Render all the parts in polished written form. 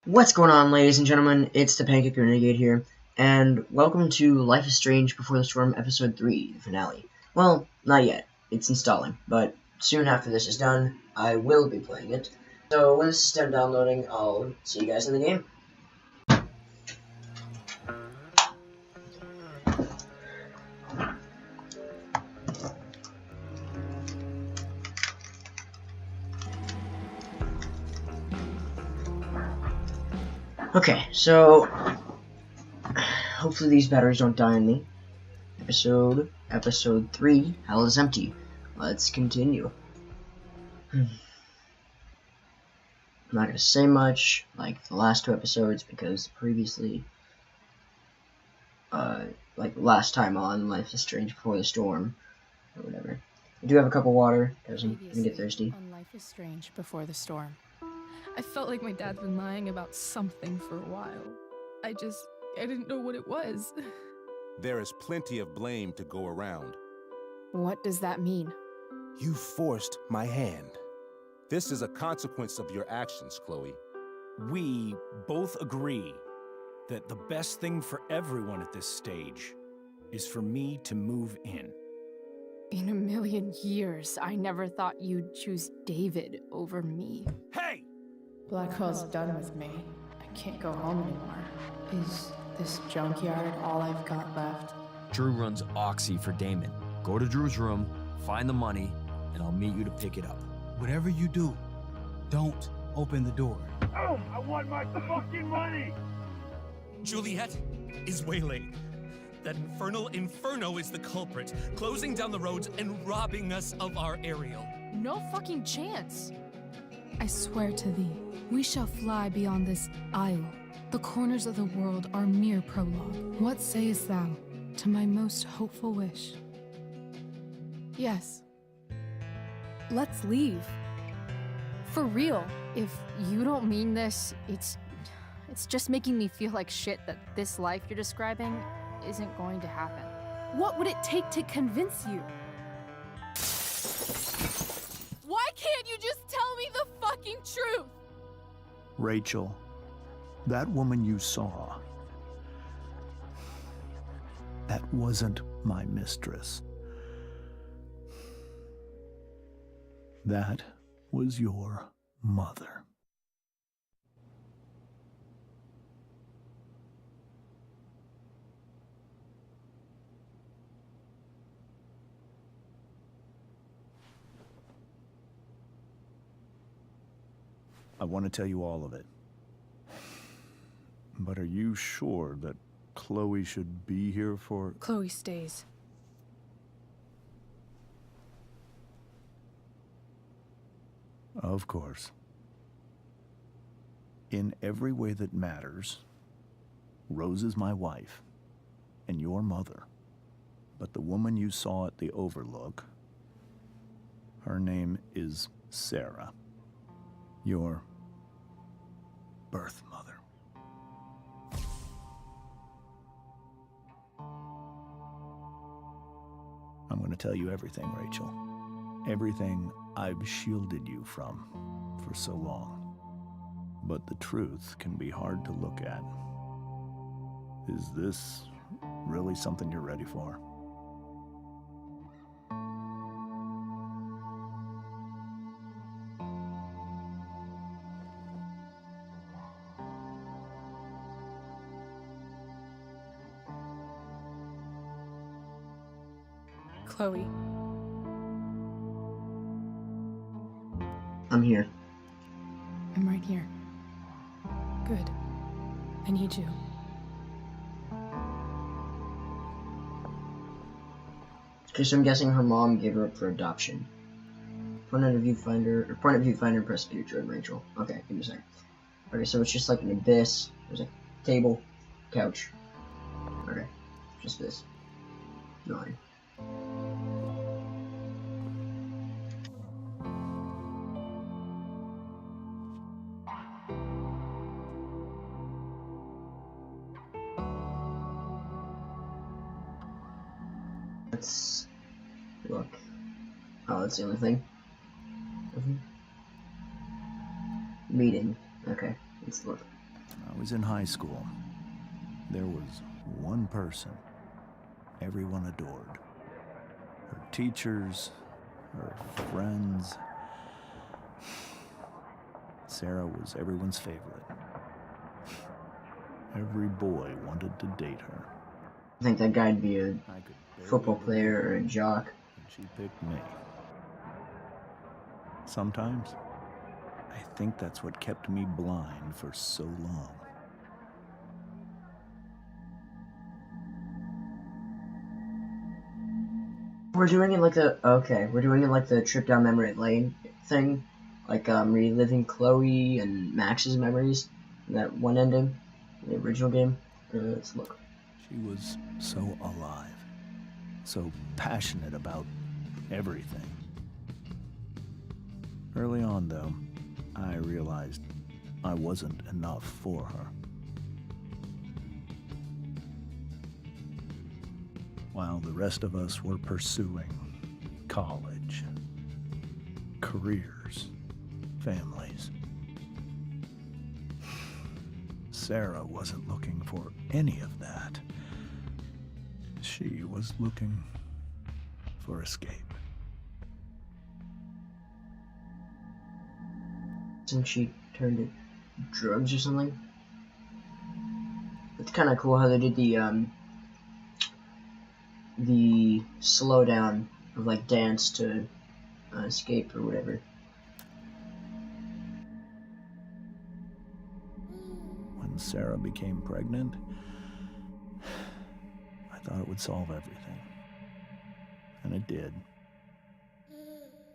What's going on, ladies and gentlemen? It's the ThePancakeRenegade here, and welcome to Life is Strange Before the Storm Episode 3, the finale. Well, not yet. It's installing, but soon after this is done, I will be playing it. So when this is done downloading, I'll see you guys in the game. Okay, so hopefully these batteries don't die on me. Episode 3, Hell is Empty. Let's continue. I'm not gonna say much like the last two episodes because previously, like last time on Life is Strange Before the Storm, or whatever. I do have a cup of water because I'm gonna get thirsty. On Life is Strange Before the Storm. I felt like my dad's been lying about something for a while. I didn't know what it was. There is plenty of blame to go around. What does that mean? You forced my hand. This is a consequence of your actions, Chloe. We both agree that the best thing for everyone at this stage is for me to move in. In a million years, I never thought you'd choose David over me. Hey! Blackwell's done with me. I can't go home anymore. Is this junkyard all I've got left? Drew runs Oxy for Damon. Go to Drew's room, find the money, and I'll meet you to pick it up. Whatever you do, don't open the door. Oh, I want my fucking money! Juliet is waylaid. That infernal Inferno is the culprit, closing down the roads and robbing us of our aerial. No fucking chance. I swear to thee, we shall fly beyond this isle. The corners of the world are mere prologue. What sayest thou to my most hopeful wish? Yes. Let's leave. For real. If you don't mean this, it's just making me feel like shit that this life you're describing isn't going to happen. What would it take to convince you? Why can't you just tell me the fucking truth? Rachel, that woman you saw, that wasn't my mistress. That was your mother. I want to tell you all of it. But are you sure that Chloe should be here for... Chloe stays. Of course. In every way that matters, Rose is my wife and your mother. But the woman you saw at the Overlook, her name is Sarah. Your birth mother. I'm going to tell you everything, Rachel. Everything I've shielded you from for so long. But the truth can be hard to look at. Is this really something you're ready for? Chloe. I'm here. I'm right here. Good. I need you. Okay, so I'm guessing her mom gave her up for adoption. Point of view finder, press Q, join Rachel. Okay, give me a second. Okay, so it's just like an abyss. There's a table, couch. Okay, just this. Nine. Let's look. Oh, that's the only thing. Meeting. Okay, let's look. I was in high school. There was one person everyone adored. Her teachers, her friends. Sarah was everyone's favorite. Every boy wanted to date her. I think that guy'd be a I could barely football player or a jock. and she picked me. Sometimes, I think that's what kept me blind for so long. We're doing it like the trip down memory lane thing, like reliving Chloe and Max's memories in that one ending, in the original game. Let's look. She was so alive, so passionate about everything. Early on, though, I realized I wasn't enough for her. While the rest of us were pursuing college, careers, families, Sarah wasn't looking for any of that. She was looking for escape. Since she turned to drugs or something. It's kind of cool how they did the slow down of like dance to escape or whatever. When Sarah became pregnant, I thought it would solve everything. And it did.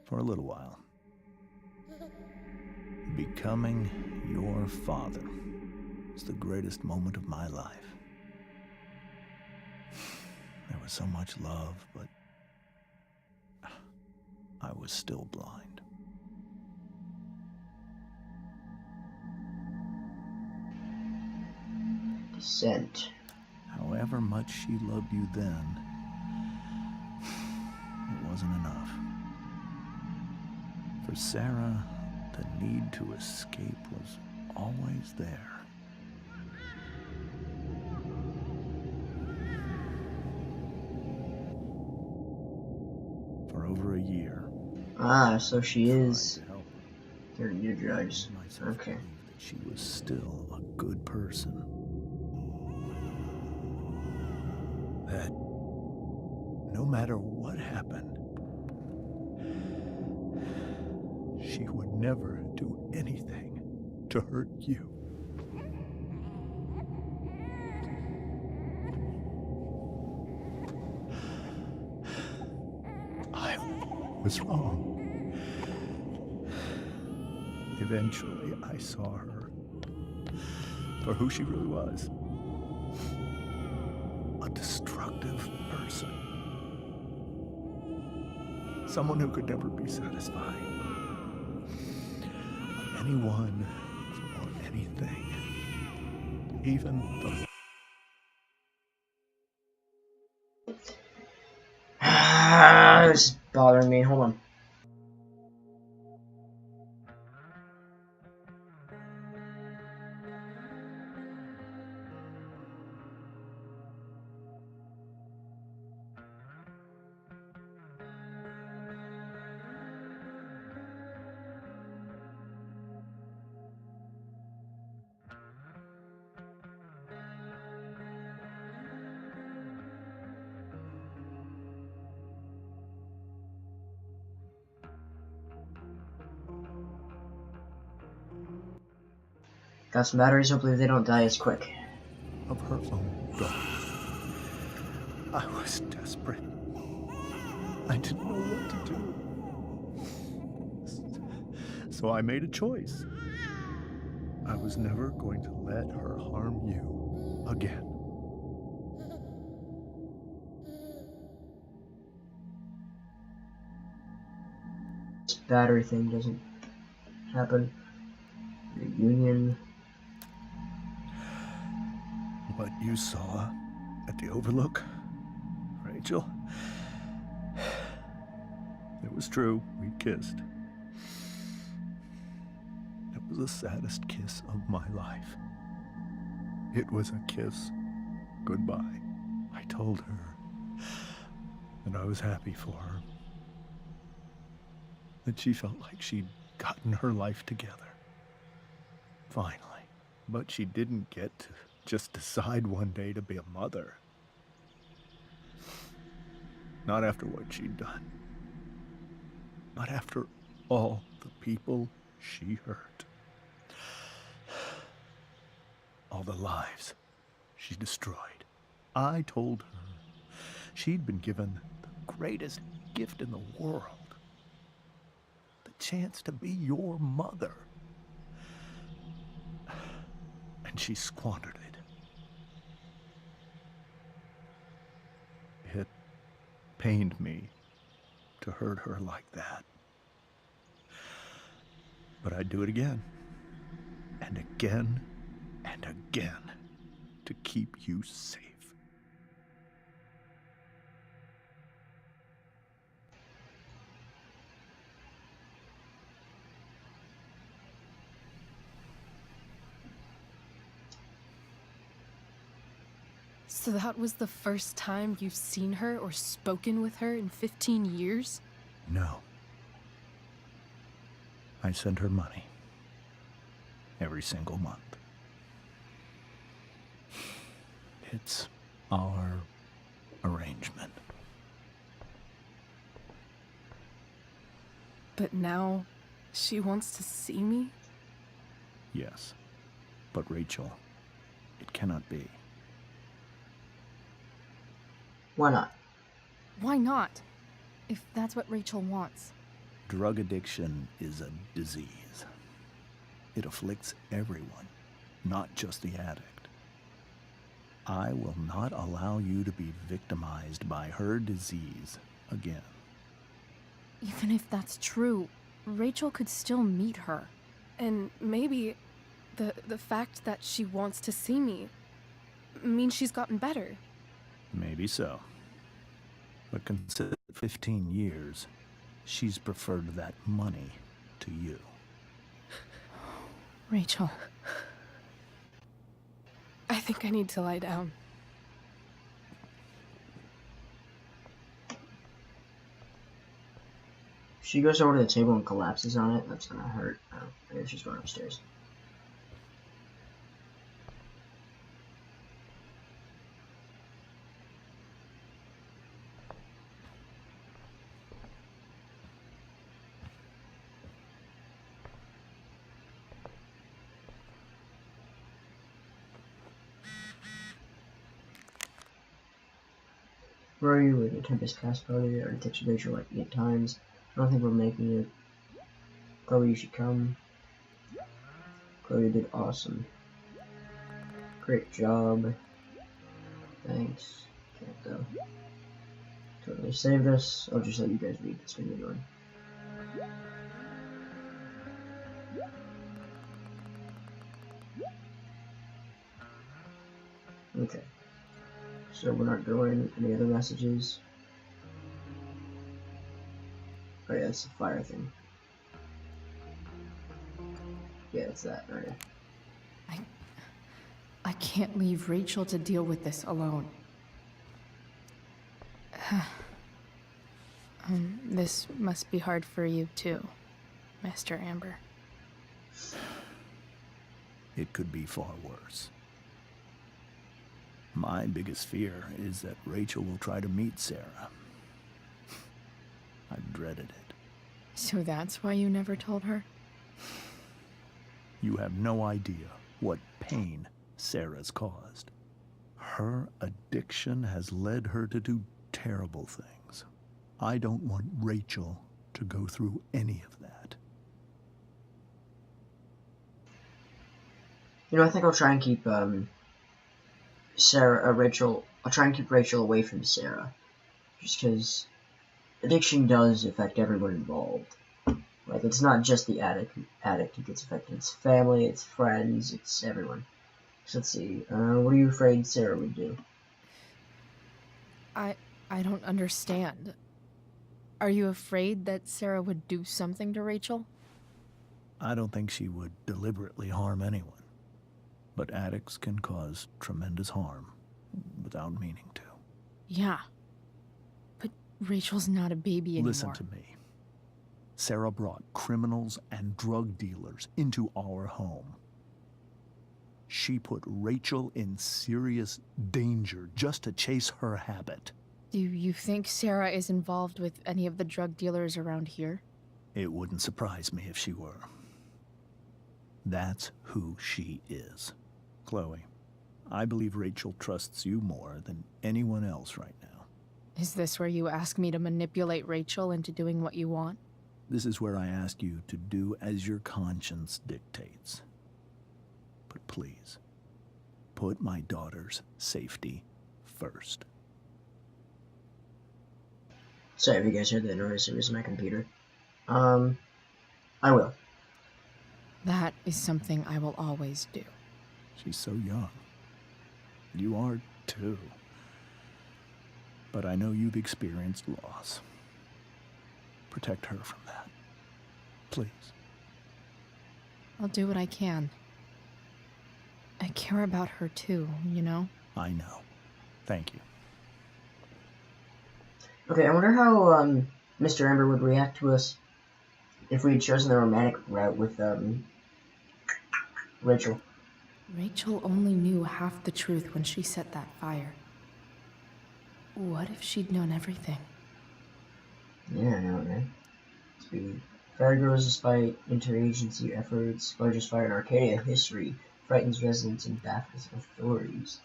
For a little while. Becoming your father was the greatest moment of my life. There was so much love, but I was still blind. Descent. However much she loved you then, it wasn't enough. For Sarah, the need to escape was always there. For over a year. Ah, so she is tried to help her. turning to drugs. I made myself Okay. believe that she was still a good person. That no matter what happened, she would never do anything to hurt you. I was wrong. Eventually, I saw her for who she really was. A destructive person. Someone who could never be satisfied. Anyone or anything. Even the... This is bothering me. Hold on. Got some batteries, hopefully they don't die as quick. of her own daughter. I was desperate. I didn't know what to do. So I made a choice. I was never going to let her harm you again. This battery thing doesn't happen. Reunion. What you saw at the Overlook, Rachel, it was true. We kissed. It was the saddest kiss of my life. It was a kiss goodbye. I told her that I was happy for her, that she felt like she'd gotten her life together. Finally. But she didn't get to just decide one day to be a mother. Not after what she'd done. Not after all the people she hurt. All the lives she destroyed. I told her she'd been given the greatest gift in the world. The chance to be your mother. And she squandered it. It pained me to hurt her like that. But I'd do it again, and again, and again, to keep you safe. So that was the first time you've seen her or spoken with her in 15 years? No. I send her money. Every single month. It's our arrangement. But now, she wants to see me? Yes. But Rachel, it cannot be. Why not? Why not? If that's what Rachel wants. Drug addiction is a disease. It afflicts everyone, not just the addict. I will not allow you to be victimized by her disease again. Even if that's true, Rachel could still meet her. And maybe the fact that she wants to see me means she's gotten better. Maybe so. But consider 15 years, she's preferred that money to you. Rachel. I think I need to lie down. If she goes over to the table and collapses on it, that's gonna hurt. Oh, I guess she's going upstairs. Where are you with the Tempest cast party? I already texted Rachel like 8 times. I don't think we're making it. Chloe, you should come. Chloe did awesome. Great job. Thanks. Can't though. Totally save this. I'll just let you guys read this video doing. Okay. So we're not doing any other messages. Oh yeah, it's the fire thing. Yeah, it's that. Okay. I can't leave Rachel to deal with this alone. This must be hard for you too, Master Amber. It could be far worse. My biggest fear is that Rachel will try to meet Sarah. I've dreaded it. So that's why you never told her? You have no idea what pain Sarah's caused. Her addiction has led her to do terrible things. I don't want Rachel to go through any of that. You know, I think I'll try and keep Rachel. I'll try and keep Rachel away from Sarah, just because addiction does affect everyone involved. Like, it's not just the addict who gets affected. It's family, it's friends, it's everyone. So let's see. What are you afraid Sarah would do? I don't understand. Are you afraid that Sarah would do something to Rachel? I don't think she would deliberately harm anyone. But addicts can cause tremendous harm without meaning to. Yeah. But Rachel's not a baby anymore. Listen to me. Sarah brought criminals and drug dealers into our home. She put Rachel in serious danger just to chase her habit. Do you think Sarah is involved with any of the drug dealers around here? It wouldn't surprise me if she were. That's who she is. Chloe, I believe Rachel trusts you more than anyone else right now. Is this where you ask me to manipulate Rachel into doing what you want? This is where I ask you to do as your conscience dictates. But please, put my daughter's safety first. Sorry if you guys heard that noise, it was my computer. I will. That is something I will always do. She's so young. You are too. But I know you've experienced loss. Protect her from that. Please. I'll do what I can. I care about her too, you know? I know. Thank you. Okay, I wonder how Mr. Amber would react to us if we had chosen the romantic route with Rachel. Rachel only knew half the truth when she set that fire. What if she'd known everything? Yeah, I know, right? Speed. Fire grows despite interagency efforts. Largest fire in Arcadia history. Frightens residents and baffles authorities.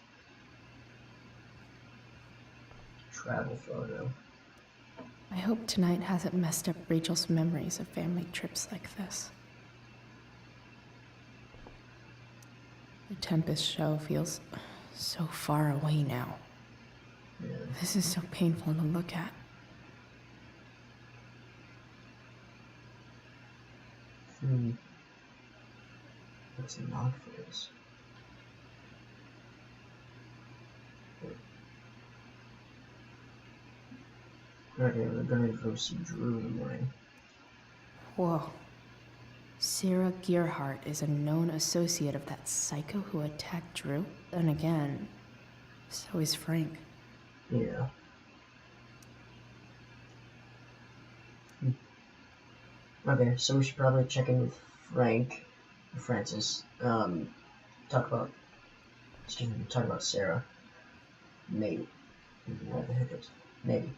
Travel photo. I hope tonight hasn't messed up Rachel's memories of family trips like this. The Tempest show feels so far away now. Yeah. This is so painful to look at. What's a knock for this? Okay, we're gonna go see Drew in the morning. Whoa. Sarah Gearhart is a known associate of that psycho who attacked Drew. Then again, so is Frank. Yeah. Okay, so we should probably check in with Francis. Talk about Sarah. Maybe. What the heck is? Maybe.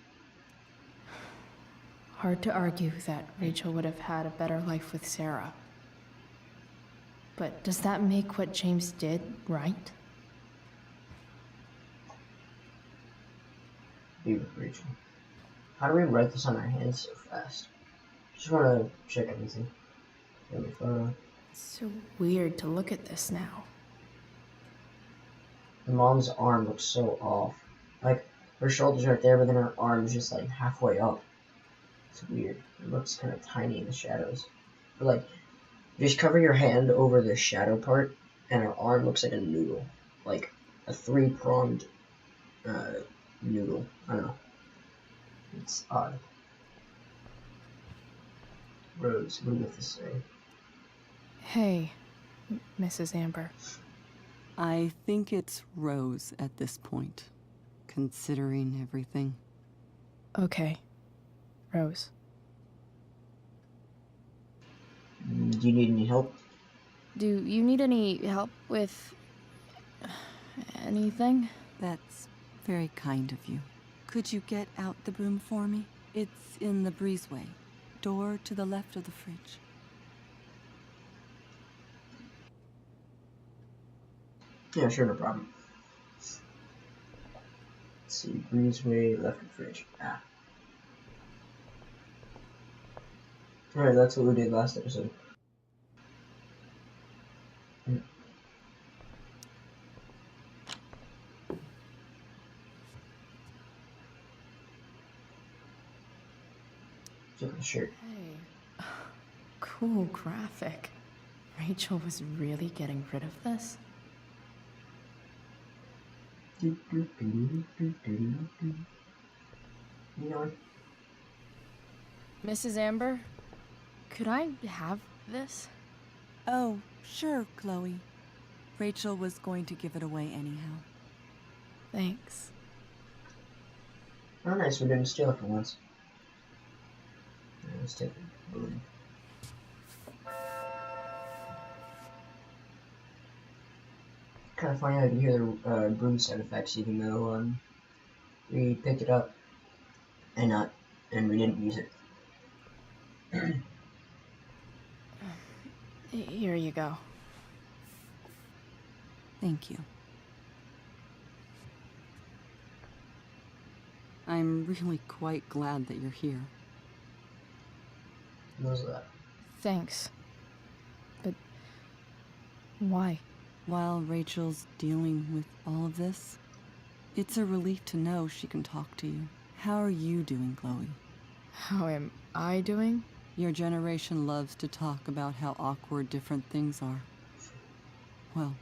Hard to argue that Rachel would have had a better life with Sarah. But does that make what James did right? Be with Rachel. How do we write this on our hands so fast? Just want to check everything. Family photo. It's so weird to look at this now. The mom's arm looks so off. Like, her shoulder's right there, but then her arm's just like halfway up. It's weird. It looks kind of tiny in the shadows. But like, just cover your hand over the shadow part, and her arm looks like a noodle. Like a three-pronged noodle. I don't know. It's odd. Rose, what do you have to say? Hey, Mrs. Amber. I think it's Rose at this point, considering everything. Okay. Rose. Do you need any help? Do you need any help with anything? That's very kind of you. Could you get out the broom for me? It's in the breezeway. Door to the left of the fridge. Yeah, sure, no problem. Let's see, breezeway, left of the fridge. Ah. Alright, that's what we did last episode. Look at the shirt. Hey. Cool graphic. Rachel was really getting rid of this? You know, Mrs. Amber, could I have this? Oh, sure, Chloe. Rachel was going to give it away anyhow. Thanks. Oh, nice. We didn't steal it for once. Let's take it. Boom. Kind of funny how you can hear the broom sound effects, even though we picked it up and we didn't use it. Here you go. Thank you. I'm really quite glad that you're here. What was that? Thanks. But why? While Rachel's dealing with all of this, it's a relief to know she can talk to you. How are you doing, Chloe? How am I doing? Your generation loves to talk about how awkward different things are. Well,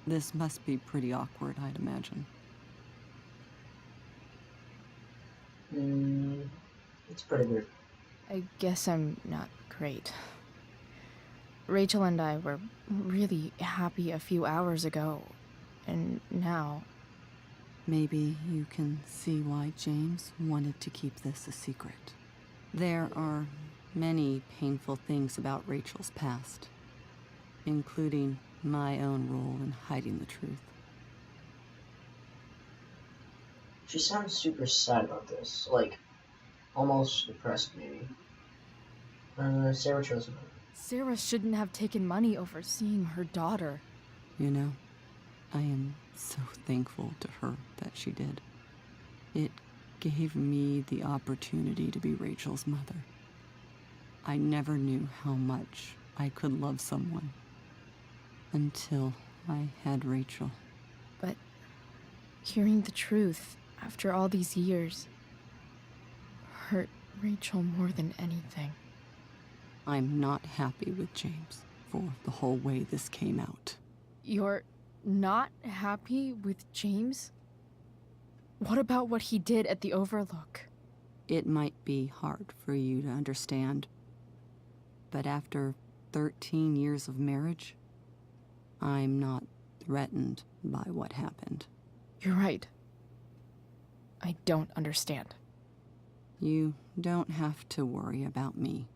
this must be pretty awkward, I'd imagine. It's pretty good. I guess I'm not great. Rachel and I were really happy a few hours ago, and now... Maybe you can see why James wanted to keep this a secret. There are many painful things about Rachel's past, including my own role in hiding the truth. She sounds super sad about this, like, almost depressed, maybe. Sarah chose her. Sarah shouldn't have taken money over seeing her daughter. You know, I am so thankful to her that she did. It gave me the opportunity to be Rachel's mother. I never knew how much I could love someone until I had Rachel. But hearing the truth after all these years hurt Rachel more than anything. I'm not happy with James for the whole way this came out. You're not happy with James? What about what he did at the Overlook? It might be hard for you to understand, but after 13 years of marriage, I'm not threatened by what happened. You're right. I don't understand. You don't have to worry about me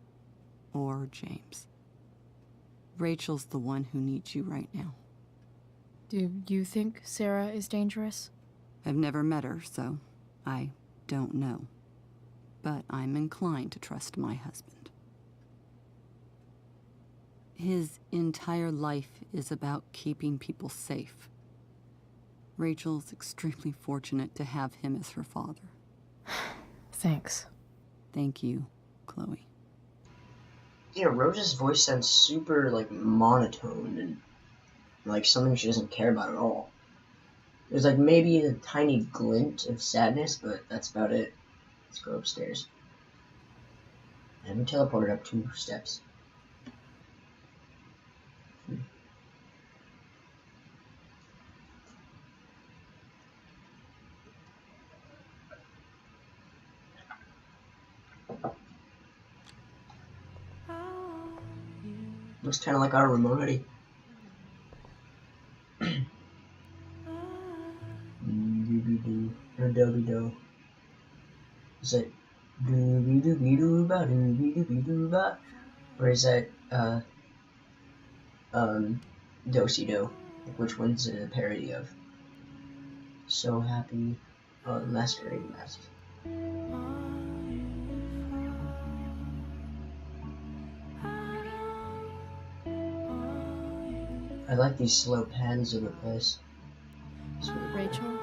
or James. Rachel's the one who needs you right now. Do you think Sarah is dangerous? I've never met her, so I don't know. But I'm inclined to trust my husband. His entire life is about keeping people safe. Rachel's extremely fortunate to have him as her father. Thanks. Thank you, Chloe. Yeah, Rose's voice sounds super, like, monotone and like something she doesn't care about at all. There's, like, maybe a tiny glint of sadness, but that's about it. Let's go upstairs. And we teleported up 2 steps. Looks kind of like our Ramonity. Do-be-do. Is it do-be-do-be-do-ba, or is that do-si-do? Which one's a parody of? So happy. Masquerade Mask. I like these slow pans of the place. Rachel?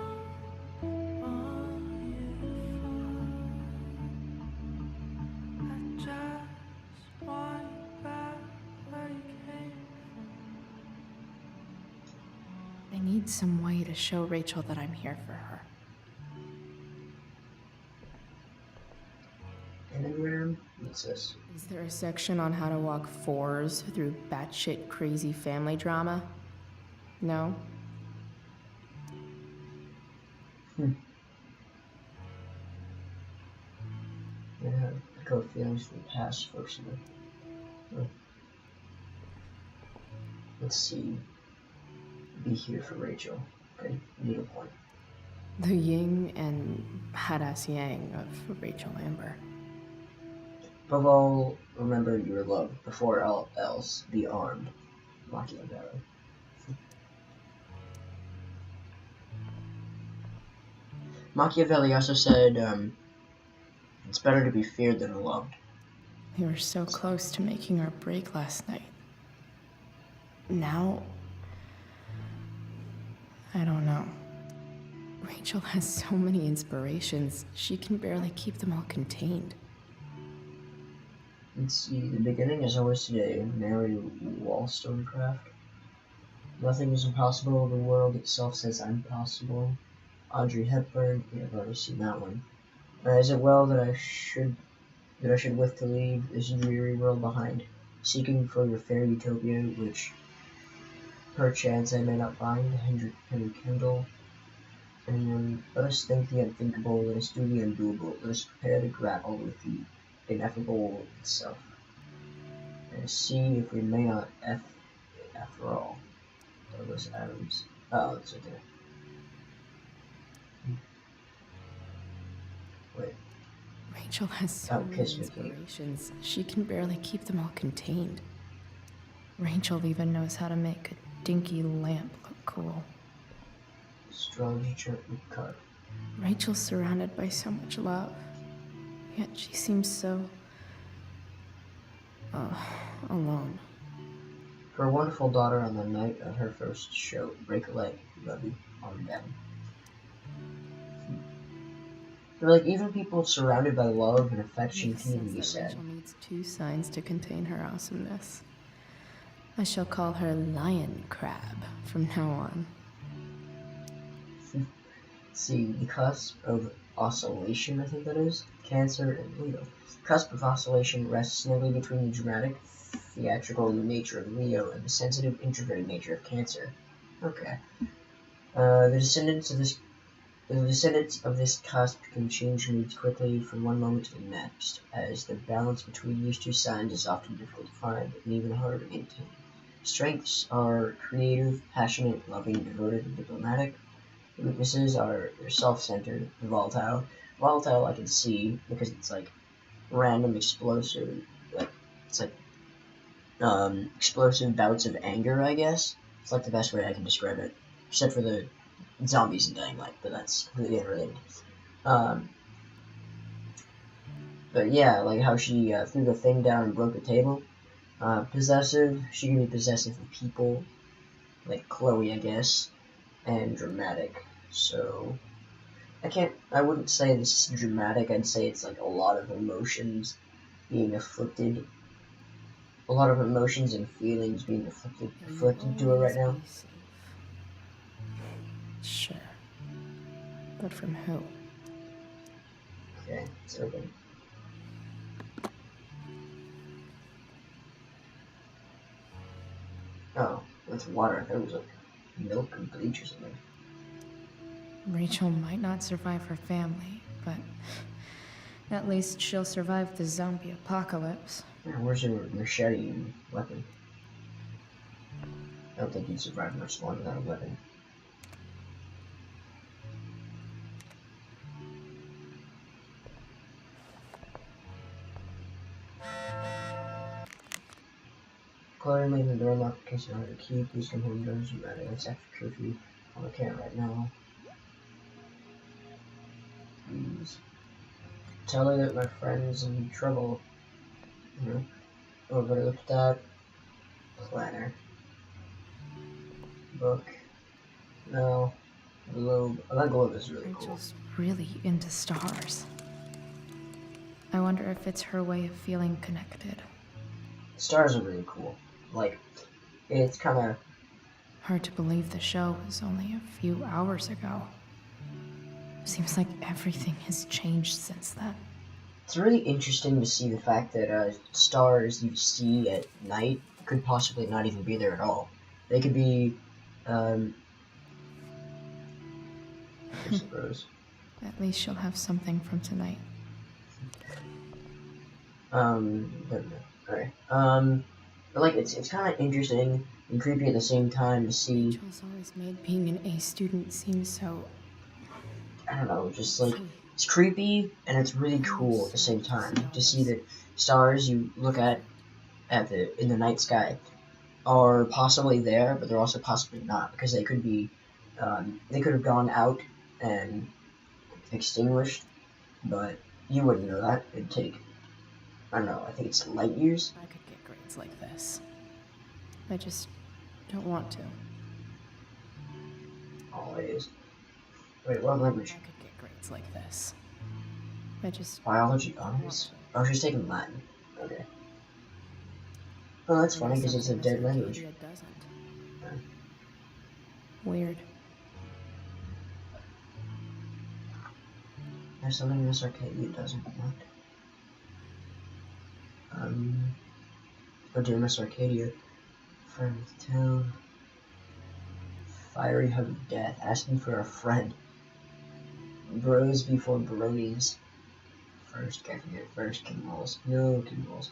I need some way to show Rachel that I'm here for her. Enneagram? What's this? Is there a section on how to walk 4s through batshit crazy family drama? No? Yeah, echo feelings from the past first. Let's see. be here for Rachel. Okay, needle point. The yin and badass yang of Rachel Amber. Above all, remember you are loved. Before all else, be armed. Machiavelli. Machiavelli also said, it's better to be feared than loved. We were so close to making our break last night. Now, I don't know. Rachel has so many inspirations, she can barely keep them all contained. Let's see, the beginning is always today. Mary Wollstonecraft. Nothing is impossible, the world itself says I'm possible. Audrey Hepburn, yeah, I've already seen that one. Is it well that I should with to leave this dreary world behind, seeking for your fair utopia, which perchance I may not find? Henry Kendall. And let us think the unthinkable, let us do the undoable, let us prepare to grapple with the ineffable itself, and see if we may not after all. Douglas Adams. Oh, it's right there. Wait. Rachel has so many inspirations, she can barely keep them all contained. Rachel even knows how to make a dinky lamp look cool. Astrology chart card. Rachel's surrounded by so much love, yet she seems so alone. For a wonderful daughter on the night of her first show, break a leg, love you, on them. Like, even people surrounded by love and affection can even be sad. Rachel needs 2 signs to contain her awesomeness. I shall call her Lion Crab from now on. See, the cusp of oscillation, I think that is, Cancer and Leo. The cusp of oscillation rests snugly between the dramatic, theatrical nature of Leo and the sensitive, introverted nature of Cancer. Okay. The descendants of this cusp can change moods quickly from one moment to the next, as the balance between these 2 signs is often difficult to find and even harder to maintain. Strengths are creative, passionate, loving, devoted, and diplomatic. The weaknesses are they're self-centered, volatile. Volatile I can see because it's like random explosive, explosive bouts of anger, I guess. It's like the best way I can describe it, except for the zombies and Dying Light, but that's completely unrelated. But yeah, like how she threw the thing down and broke the table. Possessive, she can be possessive of people, like Chloe, I guess, and dramatic. So I wouldn't say this is dramatic, I'd say it's like a lot of emotions being afflicted. A lot of emotions and feelings being afflicted to her right now. Sure. But from who? Okay, it's open. Oh, that's water. There was like milk and bleach or something. Rachel might not survive her family, but at least she'll survive the zombie apocalypse. Yeah, where's her machete and weapon? I don't think you'd survive much longer without a weapon. Chloe, leaving the door locked in case you don't have a key. Please come home, don't you matter. It's after curfew. I can't right now. Please. Tell her that my friend's in trouble. Over look at that. Planner. Book. No. Globe. Oh, that globe is really cool. Rachel's really into stars. I wonder if it's her way of feeling connected. Stars are really cool. Like, it's kind of hard to believe the show was only a few hours ago. Seems like everything has changed since then. It's really interesting to see the fact that stars you see at night could possibly not even be there at all. They could be, I suppose. At least she'll have something from tonight. Alright. But like, it's kind of interesting and creepy at the same time to see. Rachel's always made being an A student seem so... I don't know, just like, it's creepy and it's really cool at the same time to see that stars you look at in the night sky are possibly there, but they're also possibly not, because they could be, they could have gone out and extinguished, but you wouldn't know that. It'd take, I don't know, I think it's light years. I could get grades like this. I just don't want to. Always. Wait, what language? I could get grades like this. I just... Biology honors? Oh, she's taking Latin. Okay. Well, that's funny because it's a dead language. It doesn't. Weird. There's something Miss Arcadia doesn't want. Oh dear, Miss Arcadia. Friend of the town. Fiery hug of death. Asking for a friend. Bros before bronies. First, can't forget first, King Rolls. No King Rolls.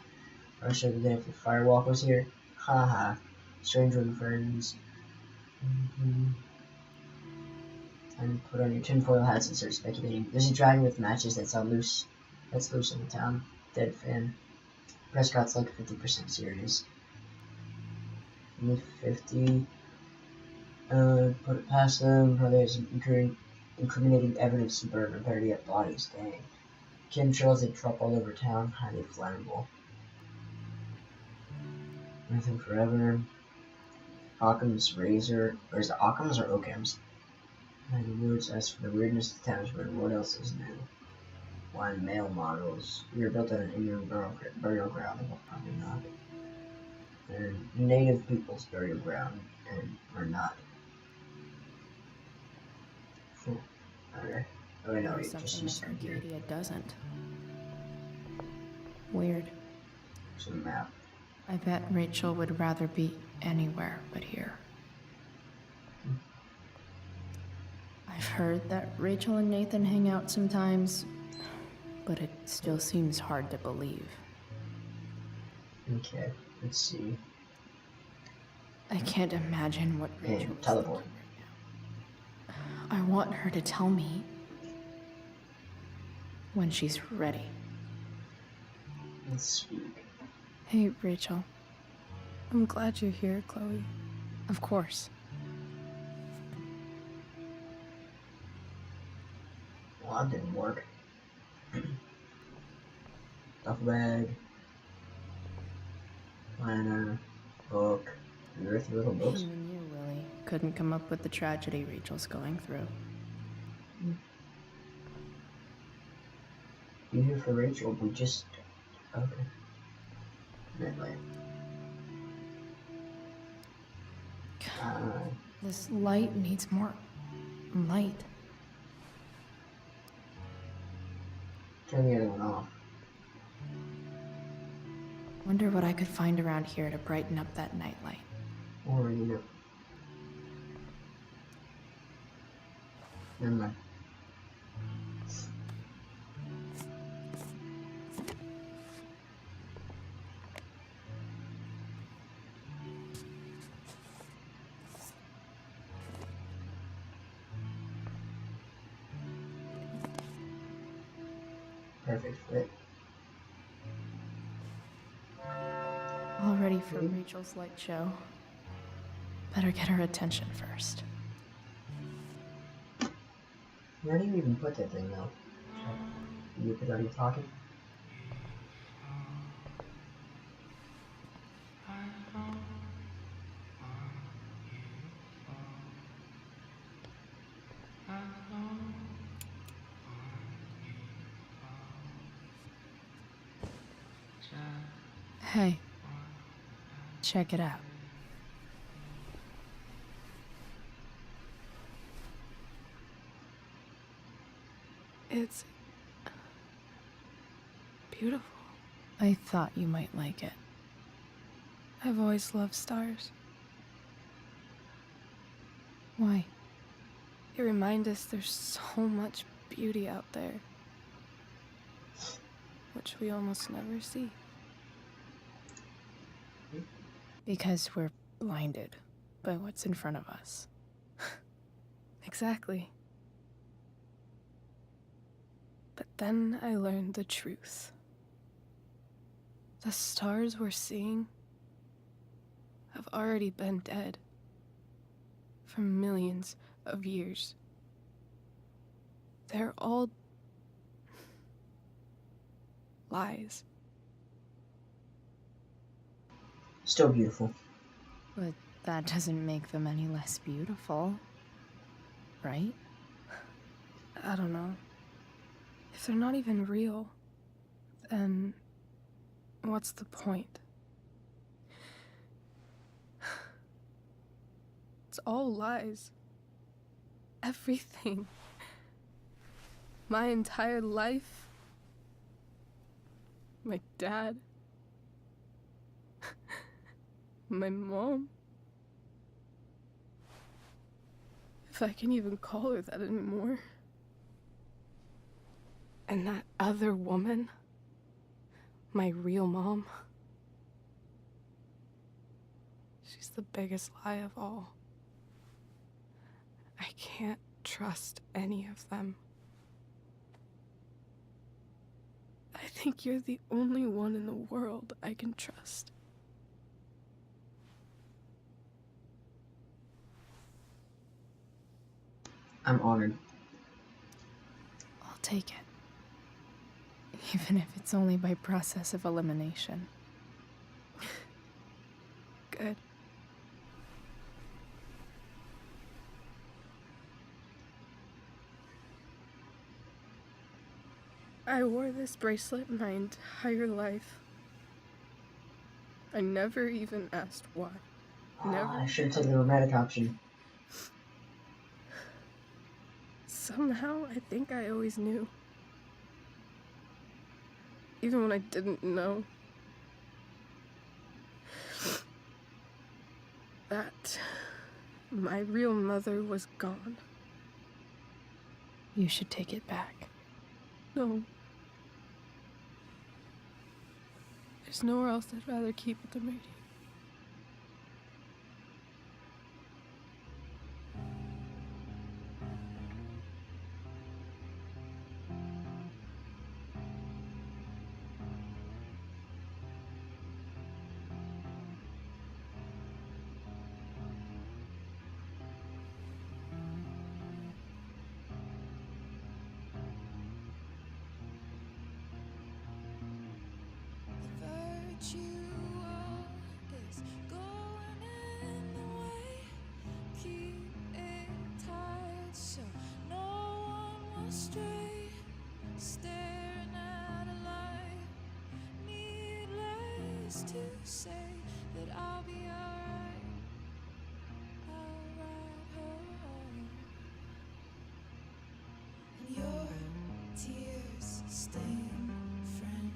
First of the day if the firewalk was here. Haha. Stranger and friends. Time to put on your tinfoil hats and start speculating. There's a dragon with matches that's loose. That's loose in the town. Dead fan. Prescott's like 50% serious. Only 50. Put it past them. Probably has incriminating evidence to burn or better yet bodies. Dang. Chemtrails they drop all over town. Highly flammable. Nothing forever. Occam's razor. Or is it Occam's or Occam's? And the woods, as for the weirdness of the town's word, what else is new? One male models. We are built on an Indian burial ground. Well, probably not. And native people's burial ground, and we're not. Okay. Oh, I know, it just used to be here. It doesn't. Weird. There's a map. I bet Rachel would rather be anywhere but here. I've heard that Rachel and Nathan hang out sometimes, but it still seems hard to believe. Okay, let's see. I can't imagine what Rachel is teleport. thinking right now. I want her to tell me when she's ready. Let's speak. Hey, Rachel. I'm glad you're here, Chloe. Of course. Well, that didn't work. Duffel bag. Planner. Book. Earthy little books. Even you, Willie, couldn't come up with the tragedy Rachel's going through. You here for Rachel, we just... Okay. Anyway. This light needs more light. Turn the other one off. Wonder what I could find around here to brighten up that nightlight. Or, you know. Never mind. Perfect fit. All ready for Rachel's light show. Better get her attention first. Where do you even put that thing though? You put it on your pocket? Hey, check it out. It's beautiful. I thought you might like it. I've always loved stars. Why? They remind us there's so much beauty out there, which we almost never see. Because we're blinded by what's in front of us. Exactly. But then I learned the truth. The stars we're seeing have already been dead for millions of years. They're all lies. Still beautiful. But that doesn't make them any less beautiful, right? I don't know. If they're not even real, then what's the point? It's all lies. Everything. My entire life. My dad. My mom. If I can even call her that anymore. And that other woman. My real mom. She's the biggest lie of all. I can't trust any of them. I think you're the only one in the world I can trust. I'm honored. I'll take it. Even if it's only by process of elimination. Good. I wore this bracelet my entire life. I never even asked why. Never. I should have taken the romantic option. Somehow, I think I always knew. Even when I didn't know. That my real mother was gone. You should take it back. No. There's nowhere else I'd rather keep it than right here. To say that I'll be alright, I'll ride home. And your tears stain, friend.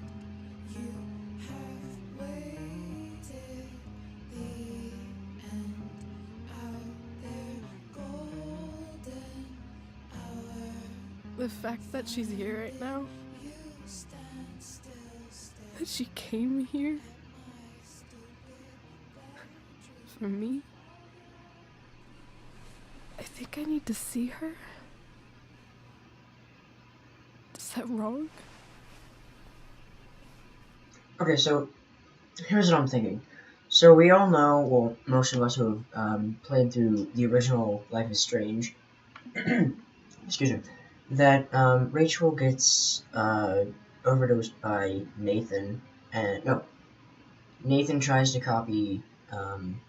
You have waited the end out there, golden hour. The fact that she's here right now, You stand still, that she came here for me. I think I need to see her. Is that wrong? Okay, so here's what I'm thinking. So we all know, well, most of us who have played through the original Life is Strange, excuse me, that Rachel gets overdosed by Nathan, and no, Nathan tries to copy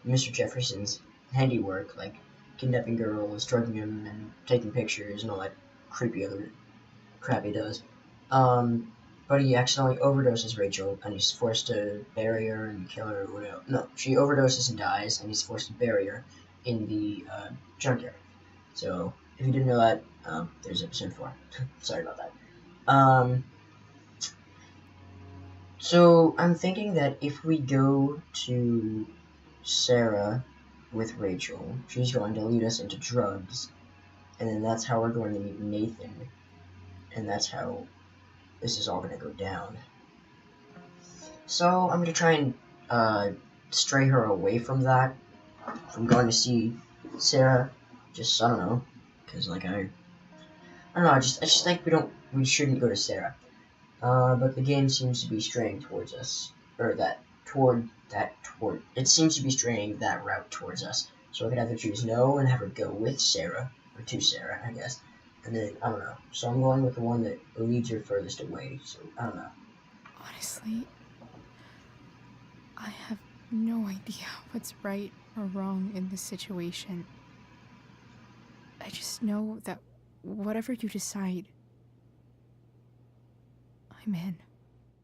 Mr. Jefferson's handiwork, like kidnapping girls, drugging them, and taking pictures, and all that creepy other crap he does. But he accidentally overdoses Rachel, and he's forced to bury her and kill her, or whatever. No, she overdoses and dies, and he's forced to bury her in the junkyard. So, if you didn't know that, there's episode 4. Sorry about that. So, I'm thinking that if we go to Sarah with Rachel, she's going to lead us into drugs, and then that's how we're going to meet Nathan, and that's how this is all going to go down. So I'm going to try and stray her away from that, from going to see Sarah. Just, I don't know, because, like, I don't know, I just think we shouldn't go to Sarah. But the game seems to be straying towards us, or it seems to be straying that route towards us. So I could either choose no and have her go with Sarah, or to Sarah, I guess. And then, I don't know. So I'm going with the one that leads her furthest away, so I don't know. Honestly, I have no idea what's right or wrong in this situation. I just know that whatever you decide, I'm in.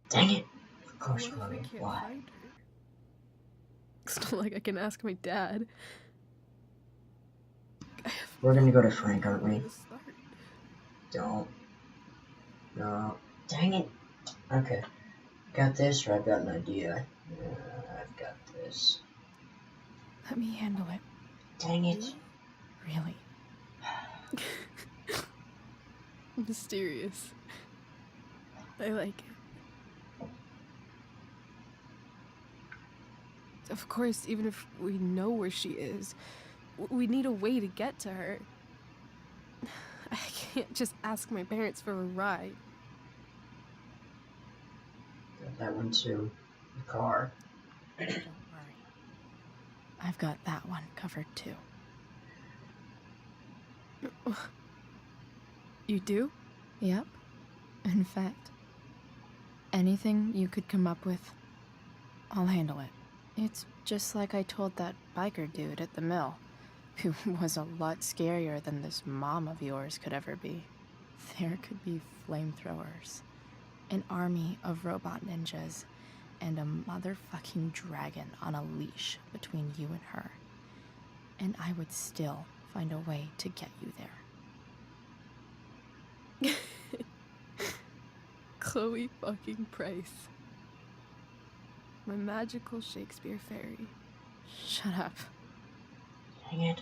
Dang it! Of course, Chloe. Why? It's not like I can ask my dad. We're gonna go to Frank, aren't we? Don't. No. Dang it. Okay. Got this, or I've got an idea. I've got this. Let me handle it. Dang it. Really? Mysterious. I like it. Of course, even if we know where she is, we need a way to get to her. I can't just ask my parents for a ride. Got that one too. The car. Don't worry. I've got that one covered too. You do? Yep. In fact, anything you could come up with, I'll handle it. It's just like I told that biker dude at the mill, who was a lot scarier than this mom of yours could ever be. There could be flamethrowers, an army of robot ninjas, and a motherfucking dragon on a leash between you and her. And I would still find a way to get you there. Chloe fucking Price. My magical Shakespeare fairy. Shut up. Dang it.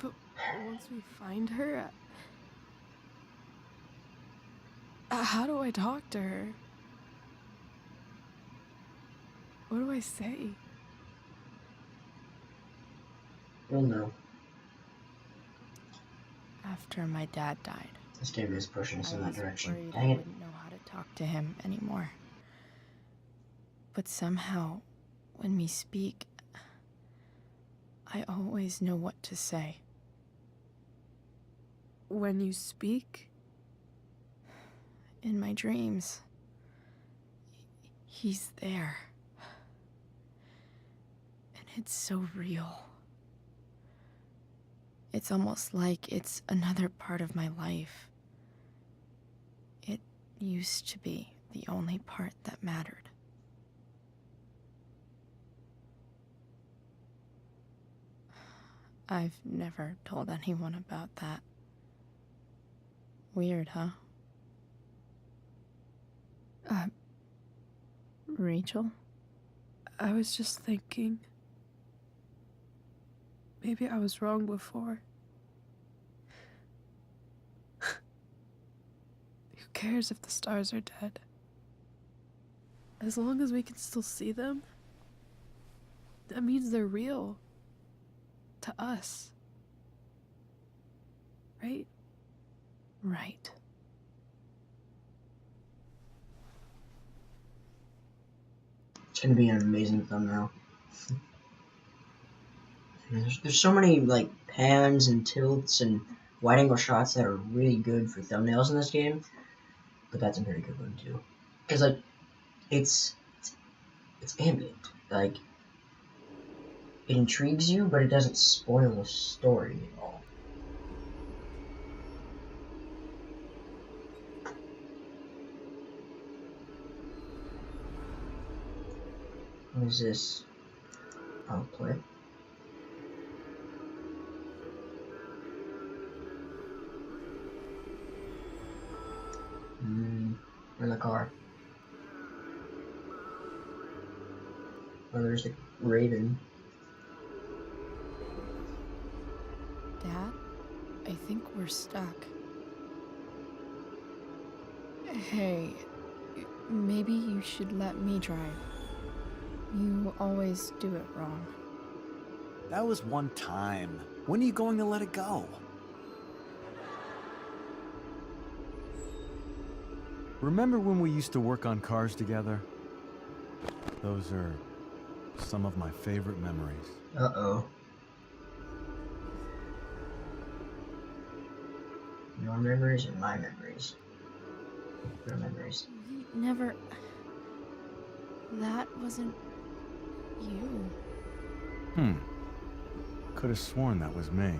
But once we find her, how do I talk to her? What do I say? You'll know. After my dad died, This game is pushing us in that direction. worried Dang I it. wouldn't know how to talk to him anymore. But somehow, when we speak, I always know what to say. When you speak? In my dreams, he's there. And it's so real. It's almost like it's another part of my life. It used to be the only part that mattered. I've never told anyone about that. Weird, huh? Rachel? I was just thinking. Maybe I was wrong before. Who cares if the stars are dead? As long as we can still see them, that means they're real. To us. Right? Right. It's gonna be an amazing thumbnail. There's so many like pans and tilts and wide angle shots that are really good for thumbnails in this game, but that's a very good one too. Because like it's ambient, like it intrigues you, but it doesn't spoil the story at all. What is this? I'll play. In the car. Oh, there's the Raven. Dad, I think we're stuck. Hey, maybe you should let me drive. You always do it wrong. That was one time. When are you going to let it go? Remember when we used to work on cars together? Those are some of my favorite memories. Uh-oh. Your memories or my memories? Your memories. We never... That wasn't... you. Could have sworn that was me.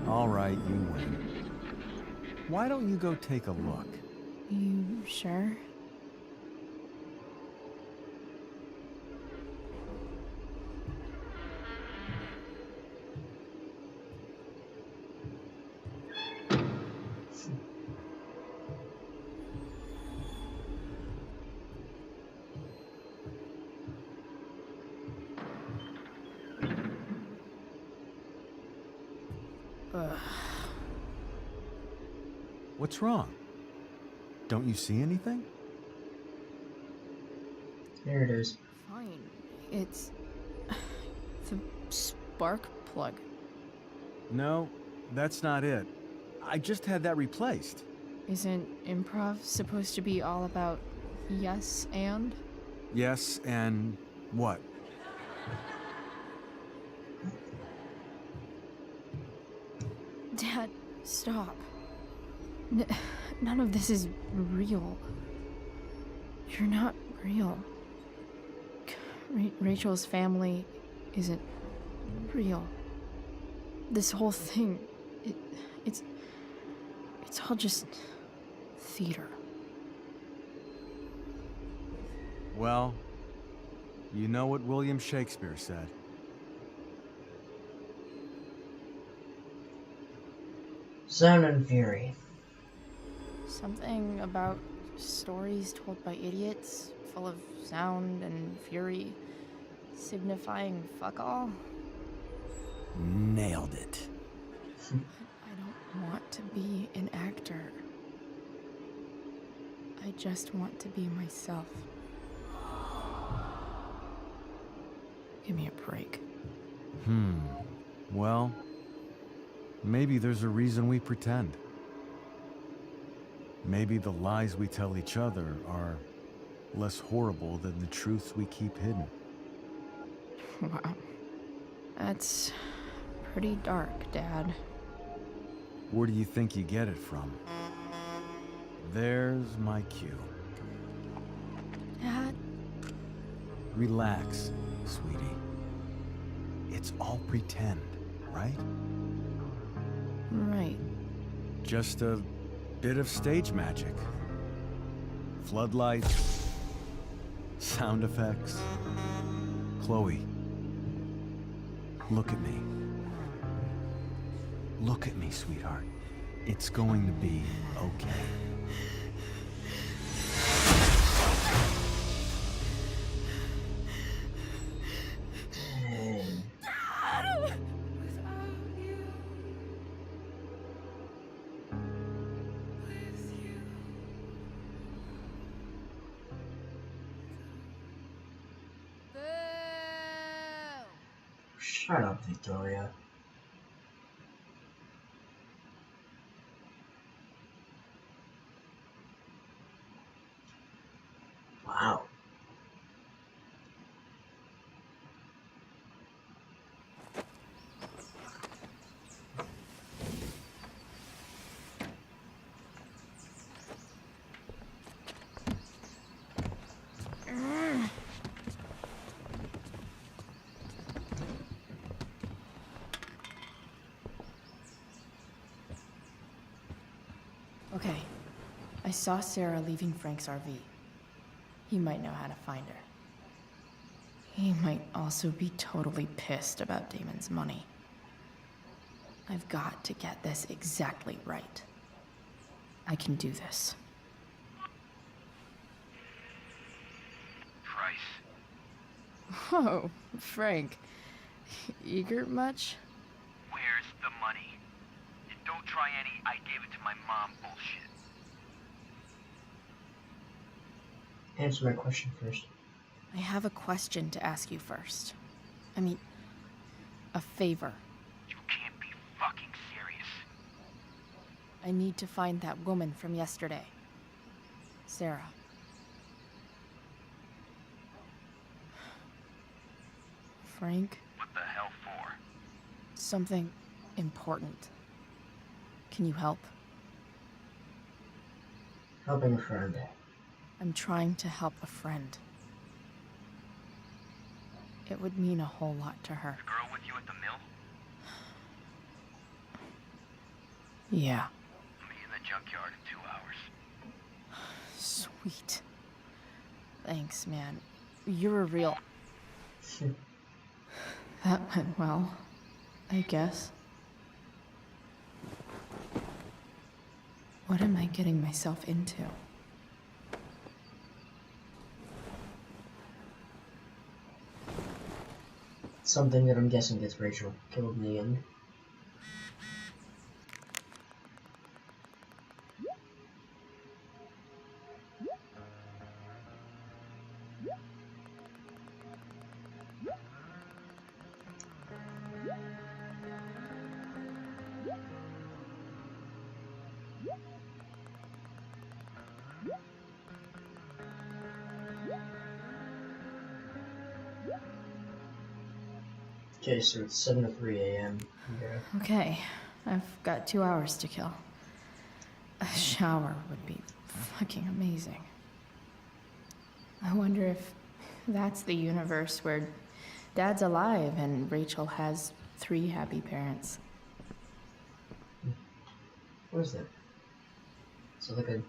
All right, you win. Why don't you go take a look? You sure? What's wrong? Don't you see anything? There it is. Fine. It's... the spark plug. No, that's not it. I just had that replaced. Isn't improv supposed to be all about yes and? Yes, and what? Dad, stop. None of this is real. You're not real. Rachel's family isn't real. This whole thing, it's all just theater. Well, you know what William Shakespeare said. Sound and Fury. Something about stories told by idiots, full of sound and fury, signifying fuck all. Nailed it. I don't want to be an actor. I just want to be myself. Give me a break. Well, maybe there's a reason we pretend. Maybe the lies we tell each other are less horrible than the truths we keep hidden. Wow. That's pretty dark, Dad. Where do you think you get it from? There's my cue. Dad? Relax, sweetie. It's all pretend, right? Right. Just a bit of stage magic. Floodlights, sound effects. Chloe, look at me. Look at me, sweetheart. It's going to be okay. Shut up, Victoria. Wow. Okay. I saw Sarah leaving Frank's RV. He might know how to find her. He might also be totally pissed about Damon's money. I've got to get this exactly right. I can do this. Price. Whoa, Frank. Eager much? Where's the money? And don't try any I gave it to my mom bullshit. Answer my question first. I have a question to ask you first. I mean, a favor. You can't be fucking serious. I need to find that woman from yesterday. Sarah. Frank? What the hell for? Something important. Can you help? Helping a friend. I'm trying to help a friend. It would mean a whole lot to her. The girl with you at the mill? Yeah. I'll meet you in the junkyard in 2 hours. Sweet. Thanks, man. You're a real... That went well, I guess. What am I getting myself into? Something that I'm guessing gets Rachel killed in the end. Okay, so it's 7:03 a.m. Okay, I've got 2 hours to kill. A shower would be fucking amazing. I wonder if that's the universe where Dad's alive and Rachel has 3 happy parents. What is that? Is it like a...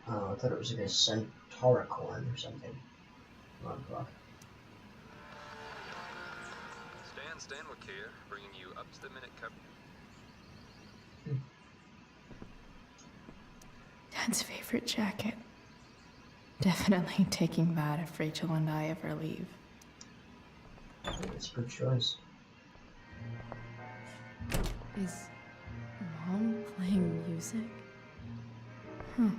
Oh, I thought it was like a centauricorn or something. 1 o'clock. Stanwick here, bringing you up-to-the-minute coverage. Dad's favorite jacket. Definitely taking that if Rachel and I ever leave. It's a good choice. Is Mom playing music? Huh.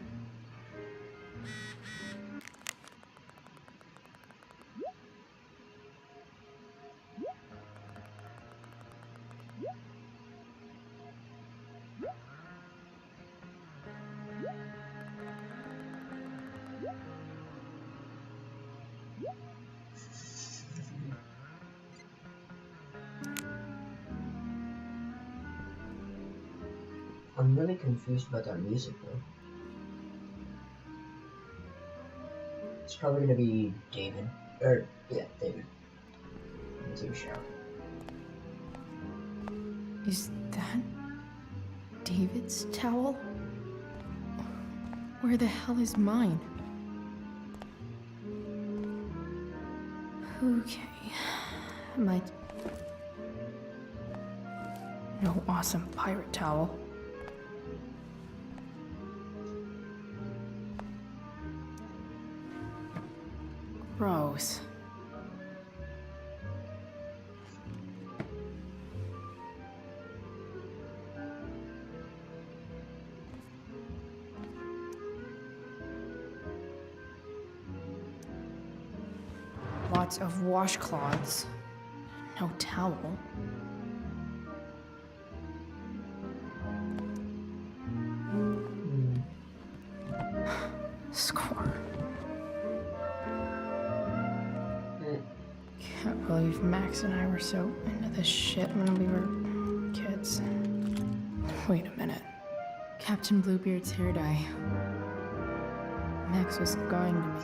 I'm really confused about that music though. It's probably gonna be David. Yeah, David. I'm gonna take a shower. Is that David's towel? Where the hell is mine? Okay. No awesome pirate towel. Gross. Lots of washcloths. No towel. Score. Can't believe Max and I were so into this shit when we were kids. Wait a minute. Captain Bluebeard's hair dye. Max was going to make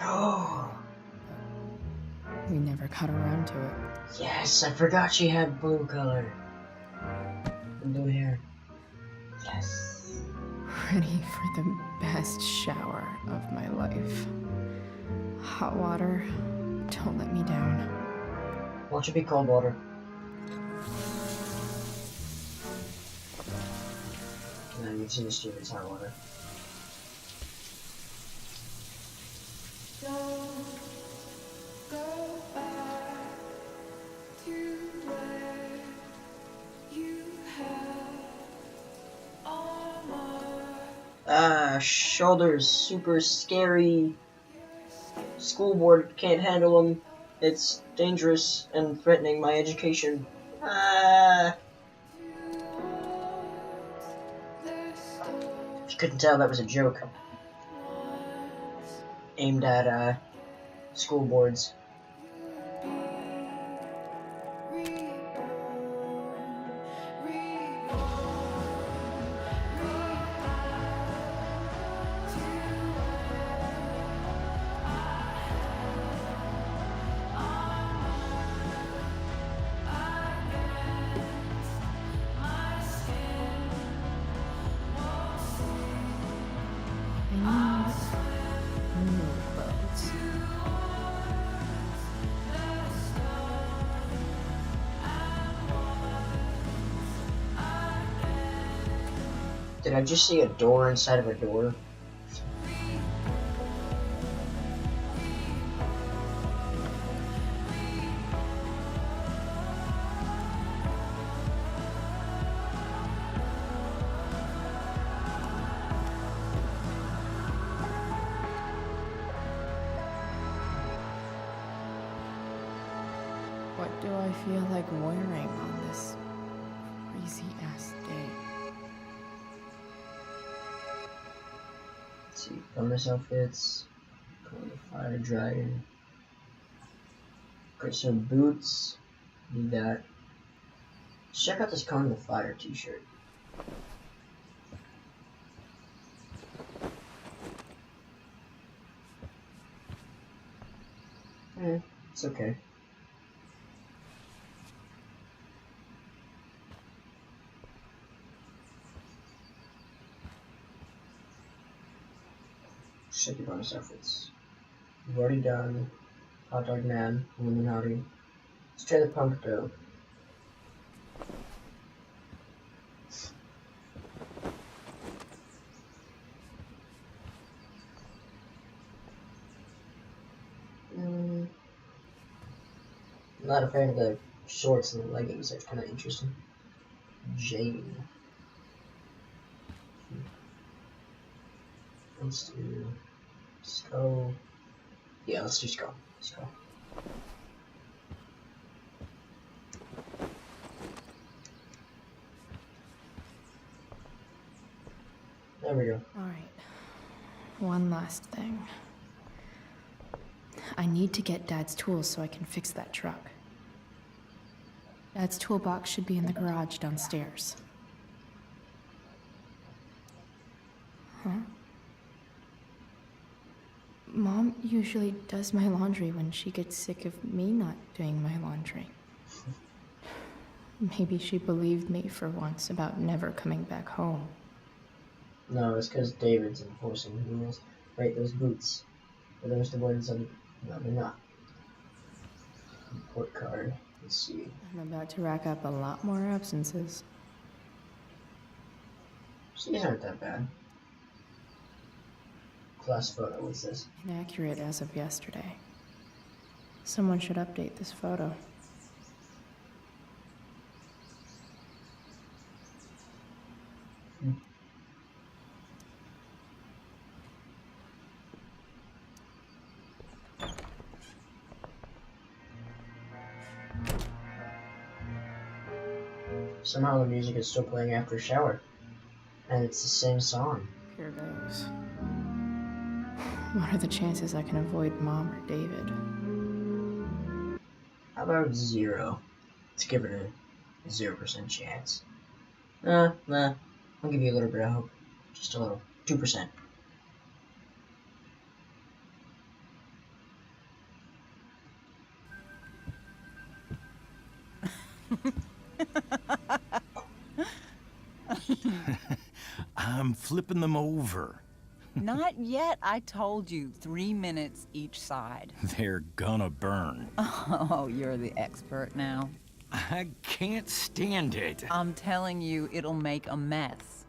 we never got around to it. Yes, I forgot she had blue color. Blue hair. Yes. Ready for the best shower of my life. Hot water, don't let me down. Watch it be cold water. And then you've seen the stupid hot water. Shoulders, super scary. school board can't handle them. It's dangerous and threatening my education. Ah. If you couldn't tell, that was a joke aimed at school boards. Did I just see a door inside of a door? What do I feel like wearing on this crazy-ass day? Let's see, bonus outfits, Cone the Fire Dragon. Okay, so boots, need that. Let's check out this Cone the Fire t-shirt. It's okay. Check your bonus outfits. We've already done Hot Dog Man, Illuminati. Let's try the punk though. I'm not a fan of the shorts and the leggings, that's kind of interesting. Jane. Let's do Skull. Yeah, let's do Skull. Skull. There we go. Alright. One last thing. I need to get Dad's tools so I can fix that truck. Dad's toolbox should be in the garage downstairs. Huh? Mom usually does my laundry when she gets sick of me not doing my laundry. Maybe she believed me for once about never coming back home. No, it's because David's enforcing rules. Right, those boots. Are those the ones on... No, they're not. Report card. Let's see. I'm about to rack up a lot more absences. These aren't that bad. Class photo, what's this? Inaccurate as of yesterday. Someone should update this photo. Somehow the music is still playing after a shower. And it's the same song. Here goes. What are the chances I can avoid Mom or David? How about 0? Let's give it a 0% chance. Nah. I'll give you a little bit of hope. Just a little. 2%. I'm flipping them over. Not yet. I told you, 3 minutes each side. They're gonna burn. Oh, you're the expert now. I can't stand it. I'm telling you, it'll make a mess.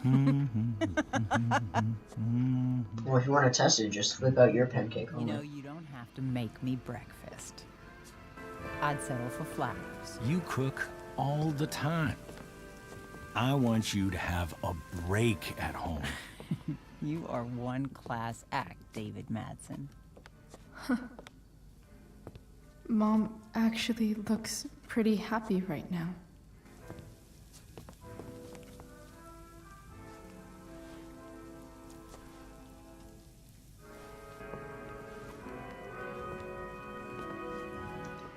Well, if you want to test it, just flip out your pancake. You know, you don't have to make me breakfast. I'd settle for flowers. You cook all the time. I want you to have a break at home. You are one class act, David Madsen. Mom actually looks pretty happy right now.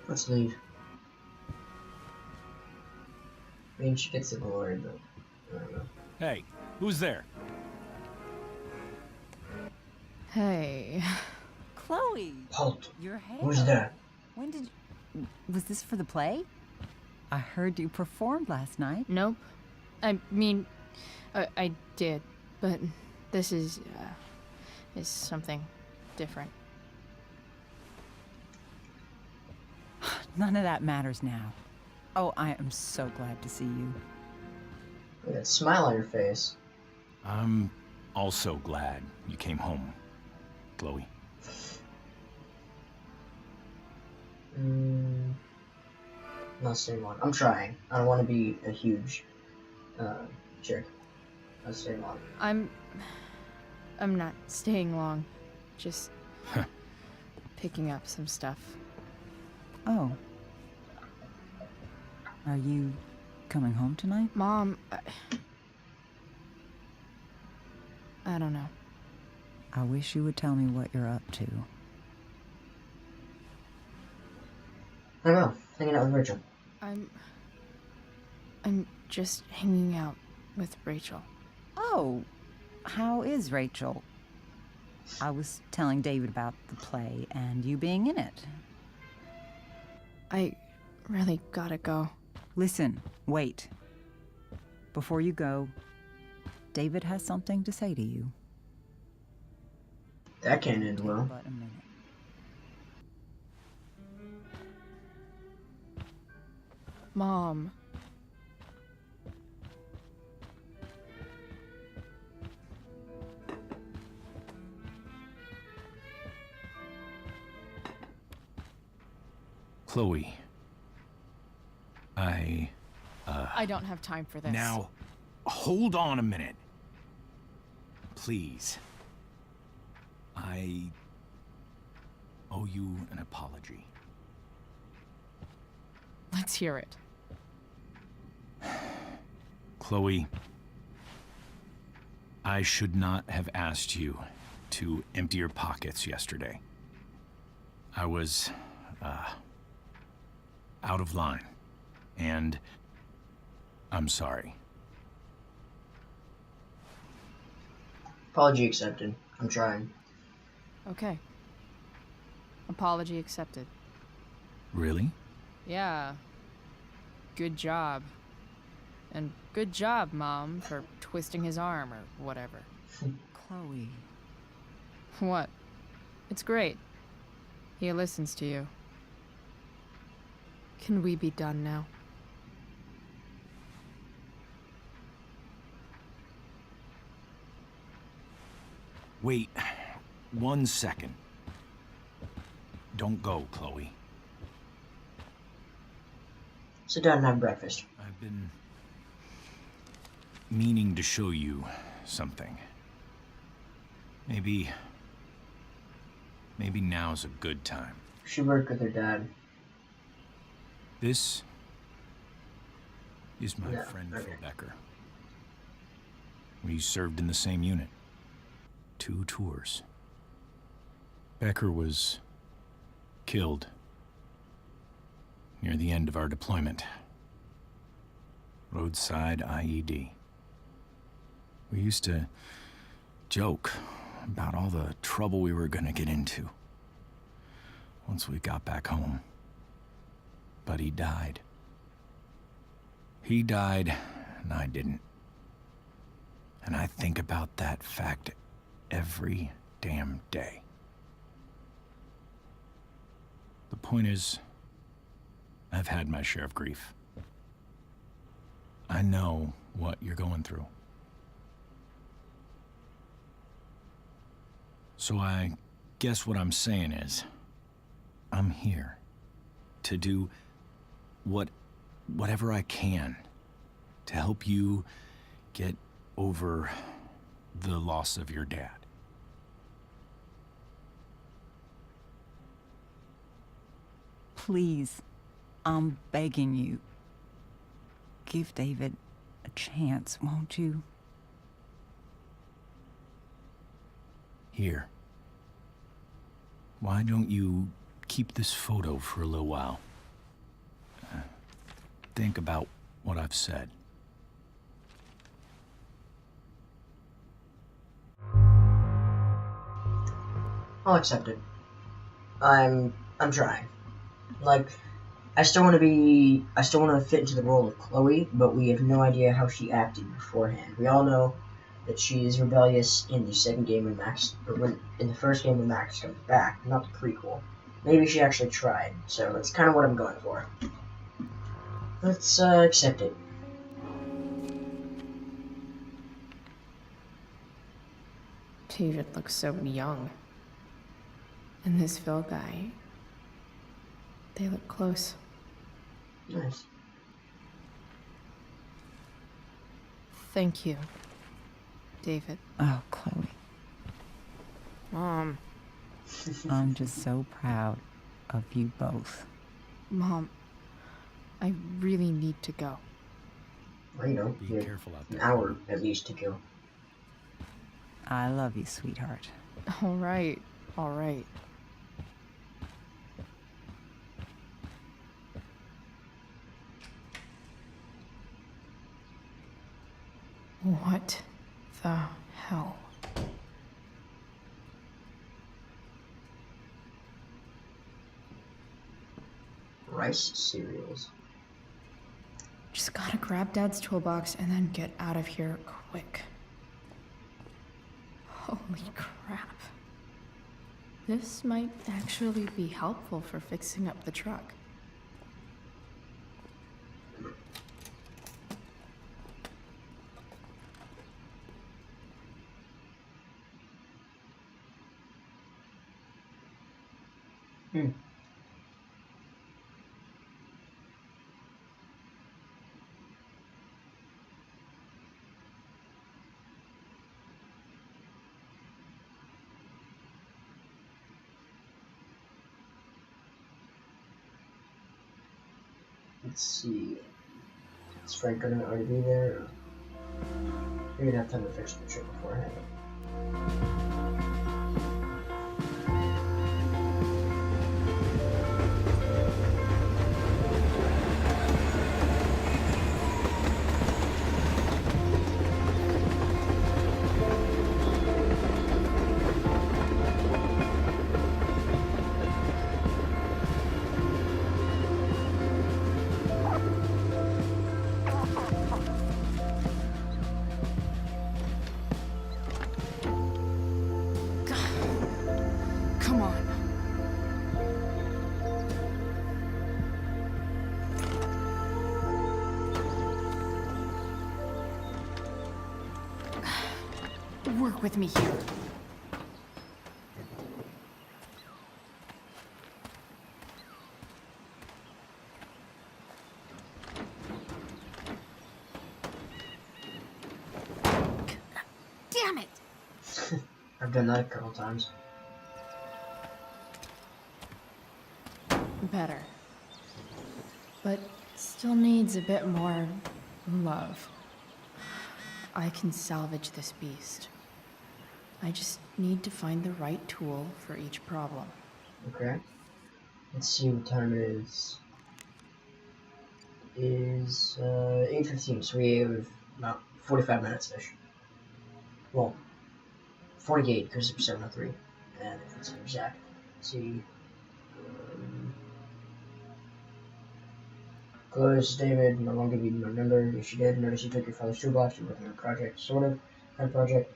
Let's leave. I mean, she gets the glory, but I don't know. Hey, who's there? Hey. Chloe! Halt. Your hair. Who's there? When did you... Was this for the play? I heard you performed last night. Nope. I mean, I did, but this is something different. None of that matters now. Oh, I am so glad to see you. Look at that smile on your face. I'm also glad you came home, Chloe. Not staying long. I'm trying. I don't want to be a huge jerk. Not staying long. I'm not staying long. Just picking up some stuff. Oh. Are you coming home tonight? Mom, I don't know. I wish you would tell me what you're up to. I don't know. Hanging out with Rachel. I'm just hanging out with Rachel. Oh, how is Rachel? I was telling David about the play and you being in it. I really gotta go. Listen, wait. Before you go, David has something to say to you. That can't end well. But a minute. Mom. Chloe. I don't have time for this. Now, hold on a minute. Please. I owe you an apology. Let's hear it. Chloe, I should not have asked you to empty your pockets yesterday. I was, out of line, and I'm sorry. Apology accepted. I'm trying. Okay. Apology accepted. Really? Yeah. Good job. And good job, Mom, for twisting his arm or whatever. Chloe. What? It's great. He listens to you. Can we be done now? Wait 1 second. Don't go, Chloe. Sit down and have breakfast. I've been meaning to show you something. Maybe now's a good time. She worked with her dad. This is my friend Phil Becker. We served in the same unit. 2 tours. Becker was killed near the end of our deployment. Roadside IED. We used to joke about all the trouble we were gonna get into once we got back home. But he died. He died, and I didn't. And I think about that fact every damn day. The point is, I've had my share of grief. I know what you're going through. So I guess what I'm saying is, I'm here to do whatever I can to help you get over the loss of your dad. Please, I'm begging you. Give David a chance, won't you? Here. Why don't you keep this photo for a little while? Think about what I've said. I'll accept it. I'm trying. Like, I still want to fit into the role of Chloe, but we have no idea how she acted beforehand. We all know that she is rebellious in the second game when Max, or in the first game when Max comes back, not the prequel. Maybe she actually tried, so that's kind of what I'm going for. Let's accept it. David looks so young. And this Phil guy, they look close. Nice. Thank you, David. Oh, Chloe. Mom. I'm just so proud of you both. Mom, I really need to go. Well, you know, be careful out there. An hour at least to go. I love you, sweetheart. All right, all right. What the hell? Rice cereals. Just gotta grab Dad's toolbox and then get out of here quick. Holy crap. This might actually be helpful for fixing up the truck. Let's see. Is Frank gonna already be there? Or... We're gonna have time to fix the trip beforehand. Come on. Work with me here. Damn it! I've done that a couple times. Better. But still needs a bit more love. I can salvage this beast. I just need to find the right tool for each problem. Okay. Let's see what time it is. It is 8:15, so we have about 45 minutes-ish. Well, 48 because it's 7:03, and if it's exact. Let's see. Hello, this is David. No longer give you my number. Yes, you did. Notice you took your father's toolbox. You're working on a project, sort of. Kind of project.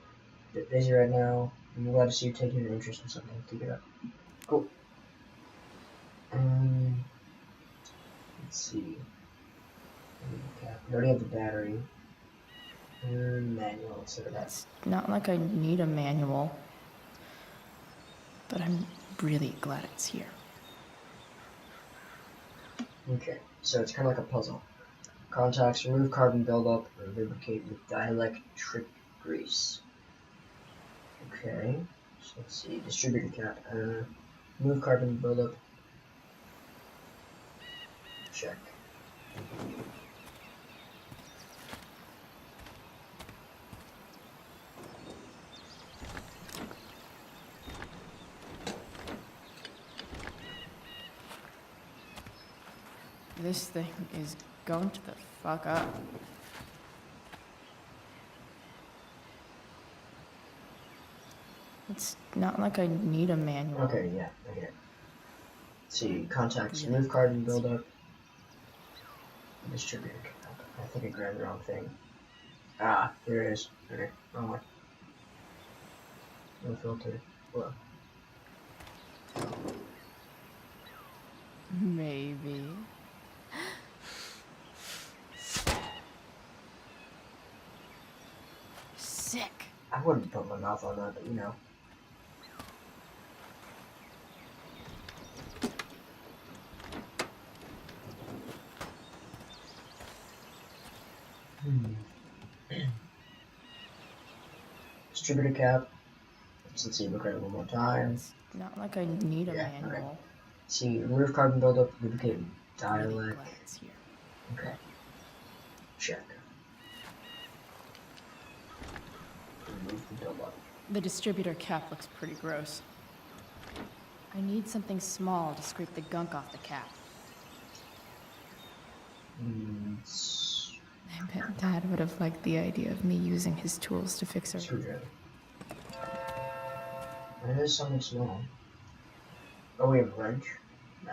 Bit busy right now. I'm glad to see you taking an interest in something. Keep it up. Cool. Let's see. Okay. We already have the battery. Manual, etc. It's not like I need a manual, but I'm really glad it's here. Okay, so it's kind of like a puzzle. Contacts, remove carbon buildup, or lubricate with dielectric grease. Okay, so let's see, distributor cap, remove carbon buildup. Check. This thing is going to the fuck up. It's not like I need a manual. Okay, yeah, I get it. Let's see, contacts, move carbon buildup. Distributor. I think I grabbed the wrong thing. Ah, here it is. Okay, wrong one. No filter. Whoa. Maybe. Sick. I wouldn't put my mouth on that, but you know. Distributor cap. Let's see, look at it one more time. It's not like I need a manual. Okay. See, remove carbon buildup, lubricate Really dialect. glad it's here. Okay. Check. Remove the buildup. The distributor cap looks pretty gross. I need something small to scrape the gunk off the cap. I bet Dad would have liked the idea of me using his tools to fix her. Screwdriver. There is something small. Oh, we have a wrench? Nah,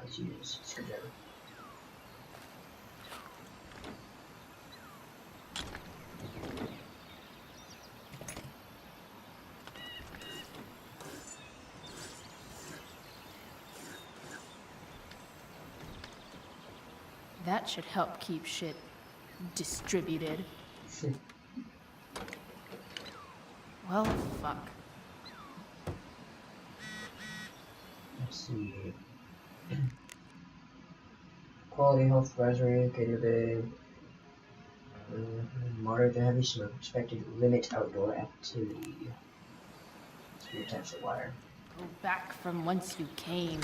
let's use screwdriver. That should help keep shit distributed. Well, fuck. Let's see. Quality health advisory, indicator bay. Moderate to heavy smoke expected. Limit outdoor activity. Let's reattach the wire. Go back from whence you came.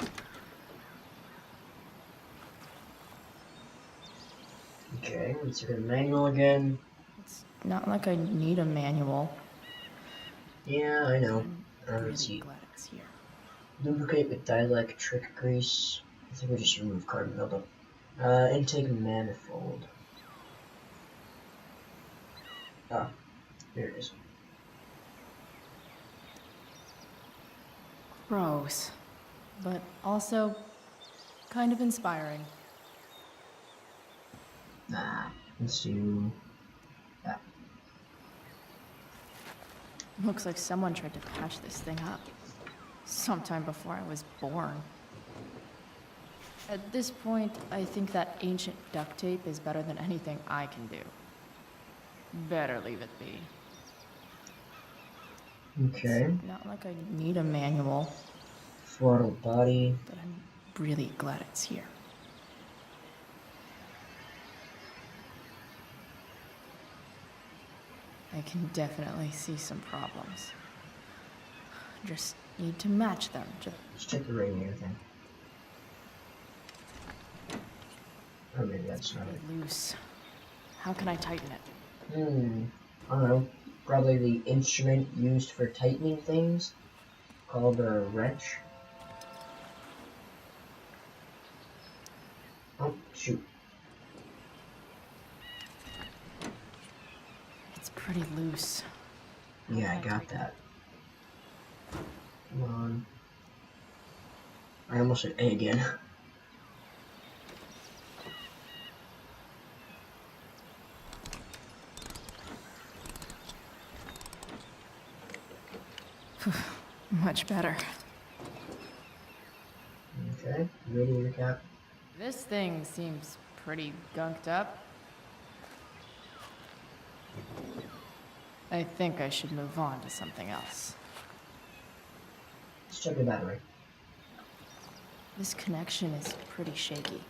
Okay, let's look at the manual again. It's not like I need a manual. Yeah, I know. I'm Let's really see. glad it's here. Lubricate with dielectric grease. I think we just remove carbon buildup. Intake manifold. Ah, here it is. Gross. But also kind of inspiring. Nah, let's do that. Looks like someone tried to patch this thing up. Sometime before I was born. At this point, I think that ancient duct tape is better than anything I can do. Better leave it be. Okay. It's not like I need a manual. Throttle body. But I'm really glad it's here. I can definitely see some problems. Just need to match them. Let's check the radiator thing. Oh, maybe that's not it. Loose. How can I tighten it? I don't know. Probably the instrument used for tightening things, called a wrench. Oh, shoot. It's pretty loose. Yeah, I got that. Come on. I almost said A again. Much better. Okay, radiator cap. This thing seems pretty gunked up. I think I should move on to something else. Let's check the battery. This connection is pretty shaky.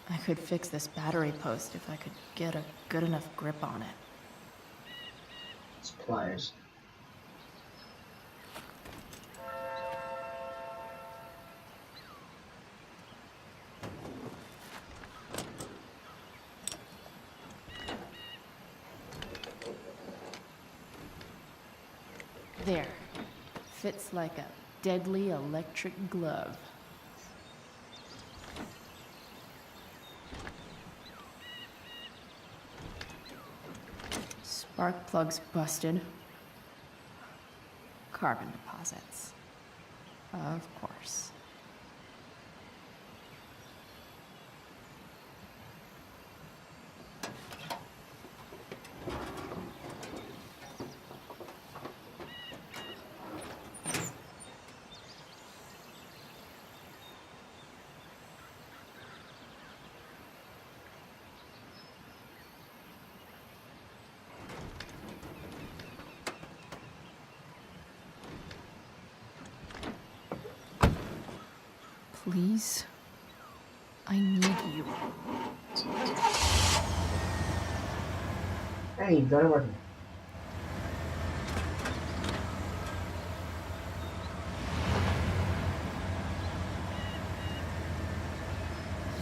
I could fix this battery post if I could get a good enough grip on it. It's pliers. There. Fits like a deadly electric glove. Spark plugs busted. Carbon deposits. Of course. Please, I need you. Hey, you got it working.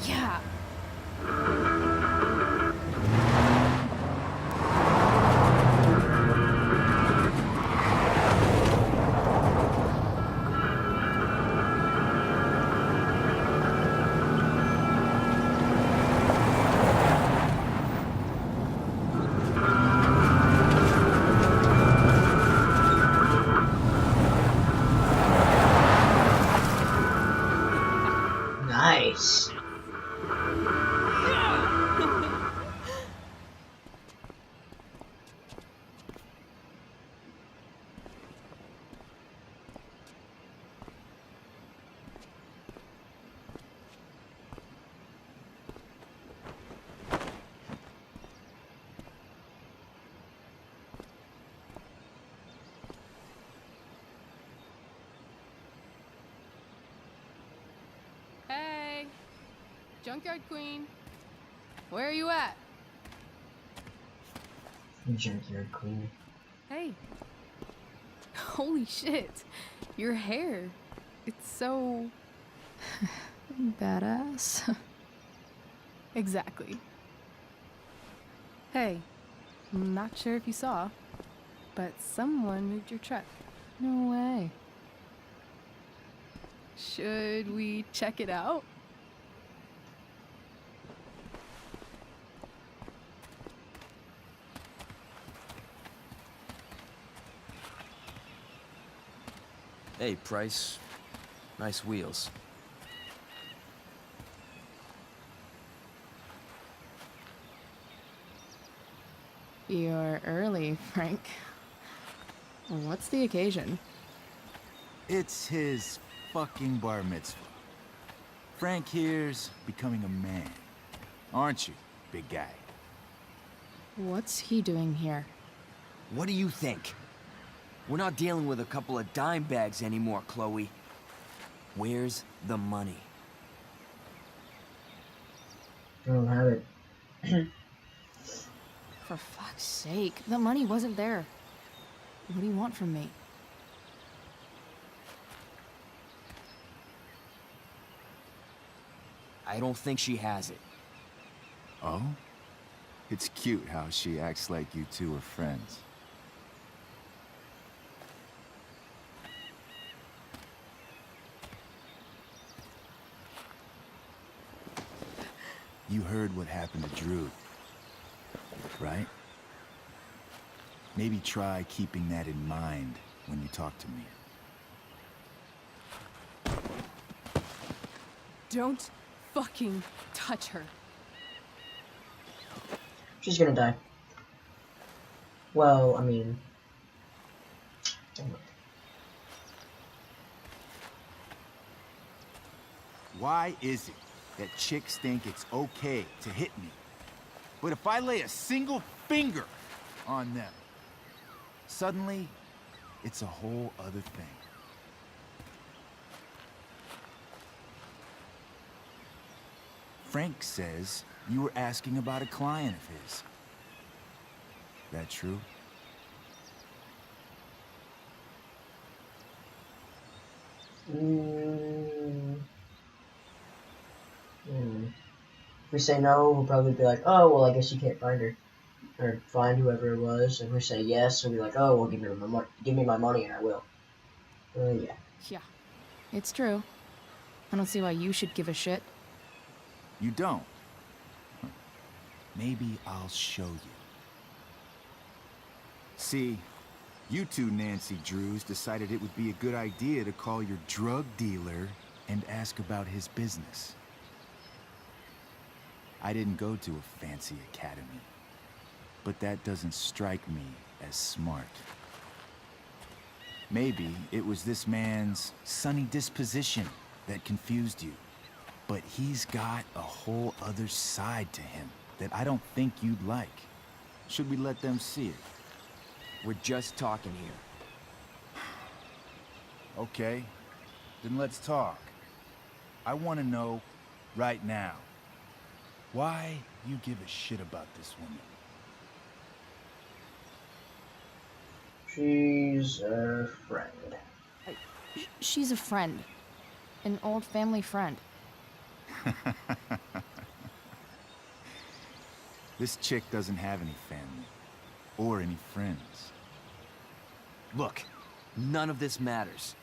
Yeah. Nice. Hey, Junkyard Queen. Where are you at? Junkyard Queen. Hey. Holy shit. Your hair. It's so... Badass. Exactly. Hey, I'm not sure if you saw, but someone moved your truck. No way. Should we check it out? Hey, Price. Nice wheels. You're early, Frank. What's the occasion? It's his fucking bar mitzvah. Frank here's becoming a man. Aren't you, big guy? What's he doing here? What do you think? We're not dealing with a couple of dime bags anymore, Chloe. Where's the money? I don't have it. For fuck's sake, the money wasn't there. What do you want from me? I don't think she has it. Oh? It's cute how she acts like you two are friends. You heard what happened to Drew, right? Maybe try keeping that in mind when you talk to me. Don't fucking touch her. She's gonna die. Well, I mean... Why is it that chicks think it's okay to hit me? But if I lay a single finger on them, suddenly, it's a whole other thing. Frank says you were asking about a client of his. That true? If we say no, we'll probably be like, oh, well, I guess you can't find her. or find whoever it was. If we say yes, we'll be like, oh, well, give me my money, and I will. Yeah. Yeah, it's true. I don't see why you should give a shit. You don't? Maybe I'll show you. See, you two Nancy Drews decided it would be a good idea to call your drug dealer and ask about his business. I didn't go to a fancy academy, but that doesn't strike me as smart. Maybe it was this man's sunny disposition that confused you, but he's got a whole other side to him that I don't think you'd like. Should we let them see it? We're just talking here. Okay, then let's talk. I want to know right now why you give a shit about this woman. She's a friend. She's a friend. An old family friend. This chick doesn't have any family or any friends. Look, none of this matters.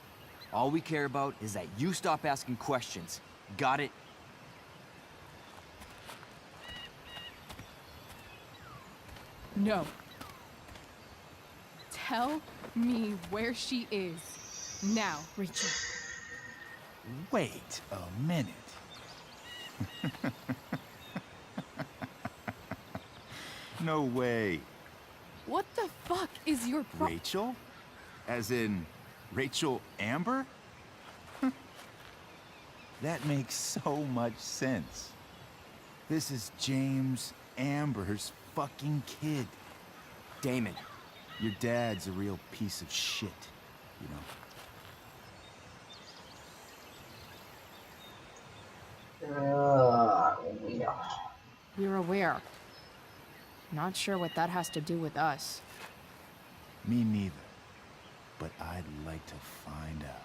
All we care about is that you stop asking questions. Got it? No. Tell me where she is. Now, Rachel. Wait a minute. No way. What the fuck is your Rachel? As in, Rachel Amber? That makes so much sense. This is James Amber's fucking kid. Damon. Your dad's a real piece of shit, you know. Yeah. We're aware. Not sure what that has to do with us. Me neither. But I'd like to find out.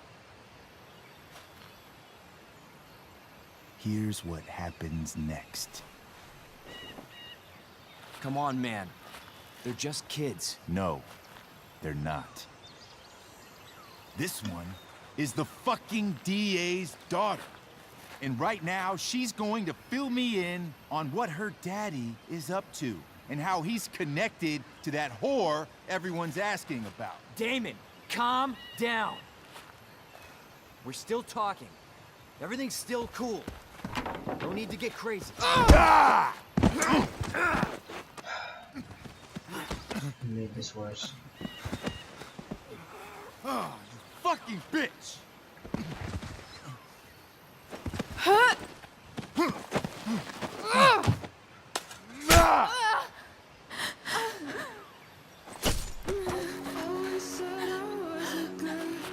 Here's what happens next. Come on, man. They're just kids. No, they're not. This one is the fucking DA's daughter. And right now, she's going to fill me in on what her daddy is up to and how he's connected to that whore everyone's asking about. Damon, calm down. We're still talking. Everything's still cool. No need to get crazy. Ah! You made this worse. Oh, you fucking bitch!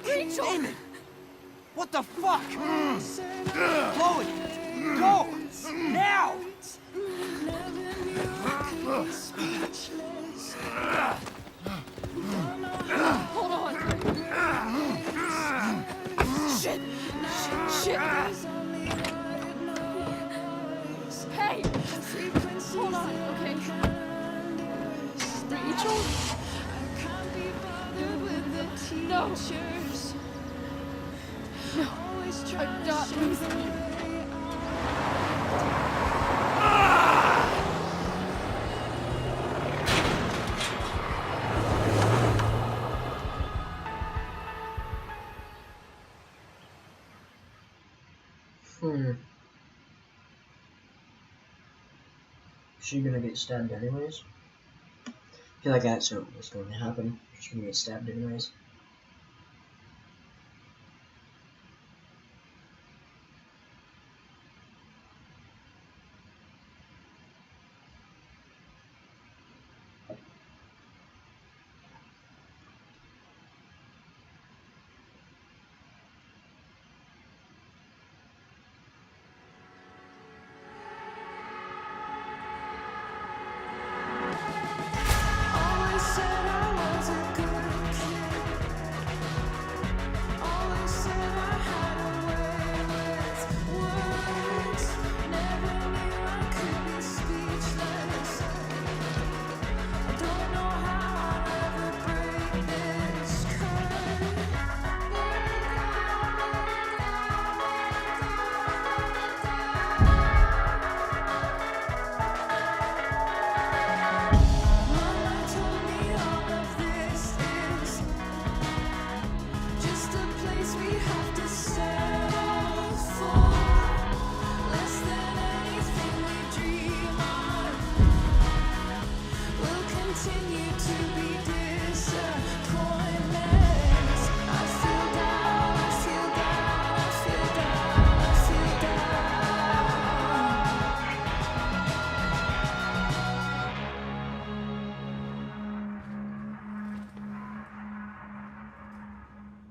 Rachel! Damon! What the fuck? Chloe! Go! Now! Hold on. Shit! Shit! Hey! Hold on, okay? Rachel? No! No! I'm not losing you. Is she gonna get stabbed anyways? I feel like that's what's going to happen. She's gonna get stabbed anyways.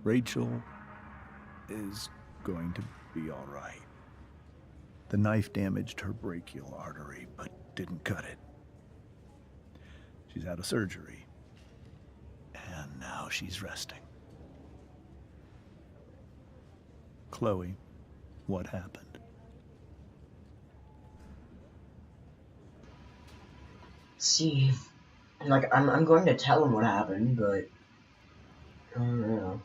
Rachel is going to be all right. The knife damaged her brachial artery, but didn't cut it. She's had a surgery, and now she's resting. Chloe, what happened? See, like, I'm going to tell him what happened, but I don't know.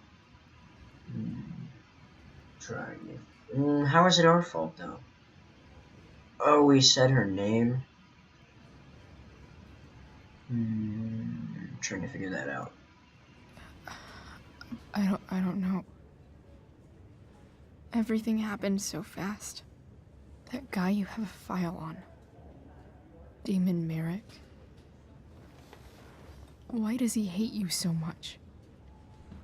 Trying. How is it our fault, though? Oh, we said her name? Trying to figure that out. I don't know. Everything happened so fast. That guy you have a file on. Damon Merrick. Why does he hate you so much?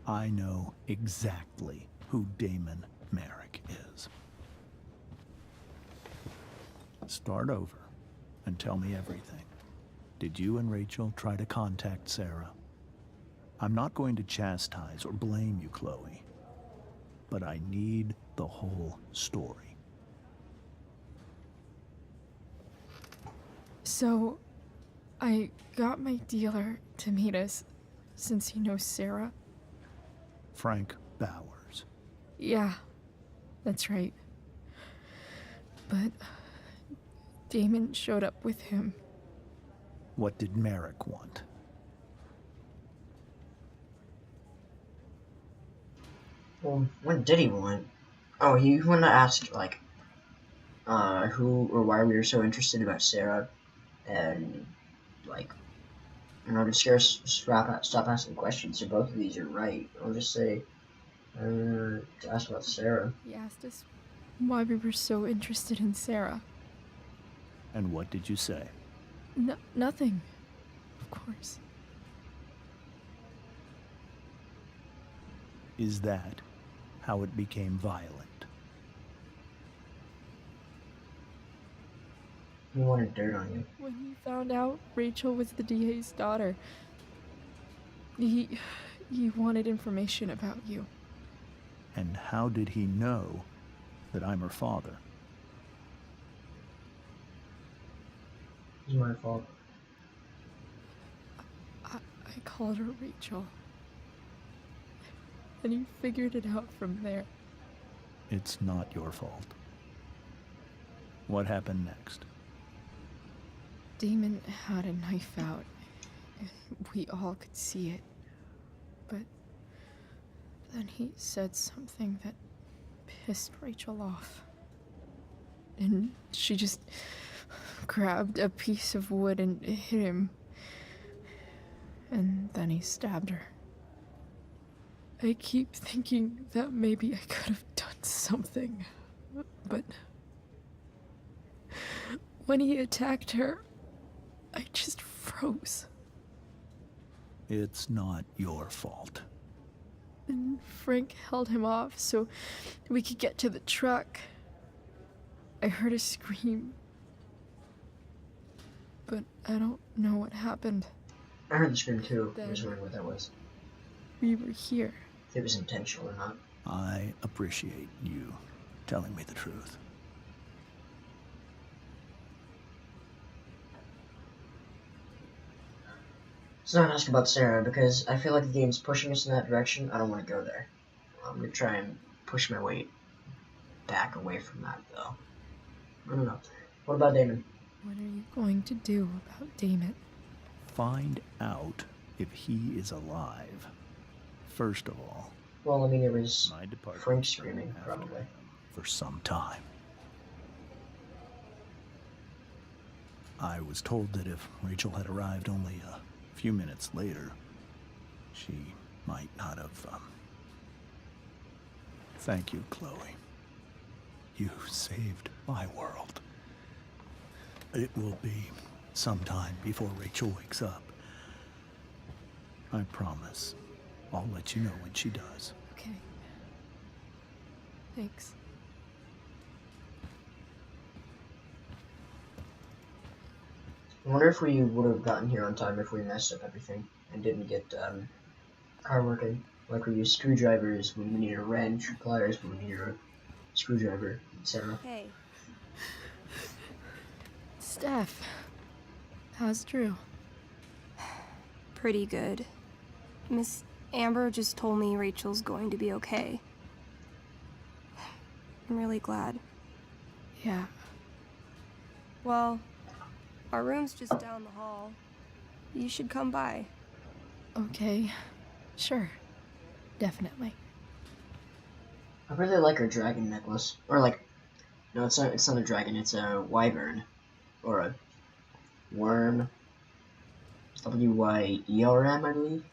I know exactly who Damon Merrick is. Start over and tell me everything. Did you and Rachel try to contact Sarah? I'm not going to chastise or blame you, Chloe, but I need the whole story. So, I got my dealer to meet us, since he knows Sarah. Frank Bowers. Yeah, that's right. But Damon showed up with him. What did Merrick want? Well, what did he want? Oh, he wanted to ask, like, who or why we were so interested about Sarah, and, like, to scare us, stop asking questions, so both of these are right. I'll just say, to ask about Sarah. He asked us why we were so interested in Sarah. And what did you say? Nothing, of course. Is that how it became violent? He wanted dirt on you. When he found out Rachel was the DA's daughter, he wanted information about you. And how did he know that I'm her father? It's my fault. I called her Rachel. And he figured it out from there. It's not your fault. What happened next? Damon had a knife out, and we all could see it. But then he said something that pissed Rachel off. And she just grabbed a piece of wood and hit him. And then he stabbed her. I keep thinking that maybe I could have done something, but when he attacked her, I just froze. It's not your fault. And Frank held him off so we could get to the truck. I heard a scream, but I don't know what happened. I heard the scream too. I was wondering what that was. We were here. If it was intentional or not. I appreciate you telling me the truth. So now I'm asking about Sarah, because I feel like the game's pushing us in that direction. I don't want to go there. I'm going to try and push my way back away from that, though. I don't know. What about Damon? What are you going to do about Damon? Find out if he is alive. First of all. Well, I mean, it was Frank screaming, probably. For some time. I was told that if Rachel had arrived only a few minutes later, she might not have, Thank you, Chloe. You saved my world. It will be some time before Rachel wakes up. I promise. I'll let you know when she does. Okay. Thanks. I wonder if we would have gotten here on time if we messed up everything and didn't get car working. Like we use screwdrivers when we need a wrench, pliers when we need a screwdriver, etc. Hey. Steph, how's Drew? Pretty good. Miss Amber just told me Rachel's going to be okay. I'm really glad. Yeah. Well, our room's just down the hall. You should come by. Okay, sure. Definitely. I really like her dragon necklace. Or like, no, it's not a dragon, it's a wyvern. Or a worm. W-Y-E-R-M, I believe.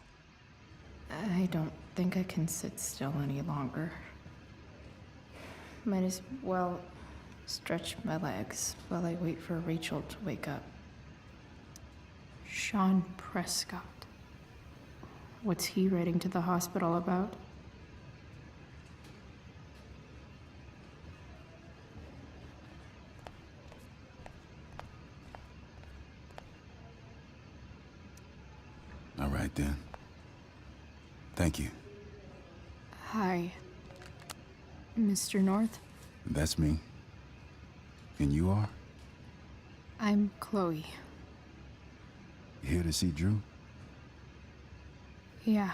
I don't think I can sit still any longer. Might as well stretch my legs while I wait for Rachel to wake up. Sean Prescott. What's he writing to the hospital about? All right, then. Thank you. Hi, Mr. North. That's me. And you are? I'm Chloe. Here to see Drew? Yeah.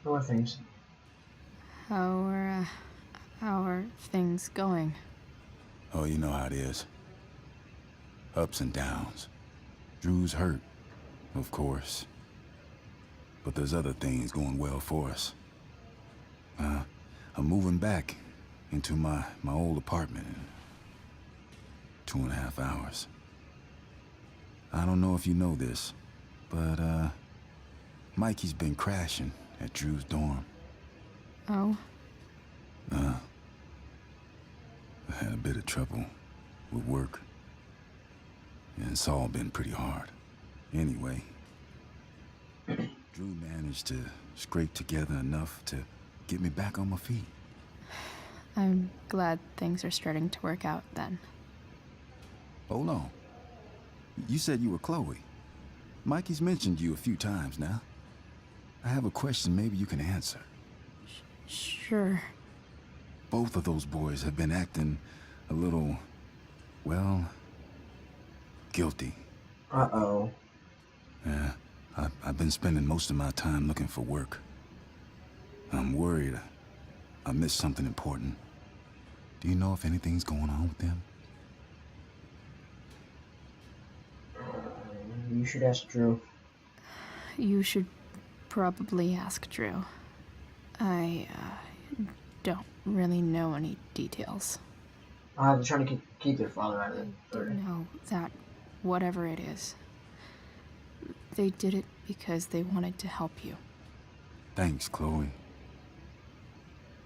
How are things? How are things going? Oh, you know how it is. Ups and downs. Drew's hurt, of course. But there's other things going well for us. I'm moving back into my old apartment in 2.5 hours. I don't know if you know this, but Mikey's been crashing at Drew's dorm. Oh? I had a bit of trouble with work. And it's all been pretty hard. Anyway, Drew managed to scrape together enough to get me back on my feet. I'm glad things are starting to work out then. Hold on. You said you were Chloe. Mikey's mentioned you a few times now. I have a question maybe you can answer. Sure. Both of those boys have been acting a little, well, guilty. Uh-oh. Yeah, I've been spending most of my time looking for work. I'm worried I missed something important. Do you know if anything's going on with them? You should ask Drew. You should probably ask Drew. I don't really know any details. They're trying to keep their father out of it. I know that whatever it is, they did it because they wanted to help you. Thanks, Chloe.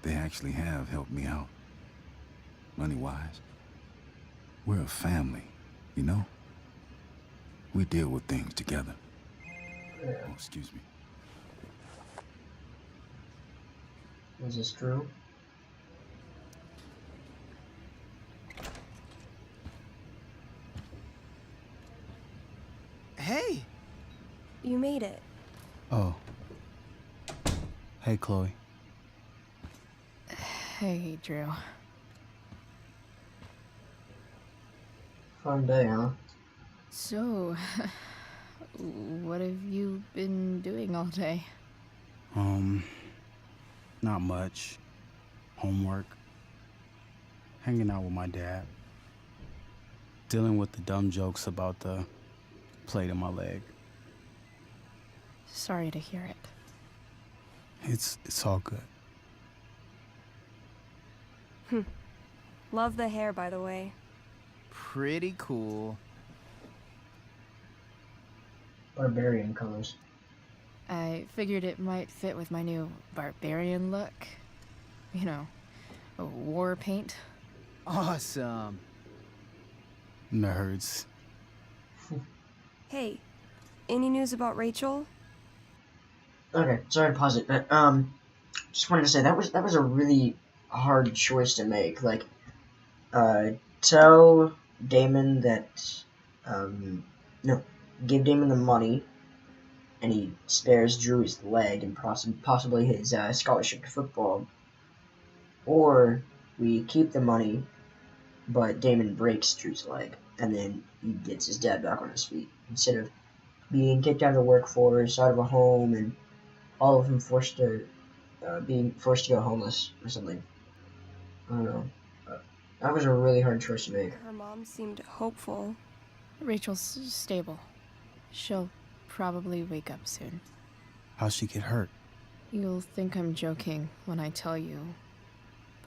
They actually have helped me out. Money-wise. We're a family, you know? We deal with things together. Yeah. Oh, excuse me. Is this Drew? Hey! You made it. Oh. Hey, Chloe. Hey, Drew. Fun day, huh? So, what have you been doing all day? Not much. Homework. Hanging out with my dad. Dealing with the dumb jokes about the plate in my leg. Sorry to hear it. It's all good. Love the hair, by the way. Pretty cool. Barbarian colors. I figured it might fit with my new barbarian look. You know, war paint. Awesome. Nerds. Hey, any news about Rachel? Okay, sorry to pause it, but just wanted to say that was a really hard choice to make. Like, tell Damon that, no, give Damon the money, and he spares Drew his leg and possibly his scholarship to football. Or we keep the money, but Damon breaks Drew's leg, and then he gets his dad back on his feet, instead of being kicked out of the workforce, out of a home, and all of them being forced to go homeless or something. I don't know. That was a really hard choice to make. Her mom seemed hopeful. Rachel's stable. She'll probably wake up soon. How'd she get hurt? You'll think I'm joking when I tell you,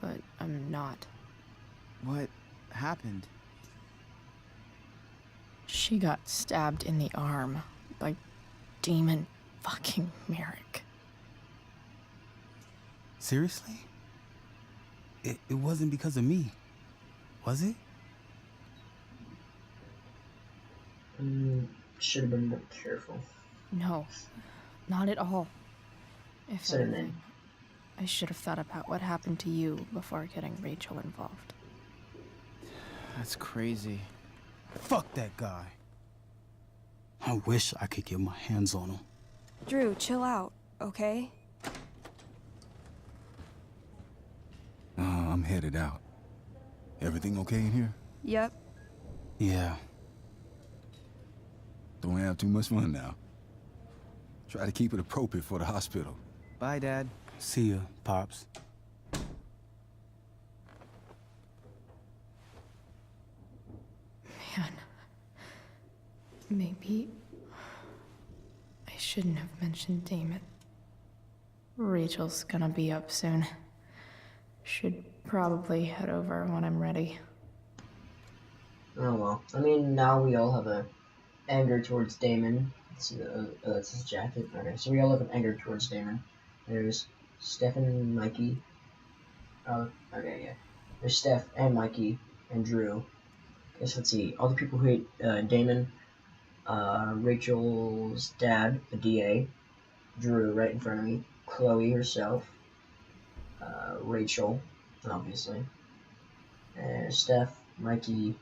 but I'm not. What happened? She got stabbed in the arm by Demon fucking Merrick. Seriously? It wasn't because of me, was it? Should have been more careful. No, not at all. If Said it anything, then. I should have thought about what happened to you before getting Rachel involved. That's crazy. Fuck that guy. I wish I could get my hands on him. Drew, chill out, okay? I'm headed out. Everything okay in here? Yep. Yeah. Don't have too much fun now. Try to keep it appropriate for the hospital. Bye, Dad. See ya, Pops. Man, maybe I shouldn't have mentioned Damon. Rachel's gonna be up soon. Should probably head over when I'm ready. Oh well. I mean, now we all have a anger towards Damon. Let's see, that's his jacket. Okay, so we all have an anger towards Damon. There's Steph and Mikey. Oh, okay, yeah. There's Steph and Mikey and Drew. Guess let's see. All the people who hate Damon. Rachel's dad, the DA. Drew, right in front of me. Chloe herself. Rachel, obviously. And Steph, Mikey,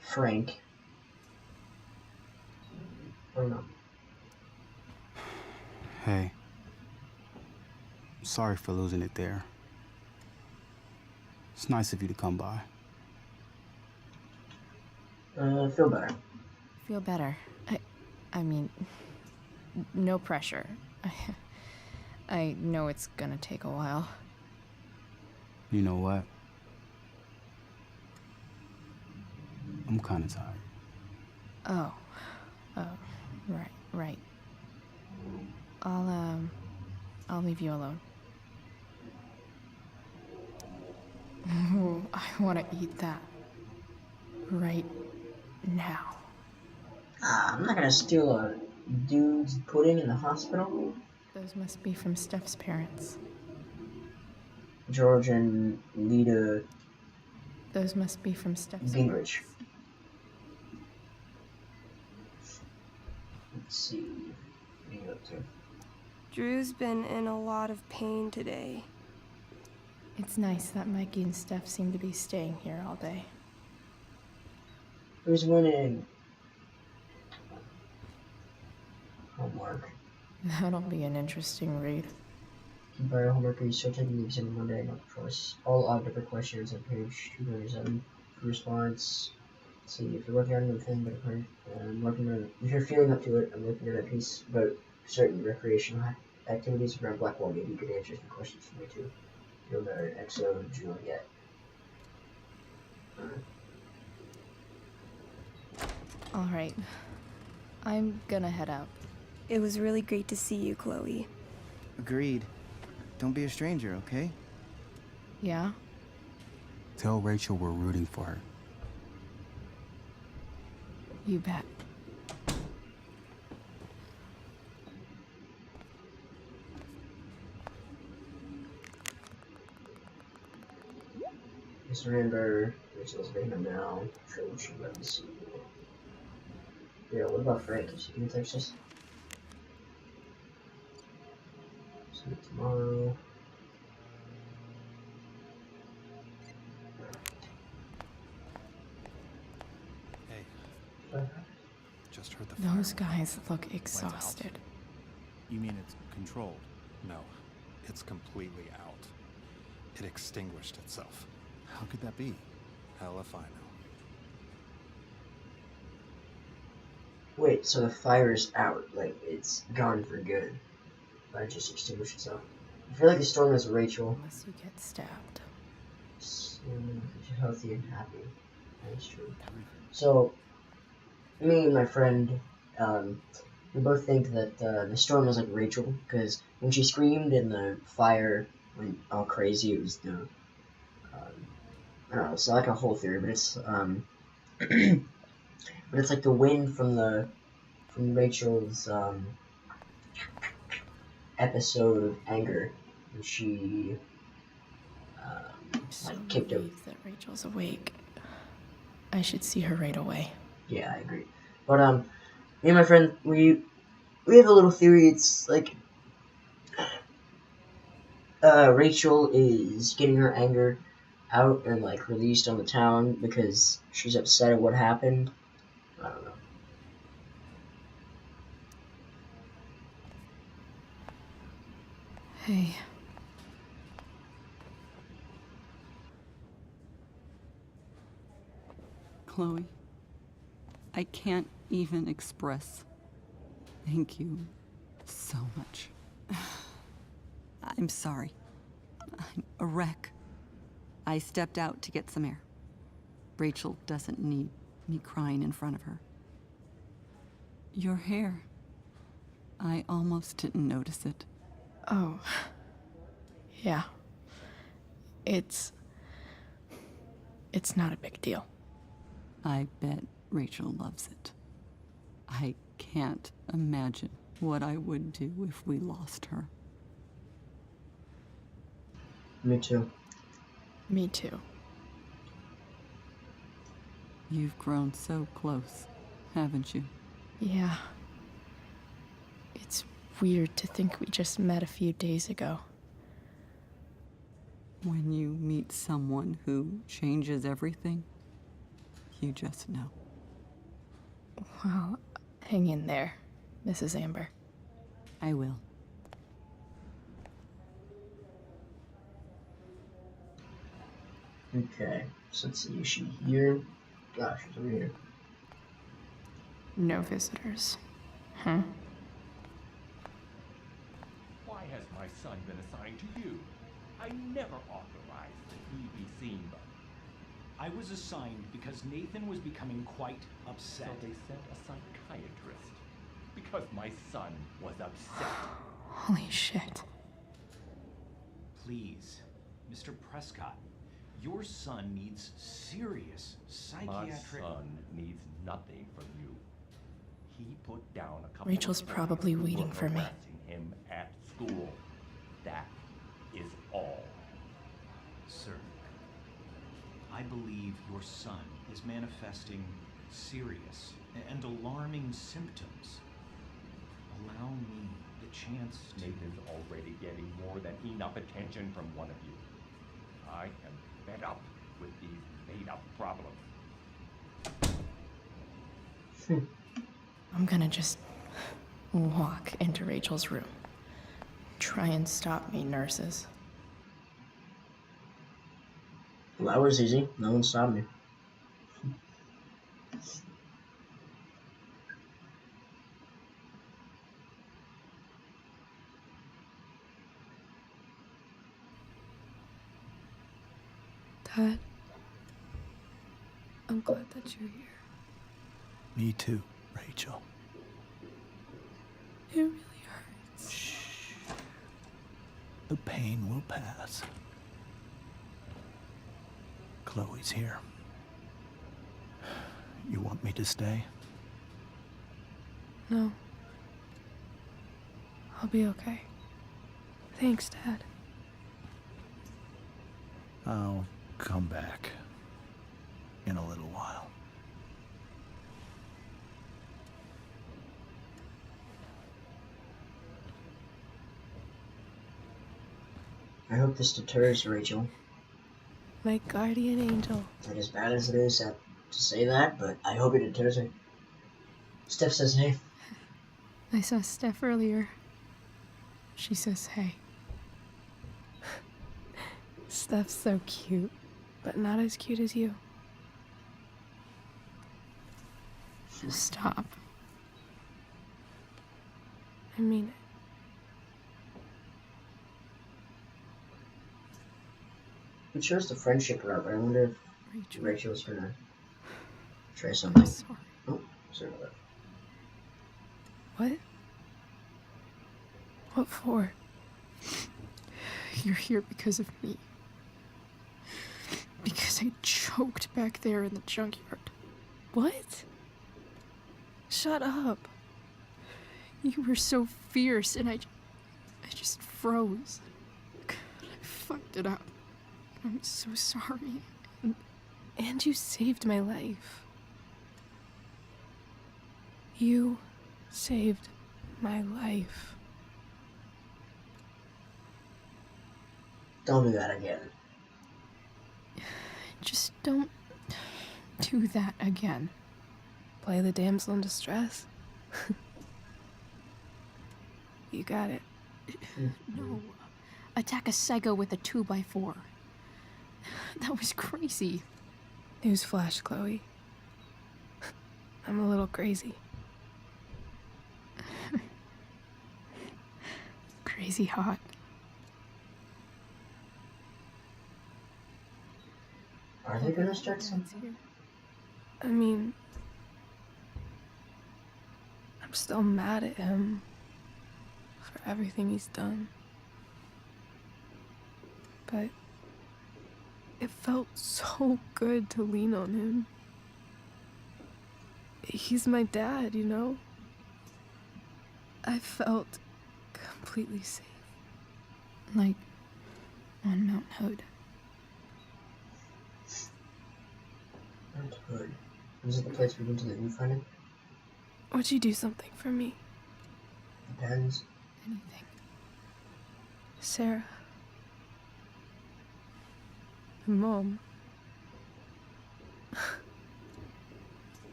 Frank. I don't know. Hey. Sorry for losing it there. It's nice of you to come by. Feel better. Feel better. I mean, no pressure. I know it's gonna take a while. You know what? I'm kinda tired. Oh, right. I'll leave you alone. Ooh, I want to eat that right now. I'm not gonna steal a dude's pudding in the hospital. Those must be from Steph's parents. George and Lita Those must be from Steph's Gingrich. parents. Let's see. What are you up to? Drew's been in a lot of pain today. It's nice that Mikey and Steph seem to be staying here all day. Who's winning? Homework. That'll be an interesting read. By homework, are you still taking the exam Monday? Not the choice. All odd different questions on page 237. Response. Let's see, if you're working on anything, but if you're feeling up to it, I'm working on a piece about certain recreational activities around Blackwall. Maybe you could answer some questions for me too. You'll know XO Juliet. Alright. I'm gonna head out. It was really great to see you, Chloe. Agreed. Don't be a stranger, okay? Yeah? Tell Rachel we're rooting for her. You bet. Just remember, Rachel's making now. Sure, we should let me see. Yeah, what about Frank? Is he gonna text us? See you tomorrow. Hey. Just heard the Those fire. guys look exhausted. You mean it's controlled? No, it's completely out. It extinguished itself. How could that be? Hell if I know. Wait, so the fire's out, like, it's gone for good. But it just extinguished itself. I feel like the storm is Rachel. Unless you get stabbed. Healthy and happy. That's true. So, me and my friend, we both think that the storm was like Rachel, because when she screamed and the fire went all crazy, it was the, I don't know, it's like a whole theory, but it's, but it's like the wind from Rachel's, episode of anger, and she, like, kicked him. That Rachel's awake. I should see her right away. Yeah, I agree. But, me and my friend, we have a little theory. It's like, Rachel is getting her anger out and, like, released on the town because she's upset at what happened. I don't know. Hey. Chloe, I can't even express thank you so much. I'm sorry. I'm a wreck. I stepped out to get some air. Rachel doesn't need me crying in front of her. Your hair. I almost didn't notice it. Oh. Yeah. It's not a big deal. I bet Rachel loves it. I can't imagine what I would do if we lost her. Me too. Me too. You've grown so close, haven't you? Yeah. It's weird to think we just met a few days ago. When you meet someone who changes everything, you just know. Well, hang in there, Mrs. Amber. I will. Okay, so let's see, is she here? Gosh, she's over here. No visitors. Huh? Why has my son been assigned to you? I never authorized that he be seen by you. I was assigned because Nathan was becoming quite upset. So they sent a psychiatrist. Because my son was upset. Holy shit. Please, Mr. Prescott, your son needs serious psychiatric... My son needs nothing from you. He put down a couple Rachel's of probably who were waiting for me. harassing him at school. That is all. Sir, I believe your son is manifesting serious and alarming symptoms. Allow me the chance to... Nathan's already getting more than enough attention from one of you. I am fed up with these made-up problems. I'm gonna just walk into Rachel's room. Try and stop me, nurses. Well, that was easy. No one stopped me. Dad, I'm glad that you're here. Me too, Rachel. It really hurts. Shh. The pain will pass. Chloe's here. You want me to stay? No. I'll be okay. Thanks, Dad. I'll come back in a little while. I hope this deters Rachel. My guardian angel. Like, as bad as it is to say that, but I hope it deters her. Steph says hey. I saw Steph earlier. She says hey. Steph's so cute, but not as cute as you. Stop. I mean it. We chose the friendship route, but I wonder if Rachel's gonna try I'm something. sorry. Oh, sorry about that. What? What for? You're here because of me. Because I choked back there in the junkyard. What? Shut up. You were so fierce and I just froze. God, I fucked it up. I'm so sorry. And you saved my life. You saved my life. Don't do that again. Just don't do that again. Play the damsel in distress? You got it. No. Attack a psycho with a 2x4. That was crazy. Newsflash, Chloe. I'm a little crazy. Crazy hot. Are they gonna start something? I mean, I'm still mad at him for everything he's done. But it felt so good to lean on him. He's my dad, you know? I felt completely safe. Like on Mount Hood. Mount Hood. Is it the place we went to the newfound? Would you do something for me? Depends. Anything. Sarah. Mom.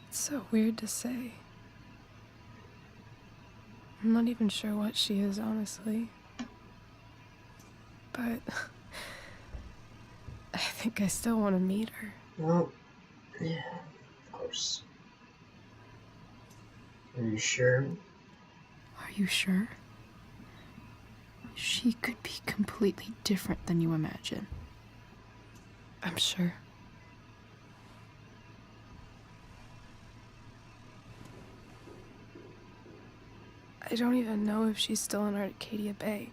It's so weird to say. I'm not even sure what she is, honestly. But I think I still want to meet her. Well, yeah, of course. Are you sure? Are you sure? She could be completely different than you imagine. I'm sure. I don't even know if she's still in Arcadia Bay.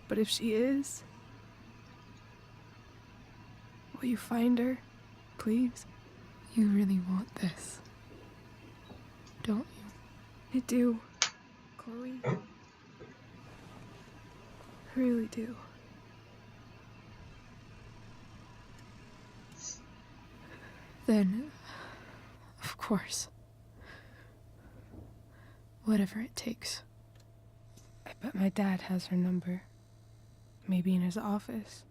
But if she is, will you find her, please? You really want this, don't you? I do, Chloe. I really do. Then, of course, whatever it takes. I bet my dad has her number. Maybe in his office.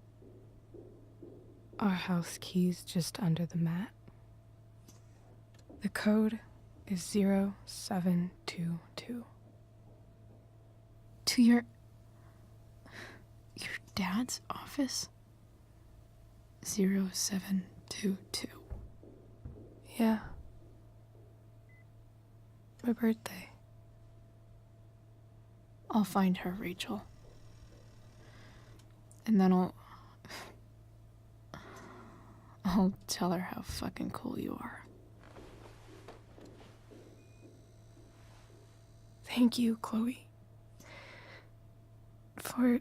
Our house key's just under the mat. The code is 0722. To your dad's office? 0722. Yeah. My birthday. I'll find her, Rachel. And then I'll tell her how fucking cool you are. Thank you, Chloe. For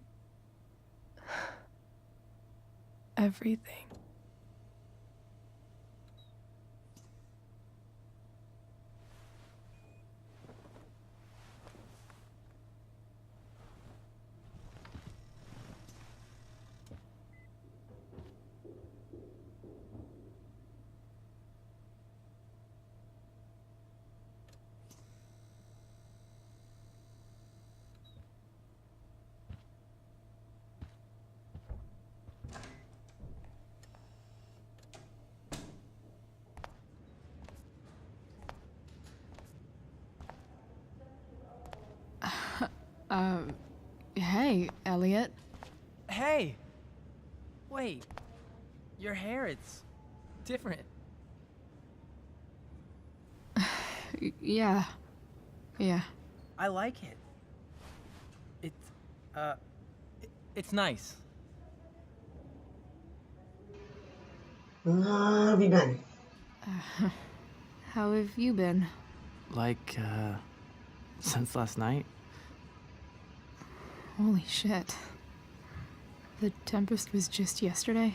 everything. Juliet. Hey! Wait. Your hair, it's different. Yeah. Yeah. I like it. It's nice. How have you been? How have you been? Like, since last night? Holy shit. The Tempest was just yesterday?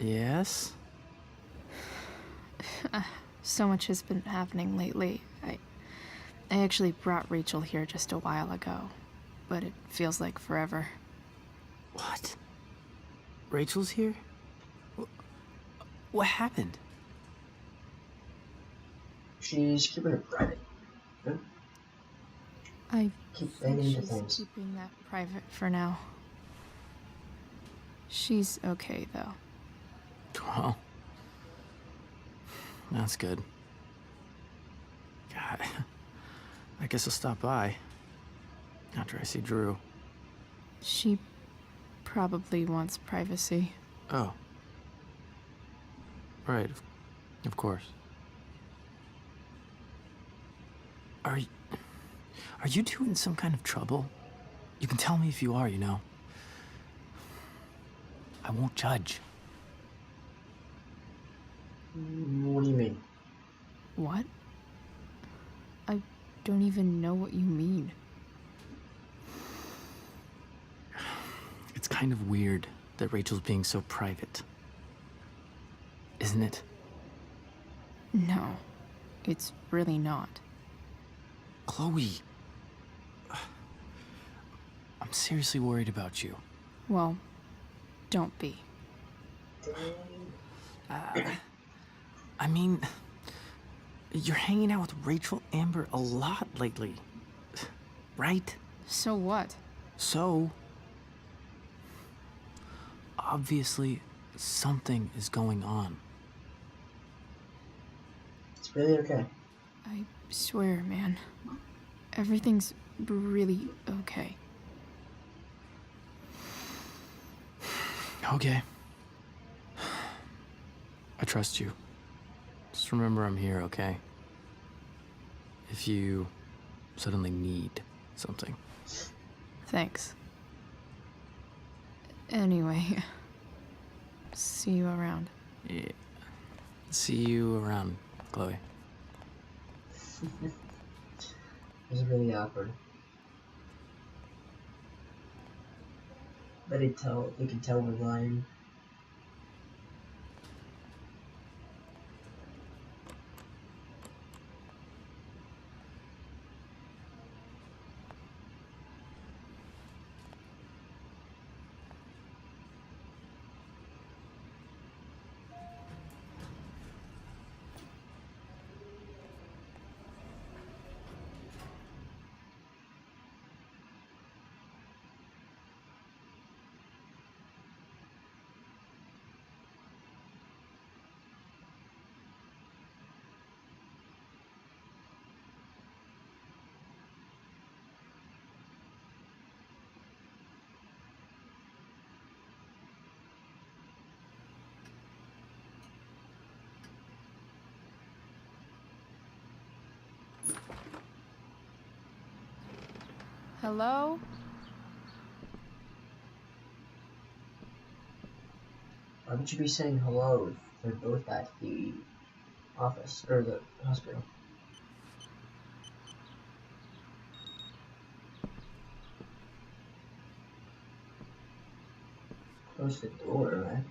Yes? So much has been happening lately. I actually brought Rachel here just a while ago, but it feels like forever. What? Rachel's here? What happened? She's keeping it private. Huh? I Keep think banging into she's things. keeping that private for now. She's okay, though. Well, that's good. God, I guess I'll stop by after I see Drew. She probably wants privacy. Oh. Right, of course. Are you two in some kind of trouble? You can tell me if you are, you know. I won't judge. What do you mean? What? I don't even know what you mean. It's kind of weird that Rachel's being so private. Isn't it? No, it's really not. Chloe. I'm seriously worried about you. Well, don't be. I mean, you're hanging out with Rachel Amber a lot lately, right? So what? So, obviously, something is going on. It's really okay. I swear, man. Everything's really okay. Okay. I trust you. Just remember I'm here, okay? If you suddenly need something. Thanks. Anyway, see you around. Yeah. See you around, Chloe. It's really awkward. But they can tell we're lying. Hello? Why would you be saying hello if they're both at the office, or the hospital? Close the door, man.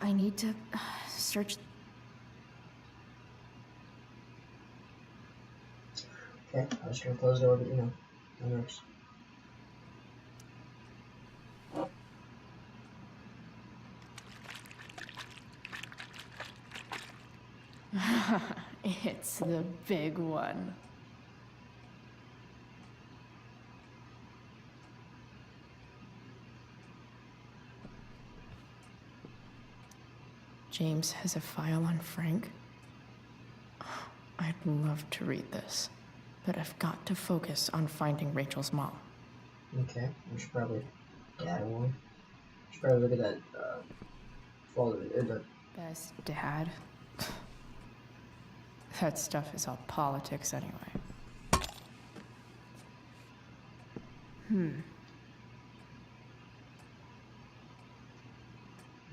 I need to search. Okay, I'm just gonna close the door, but you know, that works. It's the big one. James has a file on Frank. I'd love to read this, but I've got to focus on finding Rachel's mom. Okay, we should probably dad one. We should probably look at that folder. Best dad? That stuff is all politics anyway.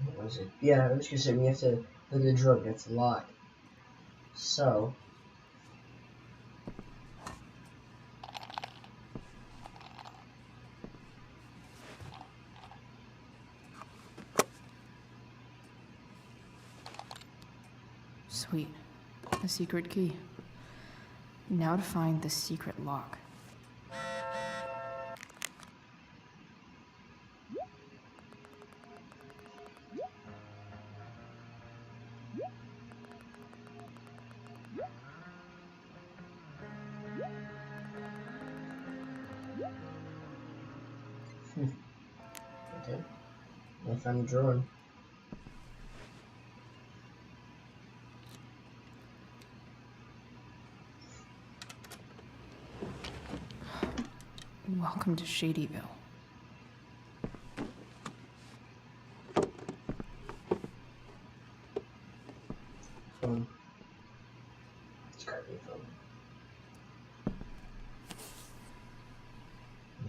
What was it? Yeah, I was gonna say we have to look at the drug that's locked. So. Sweet. A secret key. Now to find the secret lock. Okay. I found the drawer. Welcome to Shadyville. Phone. It's gotta be a phone.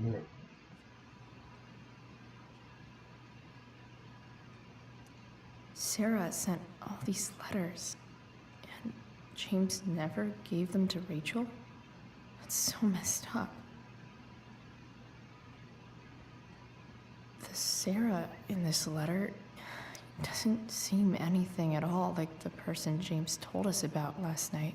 Yeah. Sarah sent all these letters, and James never gave them to Rachel? That's so messed up. The Sarah in this letter doesn't seem anything at all like the person James told us about last night.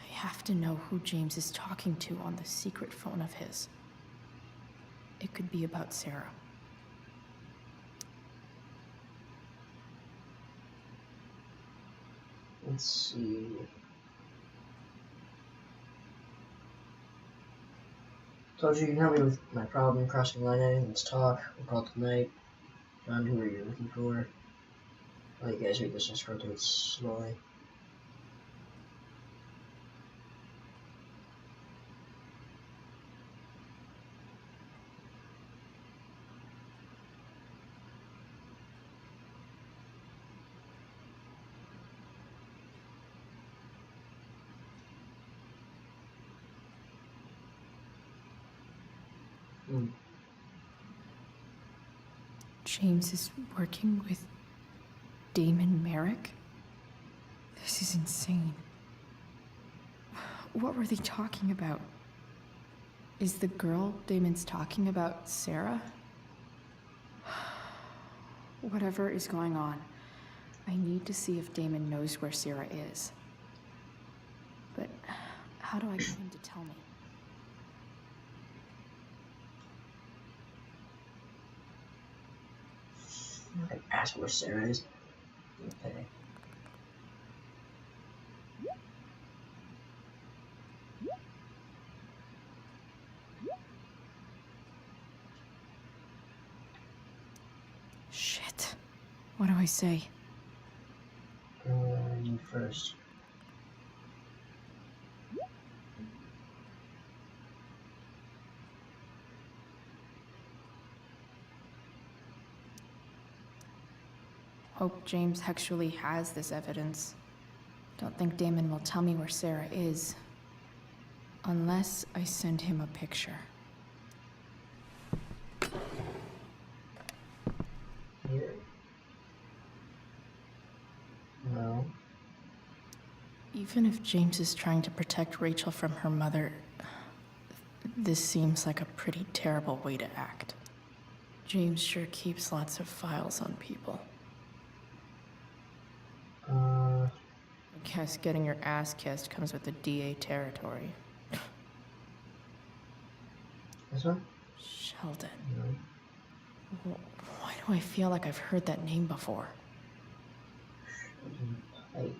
I have to know who James is talking to on the secret phone of his. It could be about Sarah. Let's see. Told you can help me with my problem crossing the line. Let's talk. We'll call it tonight. Found who are you looking for? I'll let you guys read this and scroll through it slowly. James is working with Damon Merrick? This is insane. What were they talking about? Is the girl Damon's talking about Sarah? Whatever is going on, I need to see if Damon knows where Sarah is. But how do I get him to tell me? I ask where Sarah is. Okay. Shit. What do I say? You first. Hope James actually has this evidence. Don't think Damon will tell me where Sarah is. Unless I send him a picture. Here? No. Even if James is trying to protect Rachel from her mother, this seems like a pretty terrible way to act. James sure keeps lots of files on people. I guess getting your ass kissed comes with the DA territory. This one? Sheldon. No. Why do I feel like I've heard that name before? Like.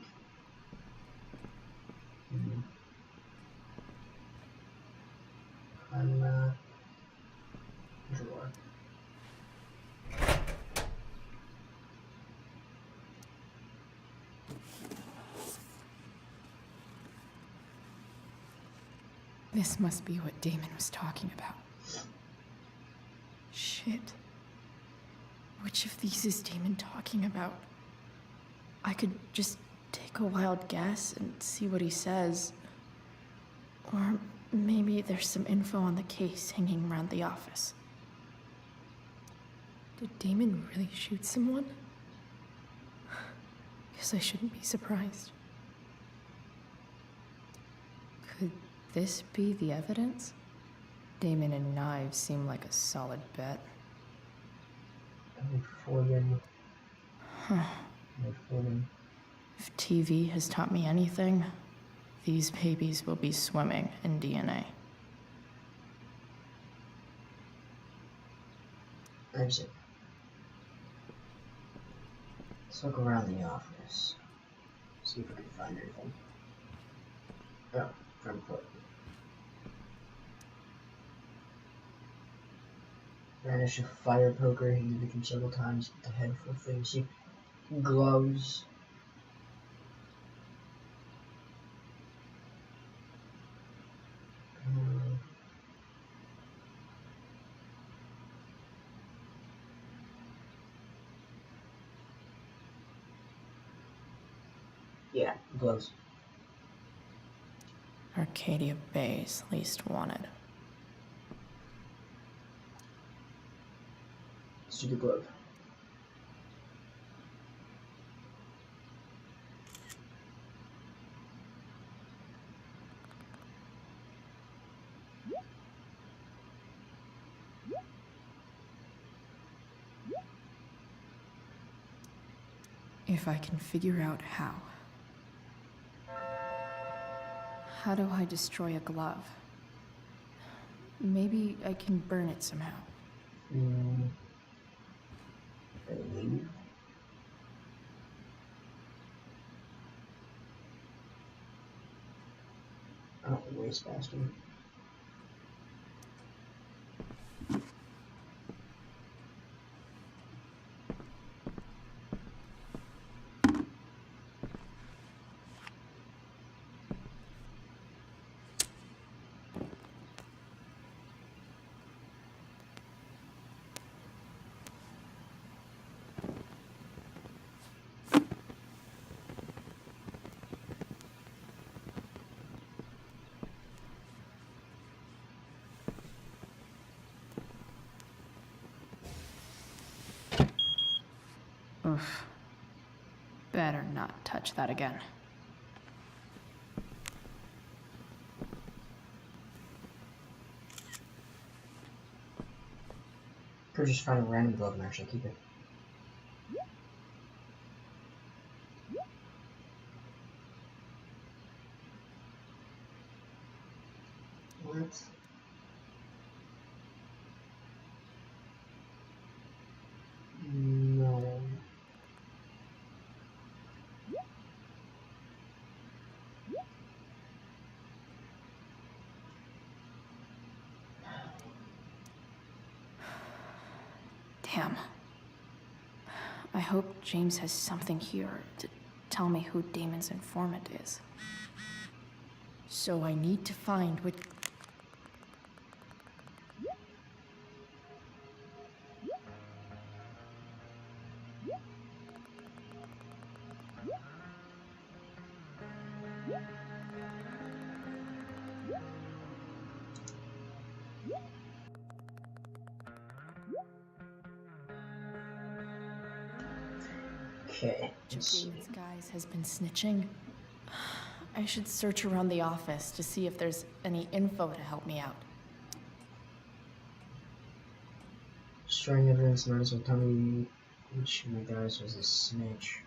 This must be what Damon was talking about. Shit. Which of these is Damon talking about? I could just take a wild guess and see what he says. Or maybe there's some info on the case hanging around the office. Did Damon really shoot someone? Guess I shouldn't be surprised. Could this be the evidence? Damon and knives seem like a solid bet. Huh. If TV has taught me anything, these babies will be swimming in DNA. Exit. Let's look around the office. See if we can find anything. Oh, front foot. Vanish a fire poker, hit the victim several times with the head full thing. See gloves. Yeah, gloves. Arcadia Bay's least wanted. Let's do the glove. If I can figure out how. How do I destroy a glove? Maybe I can burn it somehow. Oh, waste faster. Oof. Better not touch that again. Could just find a random glove and actually keep it. What? No. Damn. I hope James has something here to tell me who Damon's informant is. So I need to find what... Okay, let's see. Damon's guys has been snitching. I should search around the office to see if there's any info to help me out. Destroying evidence might as well tell me which of my guys was a snitch.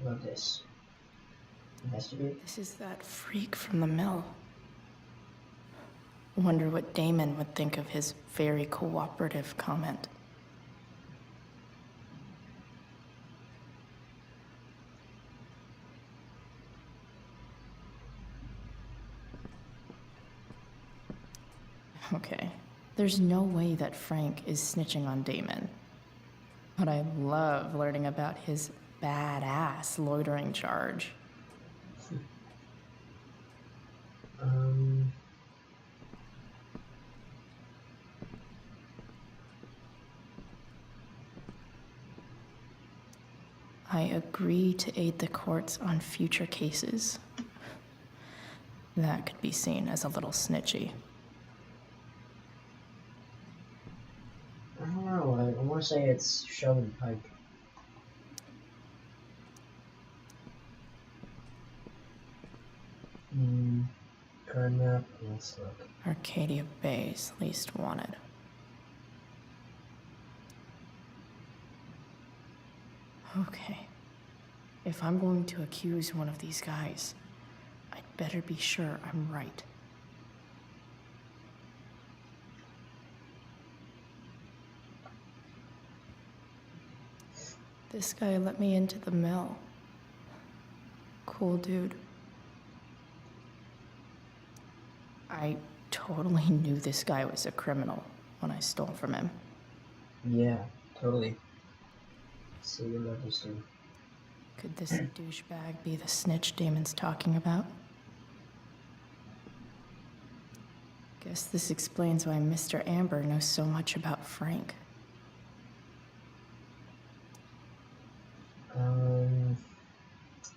What about this? Investigate? This is that freak from the mill. Wonder what Damon would think of his very cooperative comment. Okay, there's no way that Frank is snitching on Damon. But I love learning about his badass loitering charge. Um, I agree to aid the courts on future cases. That could be seen as a little snitchy. I don't know. I want to say it's Sheldon Pike. Card map. Let's look. Arcadia Bay's least wanted. Okay. If I'm going to accuse one of these guys, I'd better be sure I'm right. This guy let me into the mill. Cool dude. I totally knew this guy was a criminal when I stole from him. Yeah, totally. See your register. Could this douchebag be the snitch Damon's talking about? Guess this explains why Mr. Amber knows so much about Frank.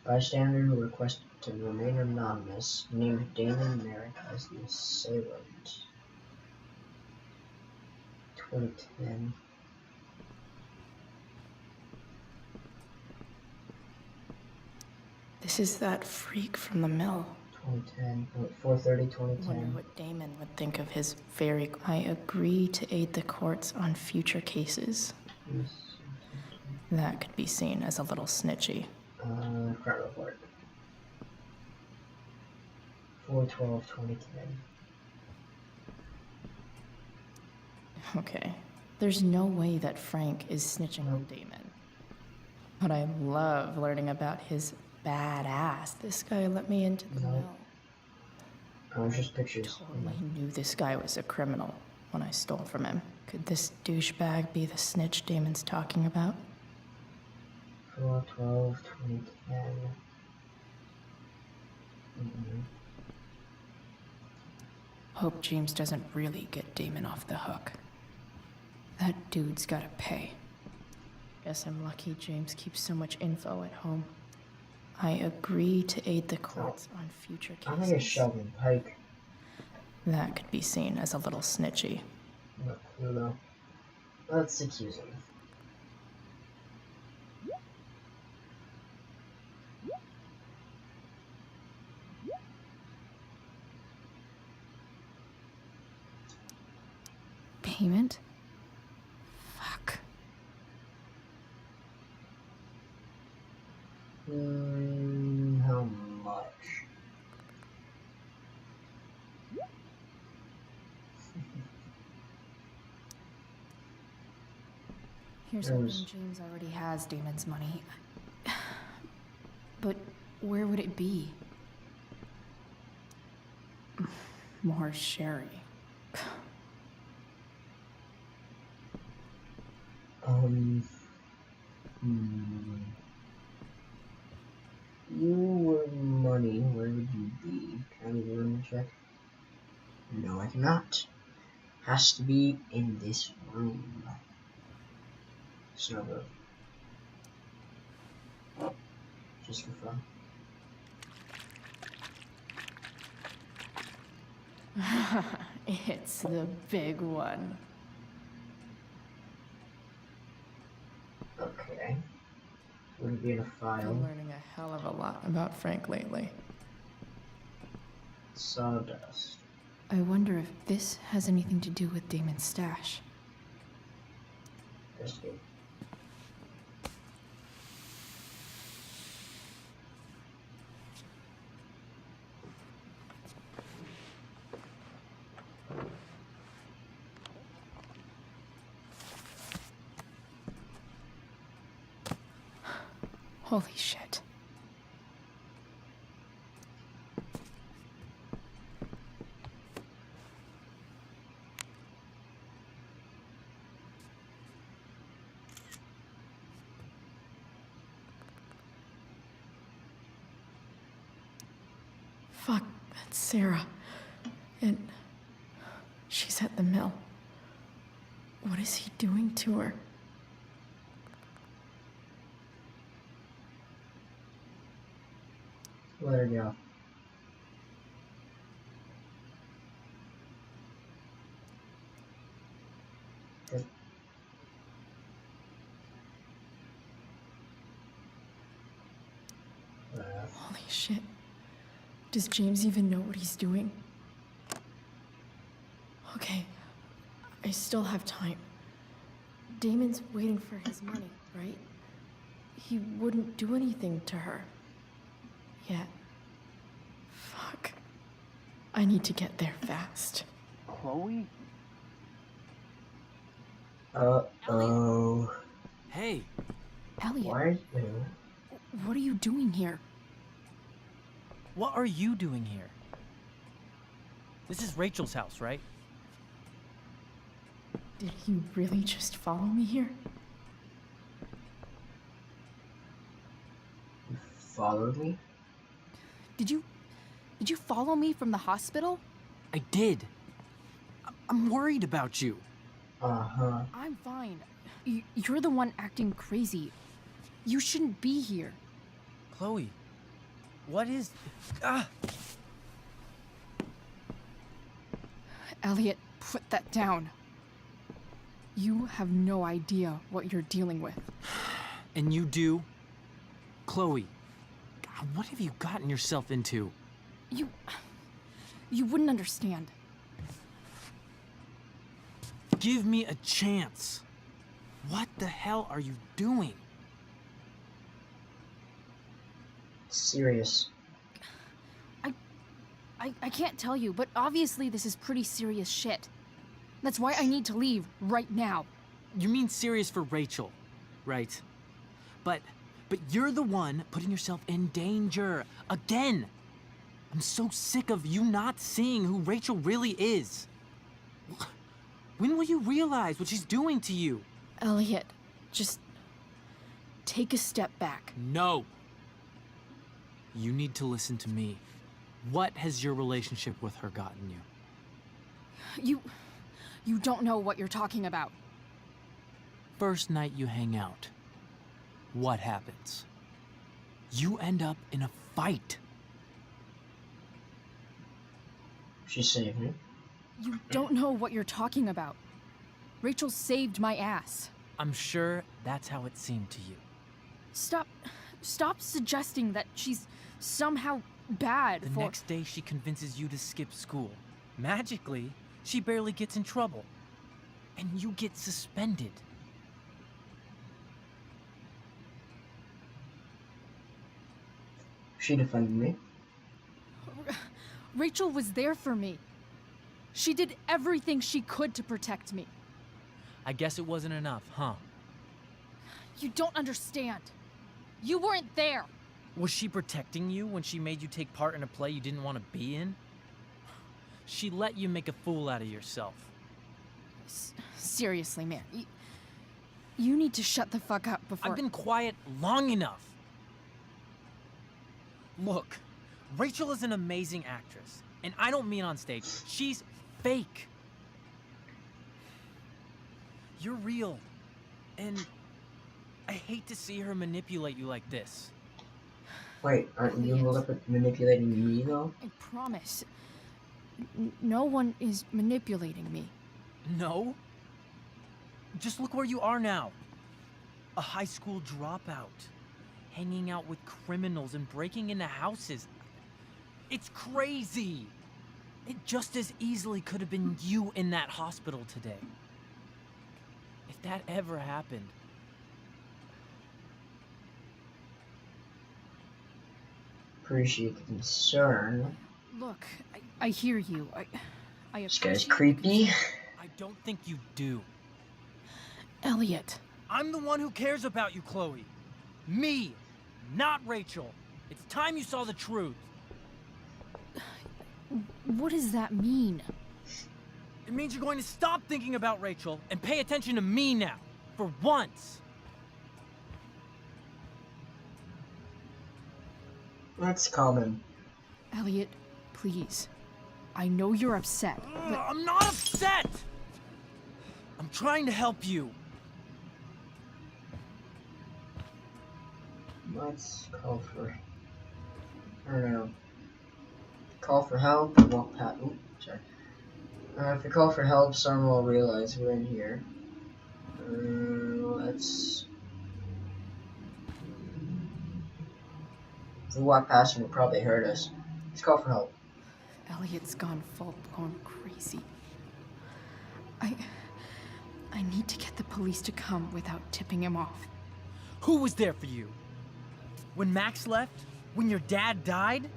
Bystander who requested to remain anonymous named Damon Merrick as the assailant. 2010. This is that freak from the mill. 2010. 4/30, 2010. Wonder what Damon would think of his very... I agree to aid the courts on future cases. Yes. That could be seen as a little snitchy. Crime report. 4/12/2010. Okay. There's no way that Frank is snitching on Damon. But I love learning about his badass. This guy let me into the mill. Oh, it's just pictures. Totally knew this guy was a criminal when I stole from him. Could this douchebag be the snitch Damon's talking about? 4/12/2010. Hope James doesn't really get Damon off the hook. That dude's gotta pay. Guess I'm lucky James keeps so much info at home. I agree to aid the courts on future cases. I think it's Sheldon Pike. That could be seen as a little snitchy. No clue though. Let's accuse him. Payment? Fuck. How much? Here's hoping James already has Damon's money. But where would it be? More sherry. You were money, where would you be? Can I leave a room check? No, I cannot. Has to be in this room. Snowboat. Just for fun. It's the big one. Okay. Would it be in a file? I'm learning a hell of a lot about Frank lately. Sawdust. I wonder if this has anything to do with Damon's stash. Investigate. Holy shit. Fuck, That's Sarah. And she's at the mill. What is he doing to her? Let her go. Okay. Holy shit. Does James even know what he's doing? Okay, I still have time. Damon's waiting for his money, right? He wouldn't do anything to her. Yet. Fuck. I need to get there fast. Chloe? Uh-oh. Hey. Elliot. Why are you... What are you doing here? What are you doing here? This is Rachel's house, right? Did you really just follow me here? You followed me? Did you follow me from the hospital? I did. I'm worried about you. Uh-huh. I'm fine. You're the one acting crazy. You shouldn't be here. Chloe, what is... Ah! Elliot, put that down. You have no idea what you're dealing with. And you do? Chloe, God, what have you gotten yourself into? You wouldn't understand. Give me a chance. What the hell are you doing? Serious. I can't tell you, but obviously this is pretty serious shit. That's why I need to leave right now. You mean serious for Rachel, right? But you're the one putting yourself in danger again. I'm so sick of you not seeing who Rachel really is. When will you realize what she's doing to you? Elliot, just take a step back. No. You need to listen to me. What has your relationship with her gotten you? You don't know what you're talking about. First night you hang out, what happens? You end up in a fight. She saved me. You don't know what you're talking about. Rachel saved my ass. I'm sure that's how it seemed to you. Stop suggesting that she's somehow bad. The next day she convinces you to skip school. Magically, she barely gets in trouble. And you get suspended. She defended me. Rachel was there for me. She did everything she could to protect me. I guess it wasn't enough, huh? You don't understand. You weren't there. Was she protecting you when she made you take part in a play you didn't want to be in? She let you make a fool out of yourself. Seriously, man. You need to shut the fuck up before... I've been quiet long enough. Look, Rachel is an amazing actress. And I don't mean on stage. She's fake. You're real. And I hate to see her manipulate you like this. Wait, aren't you manipulating me, though? I promise. No one is manipulating me. No? Just look where you are now. A high school dropout. Hanging out with criminals and breaking into houses. It's crazy. It just as easily could have been you in that hospital today. If that ever happened. Appreciate the concern. Look, I hear you. I This guy's creepy. I don't think you do. Elliot. I'm the one who cares about you, Chloe. Me, not Rachel. It's time you saw the truth. What does that mean? It means you're going to stop thinking about Rachel and pay attention to me now. For once. Let's call him. Elliot, Please. I know you're upset, but... I'm not upset! I'm trying to help you. Let's call for... I don't know. Call for help or walk past... Ooh, sorry. If we call for help, someone will realize we're in here. Let's... If we walk past him, he'll probably hurt us. Let's call for help. Elliot's gone crazy. I need to get the police to come without tipping him off. Who was there for you? When Max left? When your dad died?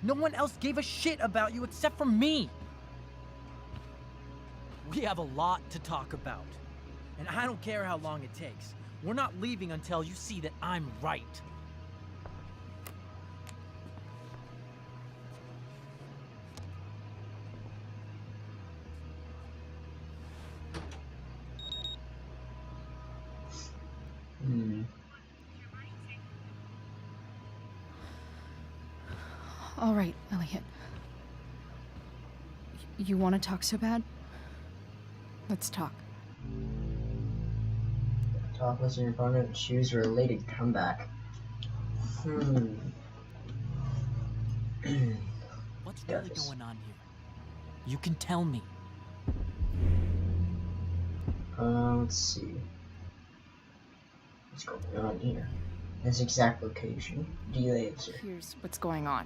No one else gave a shit about you except for me. We have a lot to talk about. And I don't care how long it takes. We're not leaving until you see that I'm right. All right, Elliot. You want to talk so bad? Let's talk. Talk, listen to your opponent, choose a related comeback. What's really going on here? You can tell me. Let's see. What's going on here? This exact location. DA answer. Here's what's going on.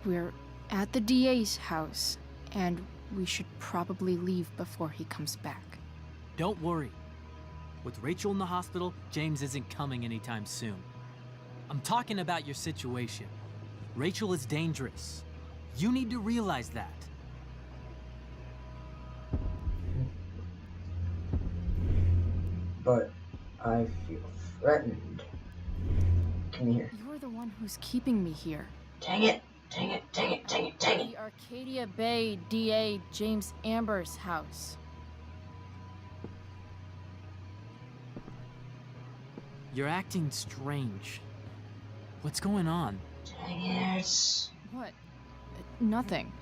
We're at the DA's house, and we should probably leave before he comes back. Don't worry. With Rachel in the hospital, James isn't coming anytime soon. I'm talking about your situation. Rachel is dangerous. You need to realize that. But I feel threatened. Come here. You're the one who's keeping me here. Dang it! Dang it! Dang it! Dang it! Dang it! The Arcadia Bay DA James Amber's house. You're acting strange. What's going on? Dang it! What? Nothing.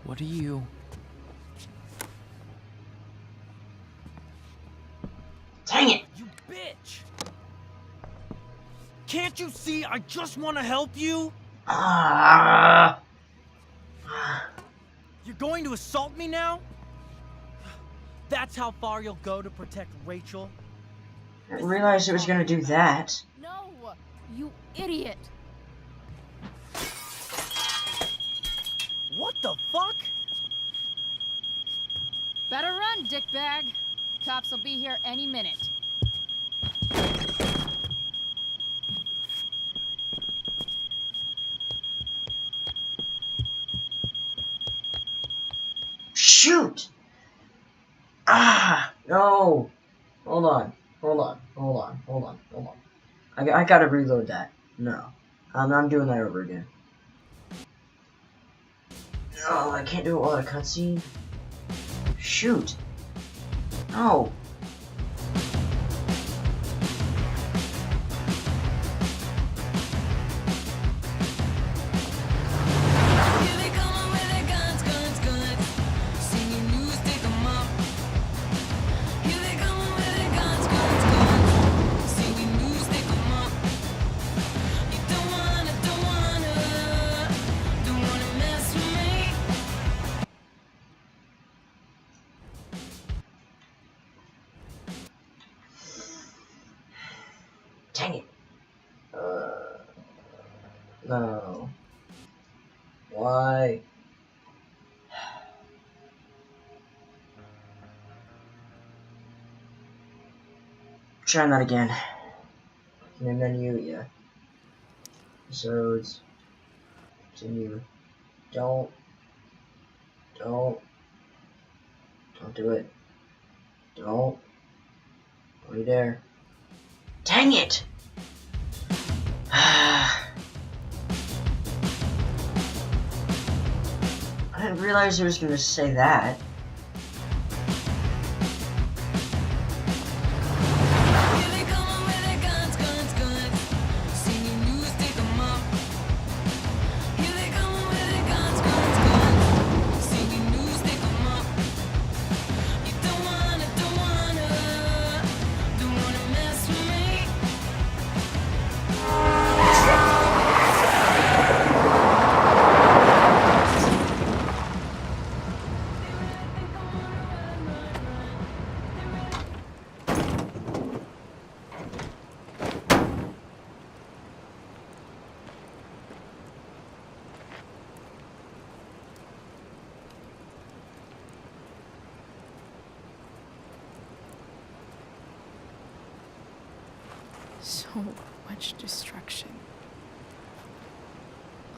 What are you... Dang it! You bitch! Can't you see I just want to help you? You're going to assault me now? That's how far you'll go to protect Rachel? I didn't realize it was gonna do that. No! You idiot! What the fuck? Better run, dickbag. Cops will be here any minute. Shoot! No! Hold on. I gotta reload that. No. I'm doing that over again. No, I can't do it while a cutscene. Shoot! No! Dang it. No. Why? Try that again. Main menu, yeah. Episodes. Continue. Don't do it. Don't you dare. Dang it! I didn't realize it was going to say that. So much destruction.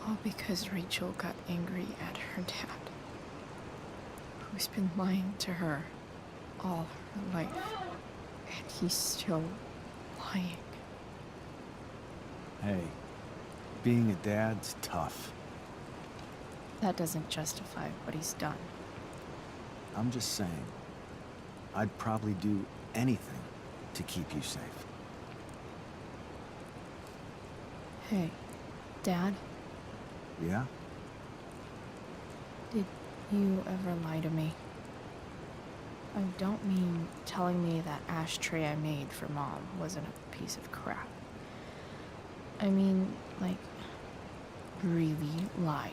All because Rachel got angry at her dad, who's been lying to her all her life, and he's still lying. Hey, being a dad's tough. That doesn't justify what he's done. I'm just saying, I'd probably do anything to keep you safe. Hey, Dad, Yeah? did you ever lie to me? I don't mean telling me that ashtray I made for Mom wasn't a piece of crap. I mean, like, really lied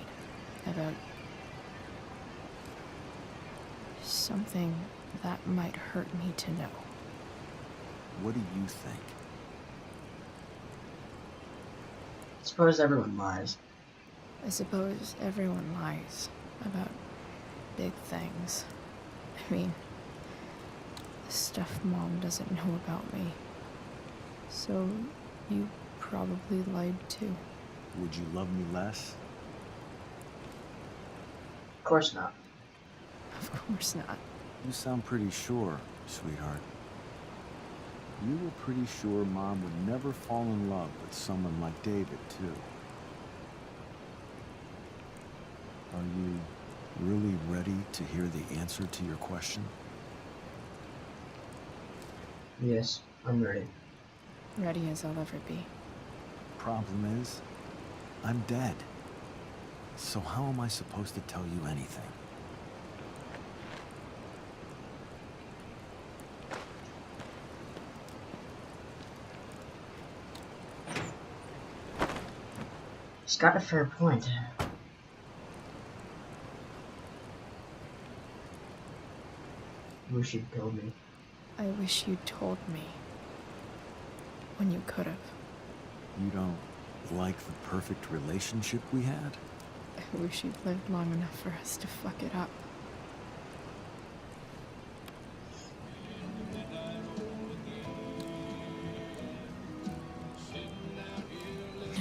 about something that might hurt me to know. What do you think? Suppose everyone lies. I suppose everyone lies about big things. I mean, the stuff Mom doesn't know about me. So you probably lied too. Would you love me less? Of course not. Of course not. You sound pretty sure, sweetheart. You were pretty sure Mom would never fall in love with someone like David, too. Are you really ready to hear the answer to your question? Yes, I'm ready. Ready as I'll ever be. Problem is, I'm dead. So how am I supposed to tell you anything? He's got a fair point. Wish you'd told me. I wish you'd told me. When you could have. You don't like the perfect relationship we had? I wish you'd lived long enough for us to fuck it up.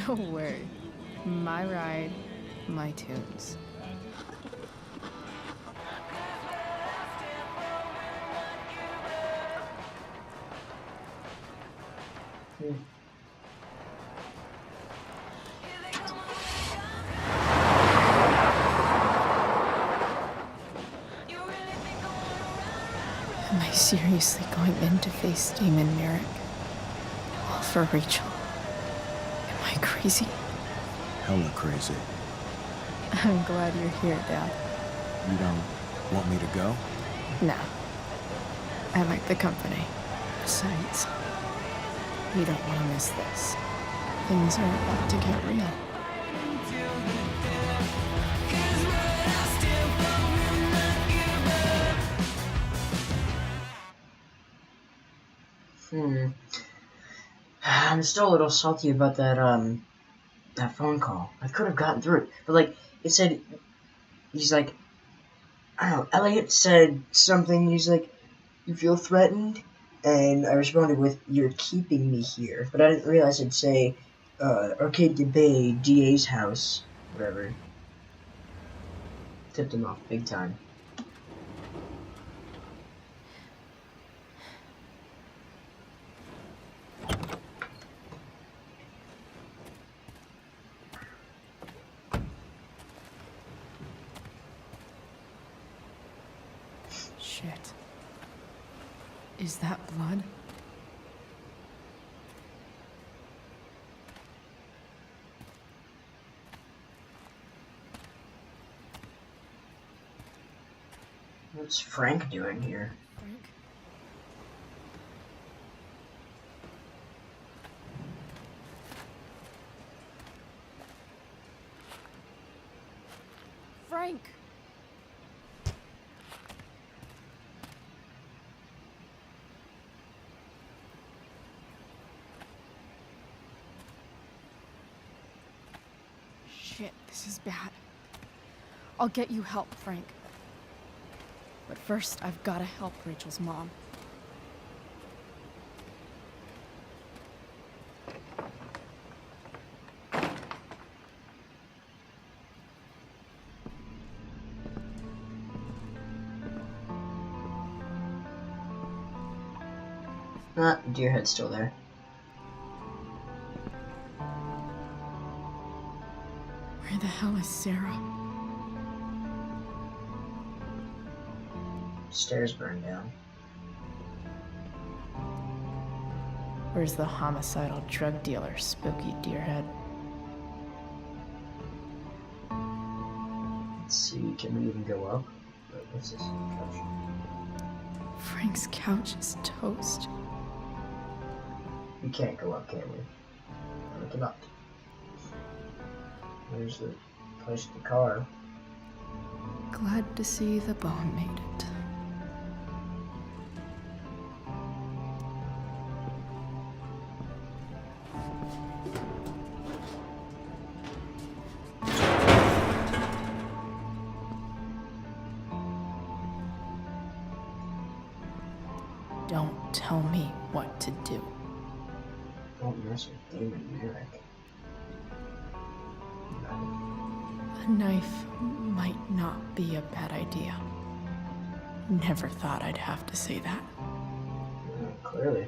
No way. My ride, my tunes. Am I seriously going in to face Damon Merrick? All for Rachel? Am I crazy? Hella crazy. I'm glad you're here, Dad. You don't want me to go? No. I like the company. Besides, you don't want to miss this. Things are about to get real. I'm still a little salty about that phone call. I could have gotten through it. But, like, it said, he's like, I don't know, Elliot said something, he's like, you feel threatened? And I responded with, you're keeping me here. But I didn't realize it'd say, Arcade de Bay, DA's house, whatever. Tipped him off big time. Shit. Is that blood? What's Frank doing here? Frank? Frank! Shit, this is bad. I'll get you help, Frank. But first, I've gotta help Rachel's mom. Ah, Deerhead's still there. Where the hell is Sarah? Stairs burned down. Where's the homicidal drug dealer, Spooky Deerhead? Let's see, can we even go up? What's this? Couch. Frank's couch is toast. We can't go up, can we? Look it up. Where's the place of the car? Glad to see the bone made it. Don't tell me what to do. Don't mess with Damon Merrick. A knife might not be a bad idea. Never thought I'd have to say that. Clearly.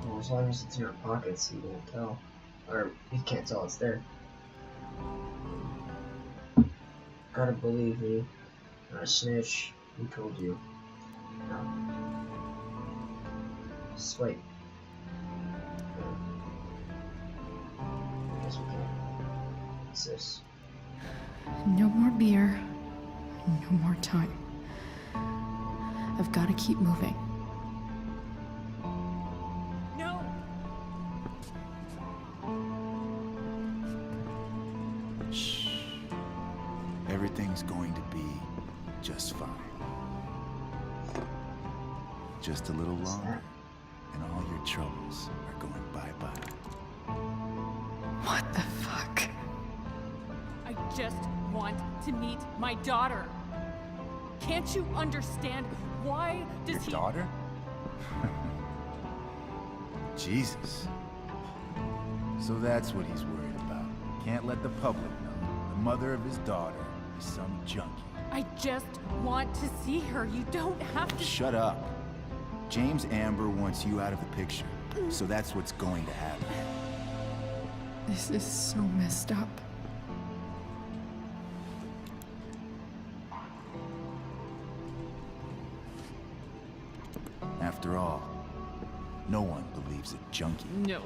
Well, as long as it's in our pockets, you won't tell. Or, you can't tell it's there. Gotta believe me. Not a snitch. Who told you? No. Swipe. I guess we can. What's this? No more beer. No more time. I've got to keep moving. No! Shh. Everything's going to be just fine. Just a little longer, and all your troubles are going bye-bye. What the fuck? I just want to meet my daughter. Can't you understand? Why does he... Your daughter? Jesus. So that's what he's worried about. Can't let the public know. The mother of his daughter is some junkie. I just want to see her. You don't have to... Shut up. James Amber wants you out of the picture, so that's what's going to happen. This is so messed up. After all, no one believes a junkie. No.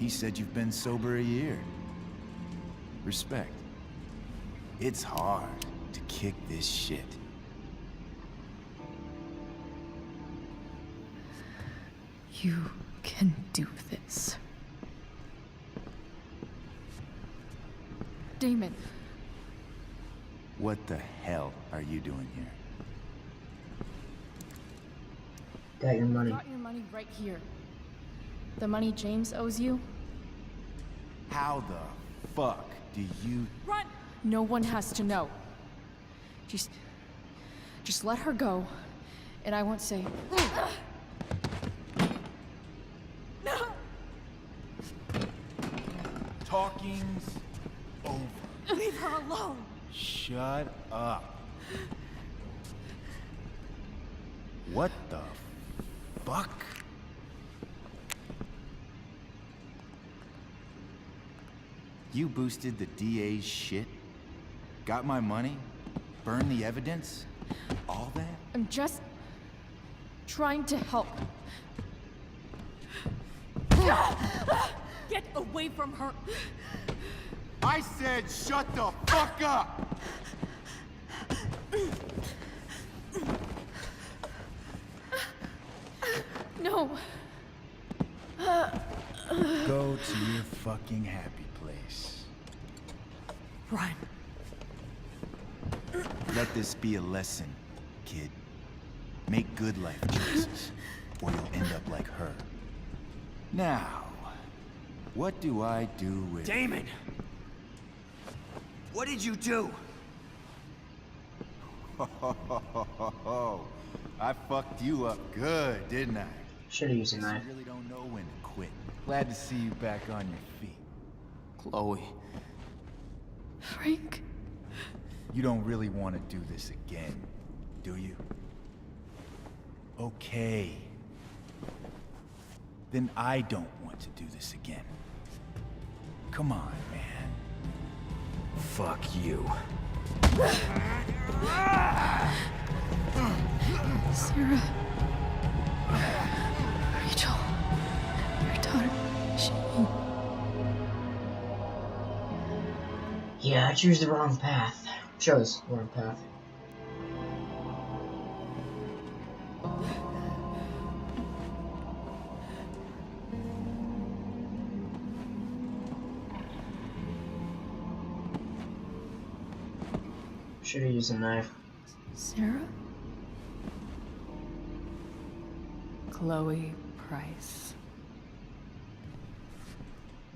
He said you've been sober a year. Respect. It's hard to kick this shit. You can do this. Damon. What the hell are you doing here? Got your money. Got your money right here. The money James owes you? How the fuck do you... Run! No one has to know. Just let her go, and I won't say... No! Talking's over. Leave her alone! Shut up. What the fuck? You boosted the DA's shit? Got my money? Burned the evidence? All that? I'm just... trying to help. Get away from her! I said shut the fuck up! No. Go to your fucking happy place. Run. Let this be a lesson, kid. Make good life choices, or you'll end up like her. Now, what do I do with... Damon! What did you do? I fucked you up good, didn't I? Should've used a knife. You really don't know when to quit. Glad to see you back on your feet. Chloe. Frank. You don't really want to do this again, do you? Okay. Then I don't want to do this again. Come on, man. Fuck you. Sarah. Rachel. Your daughter. She... Yeah, I choose the wrong path. Chose the wrong path. Should have used a knife. Sarah? Chloe Price.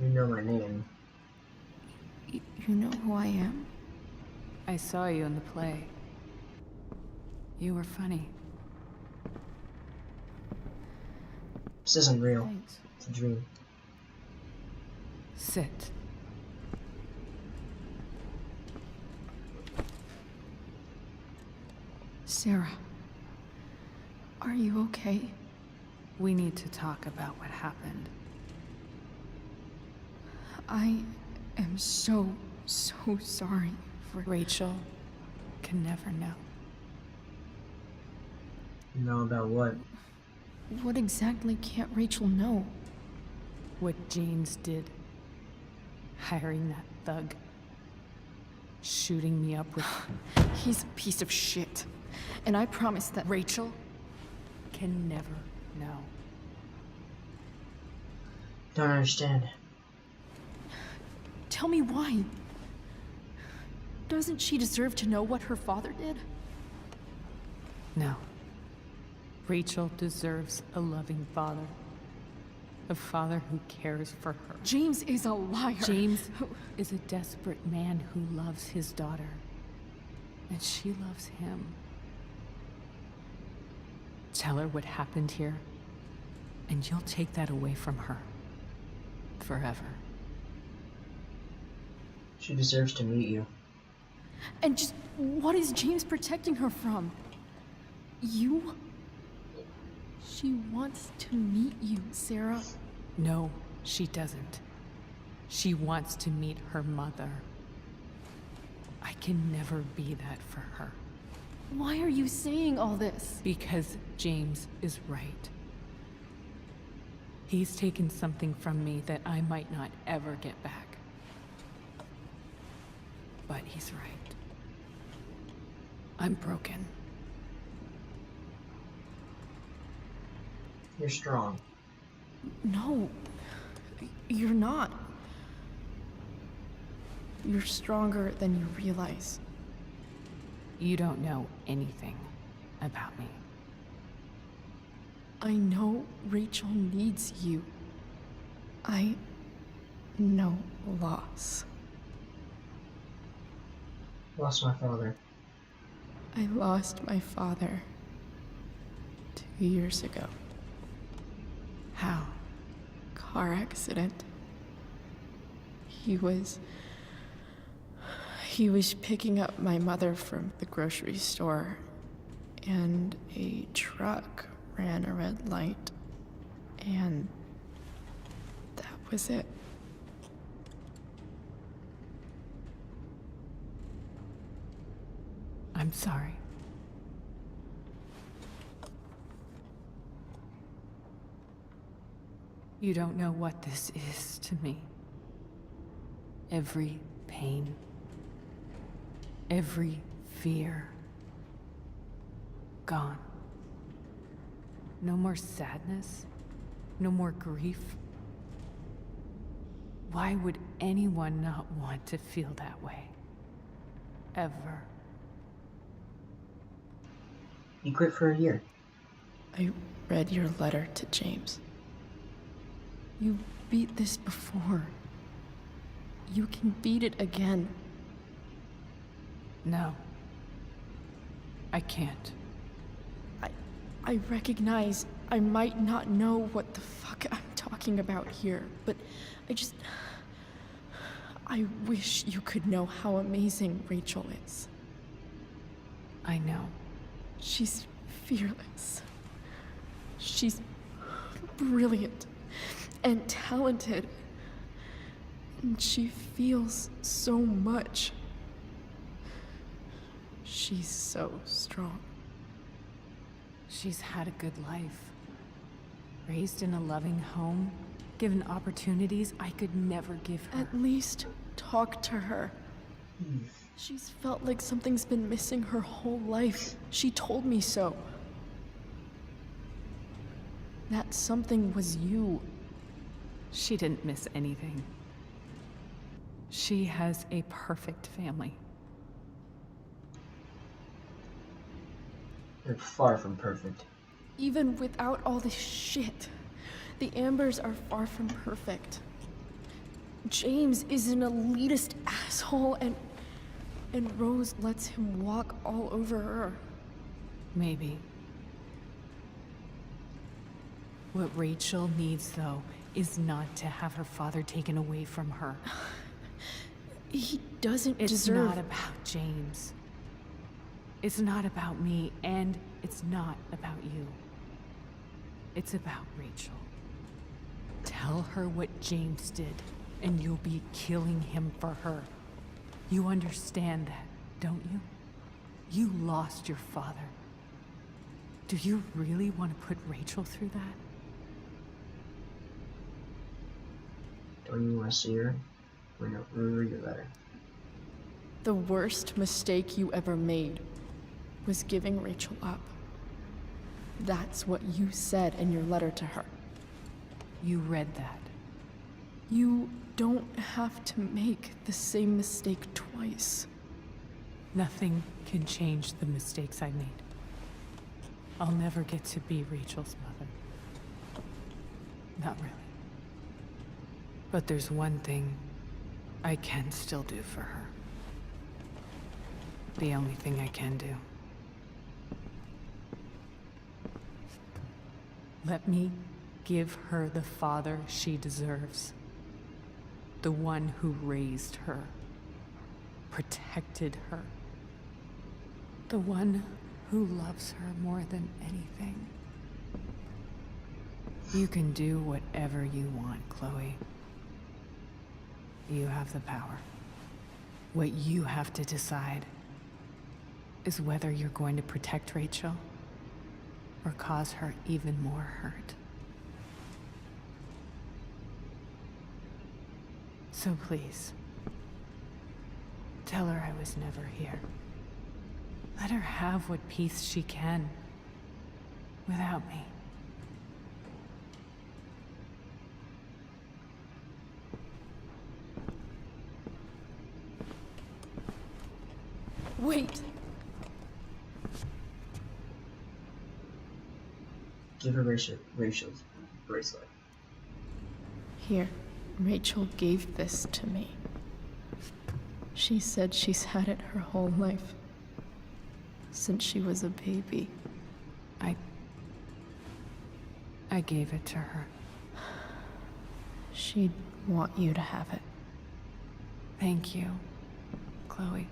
You know my name. You know who I am? I saw you in the play. You were funny. This isn't real. Thanks. It's a dream. Sit. Sarah. Are you okay? We need to talk about what happened. I am so sorry for... Rachel can never know. Know about what? What exactly can't Rachel know? What James did. Hiring that thug. Shooting me up with... He's a piece of shit. And I promise that... Rachel can never know. Don't understand. Tell me why. Doesn't she deserve to know what her father did? No. Rachel deserves a loving father. A father who cares for her. James is a liar. James is a desperate man who loves his daughter. And she loves him. Tell her what happened here, and you'll take that away from her. Forever. She deserves to meet you. And just what is James protecting her from? You? She wants to meet you, Sarah. No, she doesn't. She wants to meet her mother. I can never be that for her. Why are you saying all this? Because James is right. He's taken something from me that I might not ever get back. But he's right. I'm broken. You're strong. No, you're not. You're stronger than you realize. You don't know anything about me. I know Rachel needs you. I know loss. Lost my father. I lost my father 2 years ago. How? Car accident. He was picking up my mother from the grocery store, and a truck ran a red light, and that was it. I'm sorry. You don't know what this is to me. Every pain, every fear, gone. No more sadness, no more grief. Why would anyone not want to feel that way? Ever. You quit for a year. I read your letter to James. You beat this before. You can beat it again. No. I can't. I recognize I might not know what the fuck I'm talking about here, but I just... I wish you could know how amazing Rachel is. I know. She's fearless. She's brilliant and talented. And she feels so much. She's so strong. She's had a good life. Raised in a loving home, given opportunities I could never give her. At least talk to her. She's felt like something's been missing her whole life. She told me so. That something was you. She didn't miss anything. She has a perfect family. They're far from perfect. Even without all this shit, the Ambers are far from perfect. James is an elitist asshole, and Rose lets him walk all over her. Maybe. What Rachel needs, though, is not to have her father taken away from her. He doesn't It's deserve... not about James. It's not about me, and it's not about you. It's about Rachel. Tell her what James did, and you'll be killing him for her. You understand that, don't you? You lost your father. Do you really want to put Rachel through that? Don't you want to see her? Read your letter. The worst mistake you ever made was giving Rachel up. That's what you said in your letter to her. You read that. You don't have to make the same mistake twice. Nothing can change the mistakes I made. I'll never get to be Rachel's mother. Not really. But there's one thing I can still do for her. The only thing I can do. Let me give her the father she deserves. The one who raised her, protected her. The one who loves her more than anything. You can do whatever you want, Chloe. You have the power. What you have to decide is whether you're going to protect Rachel or cause her even more hurt. So please, tell her I was never here. Let her have what peace she can without me. Wait! Give her Rachel's bracelet. Here, Rachel gave this to me. She said she's had it her whole life. Since she was a baby. I gave it to her. She'd want you to have it. Thank you, Chloe.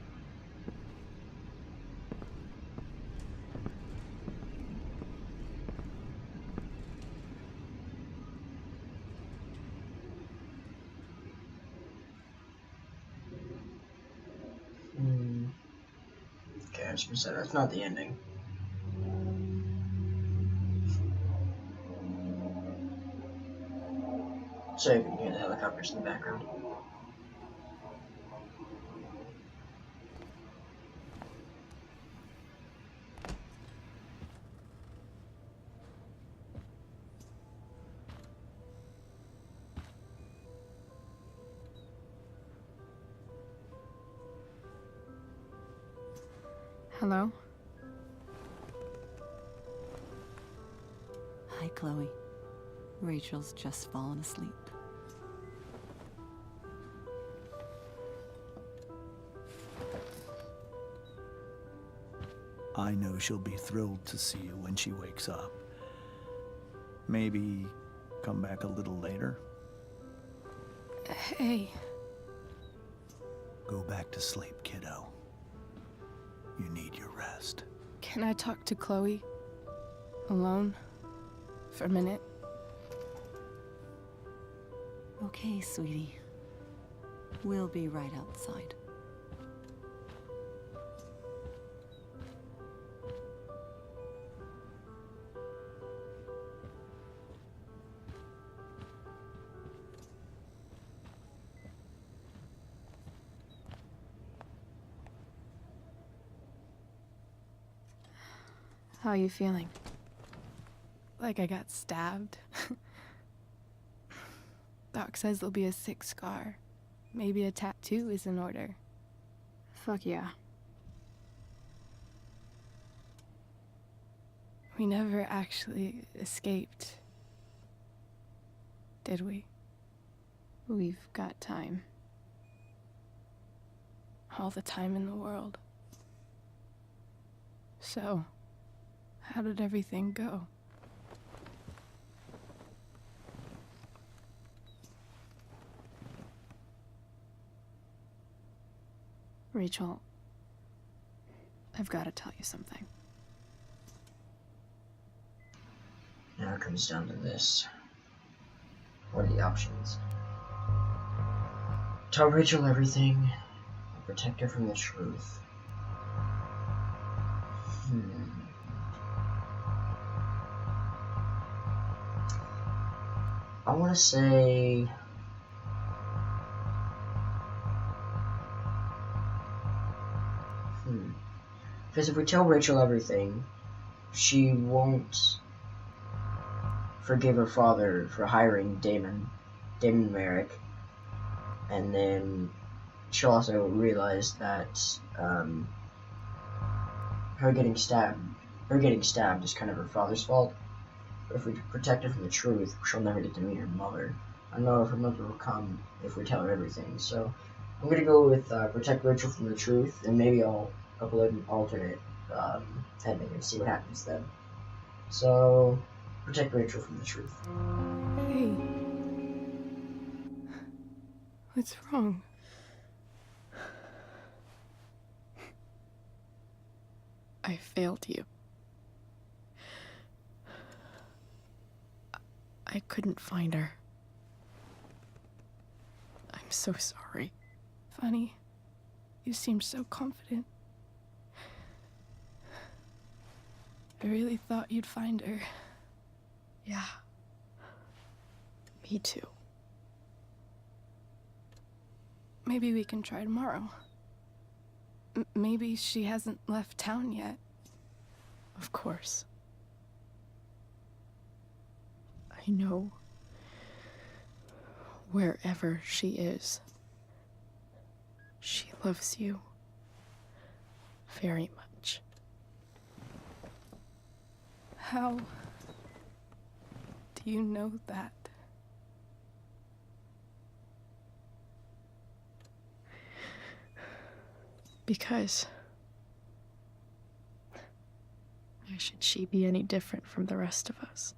Okay, I was gonna say that's not the ending. So you can hear the helicopters in the background. Hello? Hi, Chloe. Rachel's just fallen asleep. I know she'll be thrilled to see you when she wakes up. Maybe come back a little later? Hey. Go back to sleep, kiddo. You need your rest. Can I talk to Chloe? Alone? For a minute? Okay, sweetie. We'll be right outside. How are you feeling? Like I got stabbed? Doc says there'll be a sick scar. Maybe a tattoo is in order. Fuck yeah. We never actually escaped, did we? We've got time. All the time in the world. So, how did everything go? Rachel, I've got to tell you something. Now it comes down to this. What are the options? Tell Rachel everything, or protect her from the truth. I want to say... Because if we tell Rachel everything, she won't forgive her father for hiring Damon Merrick, and then she'll also realize that her getting stabbed is kind of her father's fault. But if we protect her from the truth, she'll never get to meet her mother. I don't know if her mother will come if we tell her everything. So I'm gonna go with protect Rachel from the truth, and maybe I'll upload an alternate ending and see what happens then. So protect Rachel from the truth. Hey. What's wrong? I failed you. I couldn't find her. I'm so sorry. Funny. You seemed so confident. I really thought you'd find her. Yeah. Me too. Maybe we can try tomorrow. Maybe she hasn't left town yet. Of course. I know wherever she is, she loves you very much. How do you know that? Because why should she be any different from the rest of us?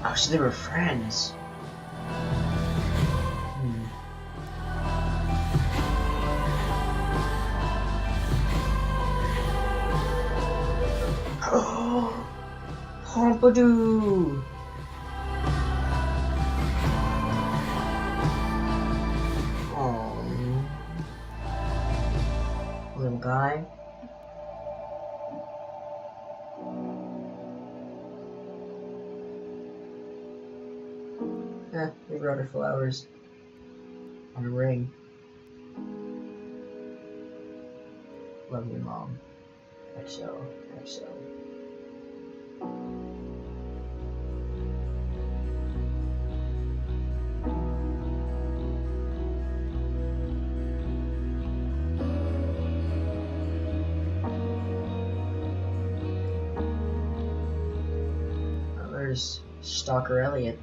Oh, so they were friends. Oh, Pompadour. Oh, little guy. They brought her flowers on a ring. Love you, Mom. XO, XO. There's Stalker Elliot.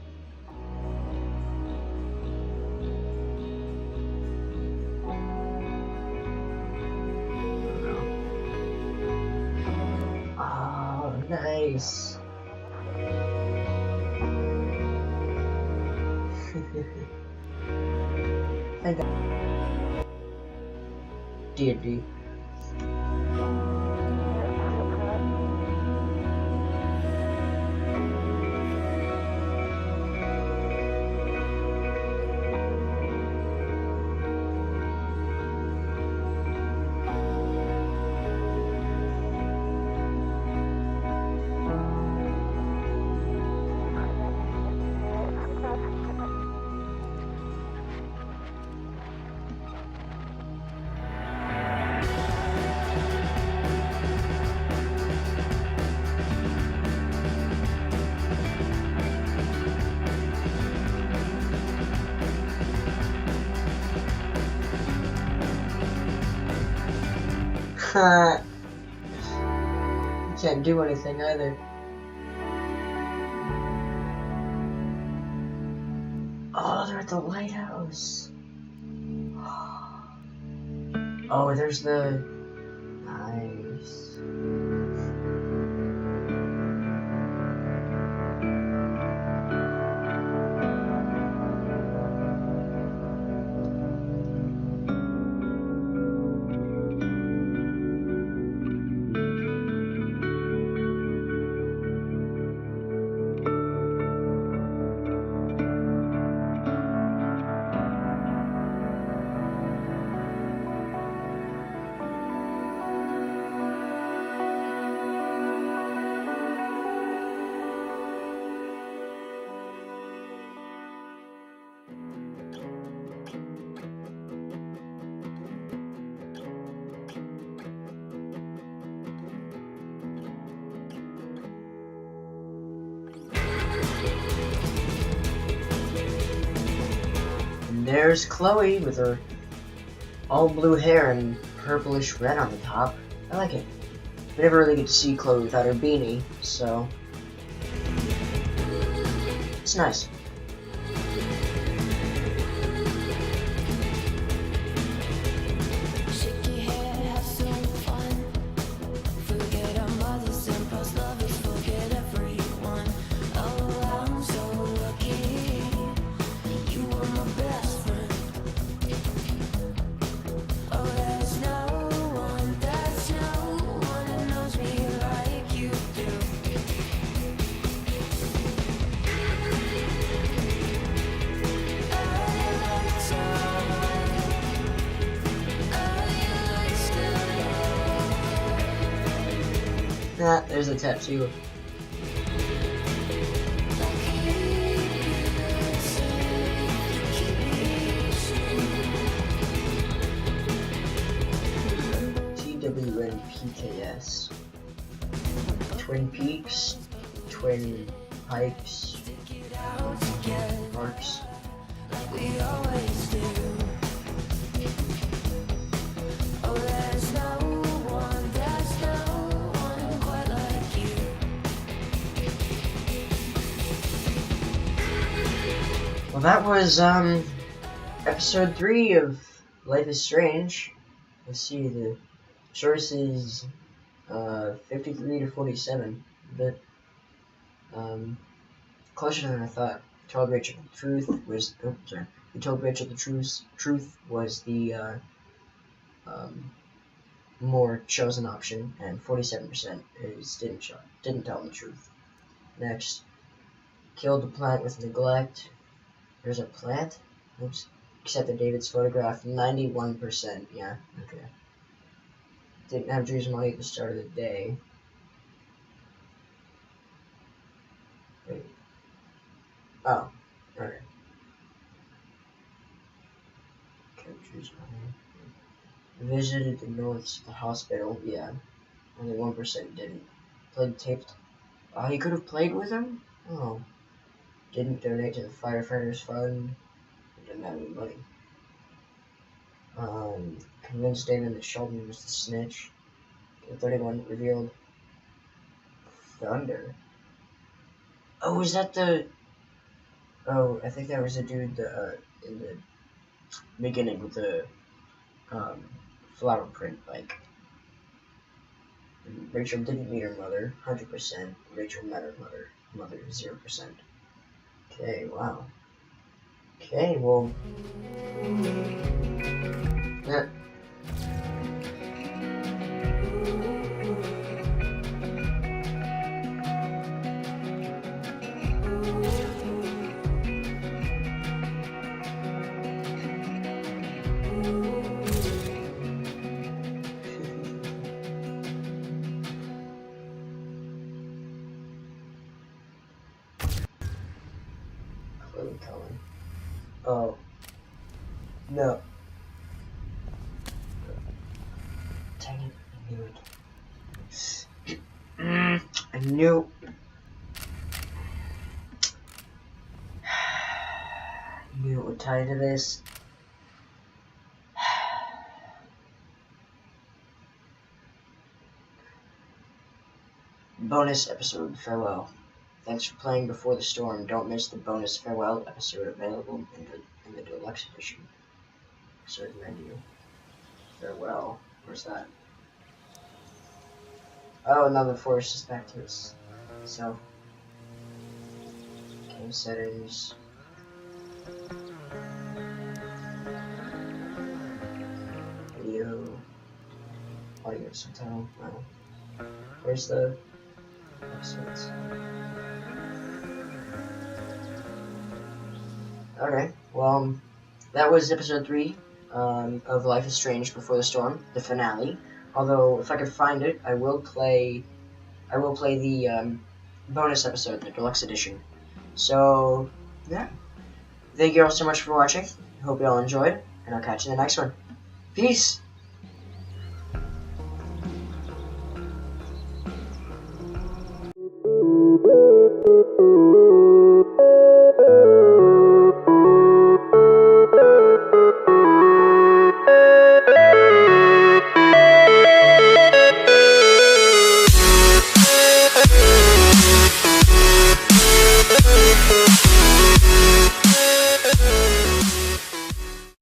Oh, nice. Thank God. D&D. Can't do anything either. Oh, they're at the lighthouse. Oh, there's the... Nice. And there's Chloe with her all blue hair and purplish red on the top. I like it. We never really get to see Chloe without her beanie, so it's nice. Ah, there's a tattoo. TWNPKS. Twin Peaks, Twin Pikes, Parks. Well, that was episode 3 of Life is Strange. Let's see, the choice is 53 to 47, but closer than I thought. We told Rachel the truth was. Oh, sorry. We told Rachel the truth was the more chosen option, and 47% is didn't tell them the truth. Next, killed the plant with neglect. There's a plant? Oops. Accepted David's photograph. 91%. Yeah, okay. Didn't have Drew's money at the start of the day. Wait. Oh, okay. Kept Drew's money. Visited the North's hospital. Yeah. Only 1% didn't. Played taped. He could have played with him? Oh. Didn't donate to the firefighters fund. Didn't have any money. Convinced Damon that Sheldon was the snitch. 31 revealed. Thunder. Oh, is that the... Oh, I think that was the dude in the beginning with the flower print, like... Rachel didn't meet her mother, 100%. Rachel met her mother, 0%. Okay, wow. Okay, well... Yeah. Chloe Cullen. Oh. No. Dang it, I knew it. I knew. I knew it would tie to this. Bonus episode, farewell. Thanks for playing Before the Storm. Don't miss the bonus farewell episode available in the deluxe edition. Episode menu. Farewell. Where's that? Oh, now the forest is back to its self. Game settings. Video. Audio subtitle. No. Where's the episodes? Okay, well, that was episode 3 of Life is Strange Before the Storm, the finale. Although, if I could find it, I will play the bonus episode, the deluxe edition. So, yeah. Thank you all so much for watching. Hope you all enjoyed, and I'll catch you in the next one. Peace!